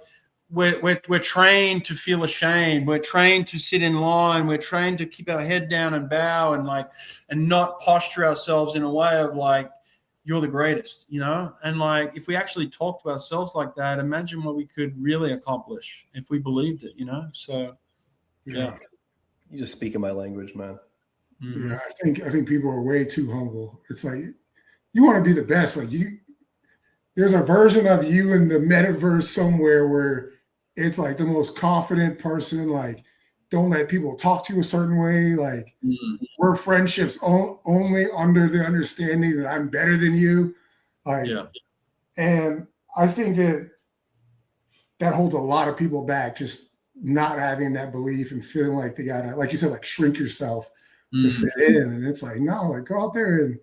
we're trained to feel ashamed. We're trained to sit in line. We're trained to keep our head down and bow and not posture ourselves in a way of like, you're the greatest, And like, if we actually talked to ourselves like that, imagine what we could really accomplish if we believed it, So, yeah. You just speak in my language, man. Mm-hmm. Yeah, I think people are way too humble. It's like, you want to be the best. Like there's a version of you in the metaverse somewhere where it's like the most confident person, like, don't let people talk to you a certain way. Like, we're friendships only under the understanding that I'm better than you. Like, Yeah. And I think that holds a lot of people back, just not having that belief and feeling like they gotta, like you said, like shrink yourself to fit in. And it's like, no, like go out there and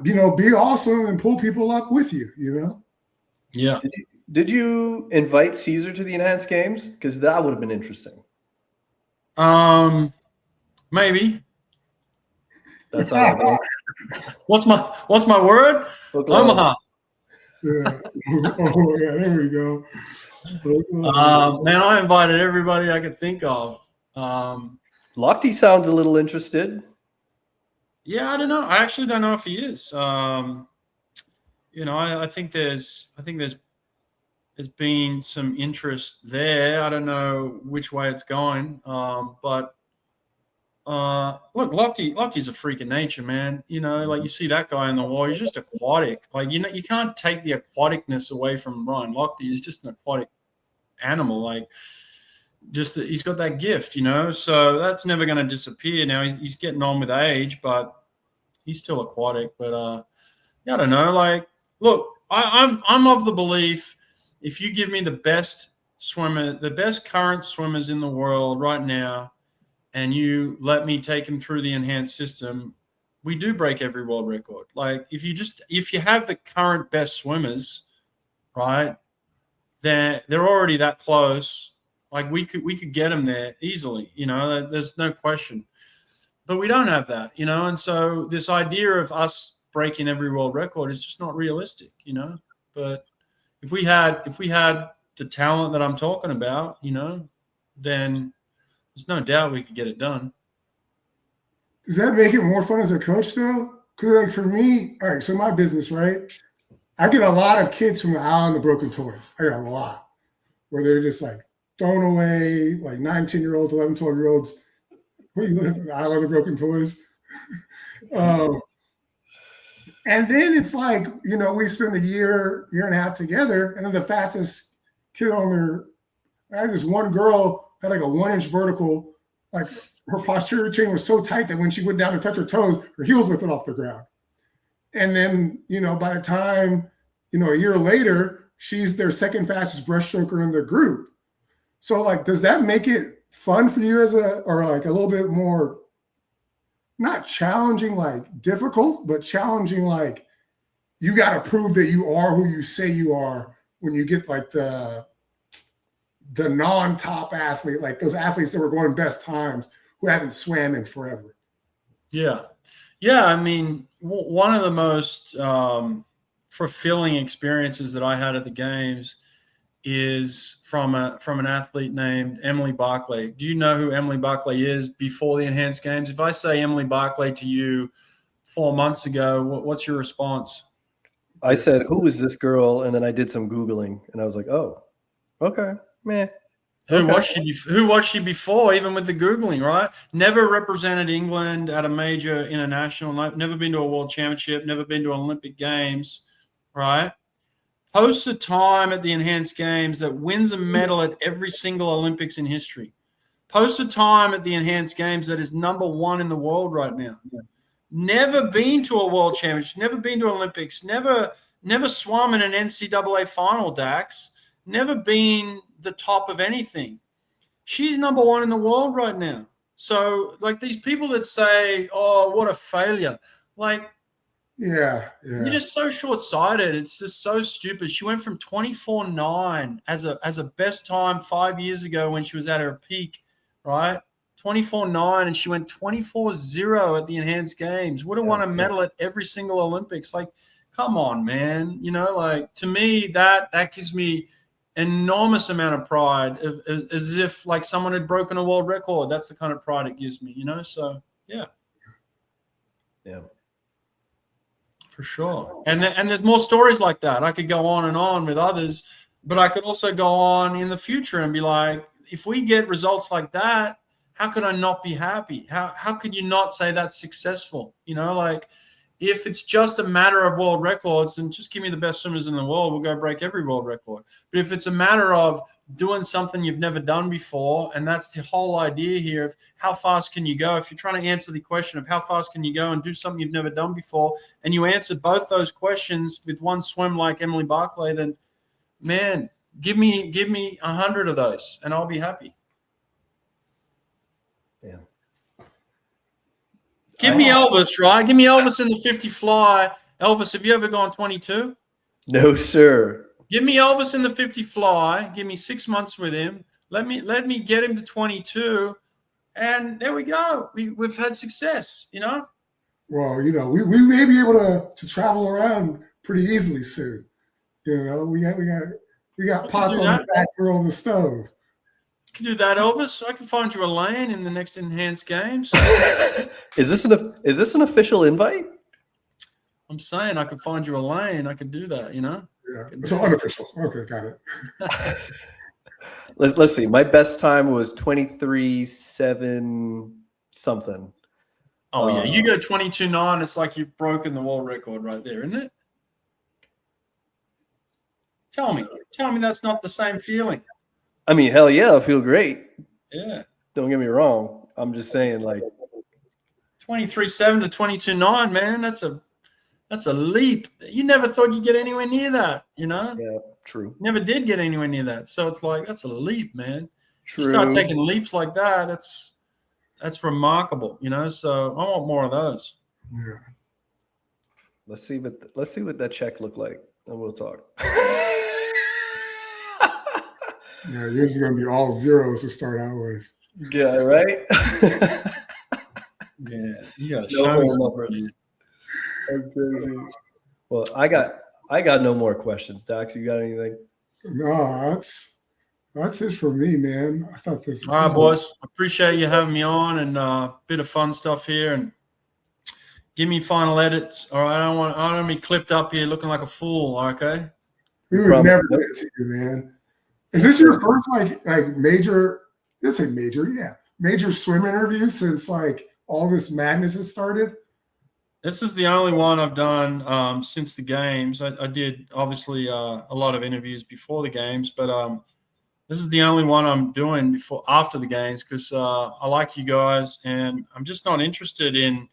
be awesome and pull people up with you, Yeah. Did you invite Caesar to the enhanced games? Because that would have been interesting. Maybe. That's how I go. What's my word? Omaha. Yeah. Oh, yeah, there we go. Man, I invited everybody I could think of. Lochte sounds a little interested. Yeah, I don't know. I actually don't know if he is. I think there's been some interest there. I don't know which way it's going. But look, Lochte's a freak of nature, man. Like you see that guy in the wall, he's just aquatic. Like, you can't take the aquaticness away from Ryan Lochte. He's just an aquatic animal. Like, he's got that gift, so that's never going to disappear. Now he's getting on with age, but he's still aquatic. But yeah, I don't know. Like, look, I'm of the belief, if you give me the best current swimmers in the world right now, and you let me take them through the enhanced system, we do break every world record. Like, if you have the current best swimmers, right, then they're already that close. Like, we could get them there easily, there's no question. But we don't have that, and so this idea of us breaking every world record is just not realistic, But if we had the talent that I'm talking about, then there's no doubt we could get it done. Does that make it more fun as a coach, though? Because, like, for me, all right, so my business, right, I get a lot of kids from the island of broken toys. I get a lot where they're just, like, thrown away, like 9, 10-year-olds, 11, 12-year-olds. Where you live, the island of broken toys. And then it's like, we spend a year and a half together, and then the fastest kid I had this one girl had like a 1-inch vertical, like her posterior chain was so tight that when she went down to touch her toes, her heels lifted off the ground. And then, by the time, a year later, she's their second fastest breaststroker in the group. So, like, does that make it fun for you or like a little bit more, not challenging, like difficult, but challenging, like you got to prove that you are who you say you are when you get like the non-top athlete, like those athletes that were going best times who haven't swam in forever? Yeah. I mean, one of the most fulfilling experiences that I had at the games is from an athlete named Emily Barclay. Do you know who Emily Barclay is before the enhanced games? If I say Emily Barclay to you 4 months ago, what's your response? I said, who is this girl? And then I did some Googling and I was like, oh, okay, meh. Who was she before, even with the Googling, right? Never represented England at a major international, never been to a world championship, never been to Olympic games, right? Posts a time at the enhanced games that wins a medal at every single Olympics in history. Posts a time at the enhanced games that is number 1 in the world right now. Never been to a world championship, never been to Olympics, never swum in an NCAA final, Dax, never been the top of anything. She's number one in the world right now. So, like, these people that say, "Oh, what a failure!" Like, Yeah. you're just so short-sighted. It's just so stupid. She went from 24.9 as a best time 5 years ago when she was at her peak, right? 24.9, and she went 24.0 at the enhanced games. Would have won a medal at every single Olympics. Like, come on, man. You know, like, to me, that gives me enormous amount of pride, as if like someone had broken a world record. That's the kind of pride it gives me, you know? So, yeah. Yeah. For sure. And there's more stories like that. I could go on and on with others, but I could also go on in the future and be like, if we get results like that, how could I not be happy? How could you not say that's successful? You know, like, if it's just a matter of world records, then just give me the best swimmers in the world. We'll go break every world record. But if it's a matter of doing something you've never done before, and that's the whole idea here of how fast can you go, if you're trying to answer the question of how fast can you go and do something you've never done before, and you answer both those questions with one swim like Emily Barclay, then, man, give me 100 of those, and I'll be happy. Yeah. Give me Elvis, right? Give me Elvis in the 50 fly. Elvis, have you ever gone 22? No, sir. Give me Elvis in the 50 fly. Give me 6 months with him. Let me get him to 22, and there we go. We've had success, you know. Well, you know, we may be able to travel around pretty easily soon. You know, we got pots on the back grill on the stove. You can do that, Elvis. I can find you a lane in the next enhanced games. Is this an official invite? I'm saying I could find you a lane. I could do that, you know. Yeah, it's unofficial. Okay, got it. Let's see. My best time was 23.7 something. Oh yeah, you go 22.9. It's like you've broken the world record right there, isn't it? Tell me that's not the same feeling. I mean, hell yeah, I feel great. Yeah. Don't get me wrong. I'm just saying, like, 23.7 to 22.9, man. That's a leap. You never thought you'd get anywhere near that, you know? Yeah, true. Never did get anywhere near that. So it's like, that's a leap, man. True. You start taking leaps like that, that's remarkable, you know? So I want more of those. Yeah. Let's see what that check looked like, and we'll talk. Yeah, yours is gonna be all zeros to start out with. Yeah, right. Yeah, you gotta No show me more numbers. That's crazy. Well, I got no more questions. Dax, you got anything? No, that's it for me, man. I thought this. All right, boys. Appreciate you having me on, and bit of fun stuff here. And give me final edits. All right, I don't want to be clipped up here looking like a fool. Okay. We would never do it to you, man. Is this your first like major? Let's say major, yeah, major swim interview since like all this madness has started? This is the only one I've done since the games. I did obviously a lot of interviews before the games, but this is the only one I'm doing after the games because I like you guys, and I'm just not interested in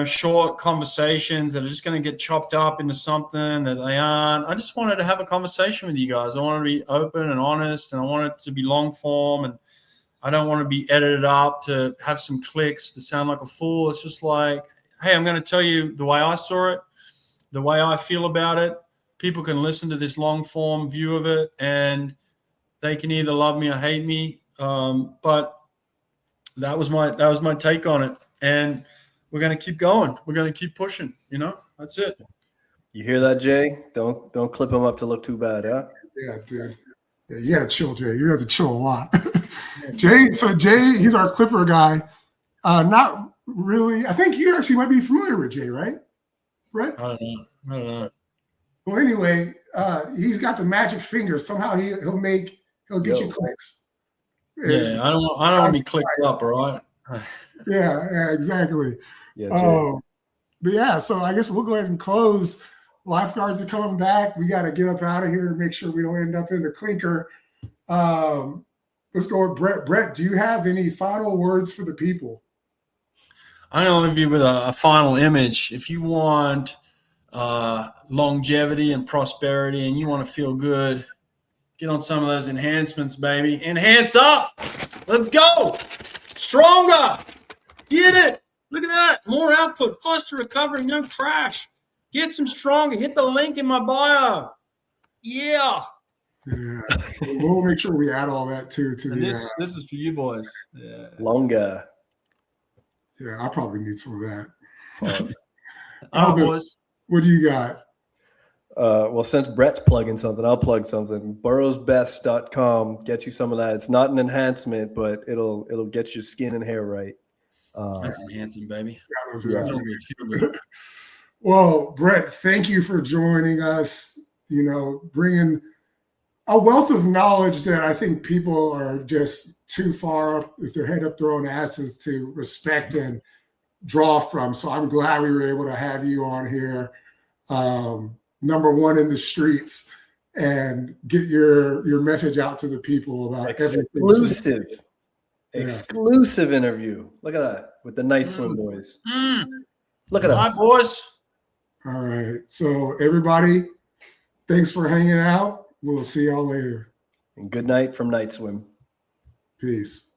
short conversations that are just going to get chopped up into something that they aren't. I just wanted to have a conversation with you guys. I want to be open and honest, and I want it to be long form, and I don't want to be edited up to have some clicks to sound like a fool. It's just like, hey, I'm going to tell you the way I saw it, the way I feel about it. People can listen to this long form view of it, and they can either love me or hate me. But that was my take on it, and we're going to keep going. We're going to keep pushing. You know, that's it. You hear that, Jay? Don't clip him up to look too bad, huh? Yeah, dude. Yeah, you got to chill, Jay. You have to chill a lot. Jay, he's our Clipper guy. Not really. I think you actually might be familiar with Jay, right? Right? I don't know. Well, anyway, he's got the magic finger. Somehow he'll get you clicks. Yeah, I don't want to be clicked up, all right? Yeah, exactly. Yeah, but yeah, so I guess we'll go ahead and close. Lifeguards are coming back. We got to get up out of here and make sure we don't end up in the clinker. Let's go with Brett. Brett, do you have any final words for the people? I'm going to leave you with a final image. If you want longevity and prosperity and you want to feel good, Get on some of those enhancements, baby. Enhance up. Let's go. Stronger. Get it. Look at that. More output, faster recovery, no crash. Get some stronger. Hit the link in my bio. Yeah. Yeah. We'll make sure we add all that too to And the. this is for you boys. Yeah. Longer. Yeah, I probably need some of that. Pause. All right, Elvis, boys. what do you got? Well, since Brett's plugging something, I'll plug something. Burrowsbest.com. Get you some of that. It's not an enhancement, but it'll get your skin and hair right. That's enhancing, baby. That was Yeah. Feel good, feel good. Well, Brett, thank you for joining us. You know, bringing a wealth of knowledge that I think people are just too far up with their head up their own asses to respect and draw from. So I'm glad we were able to have you on here, number one in the streets, and get your message out to the people about everything. Exclusive interview. Look at that with the Night Swim boys. Look at All right, us. boys. All right. So everybody, thanks for hanging out. We'll see y'all later. And good night from Night Swim. Peace.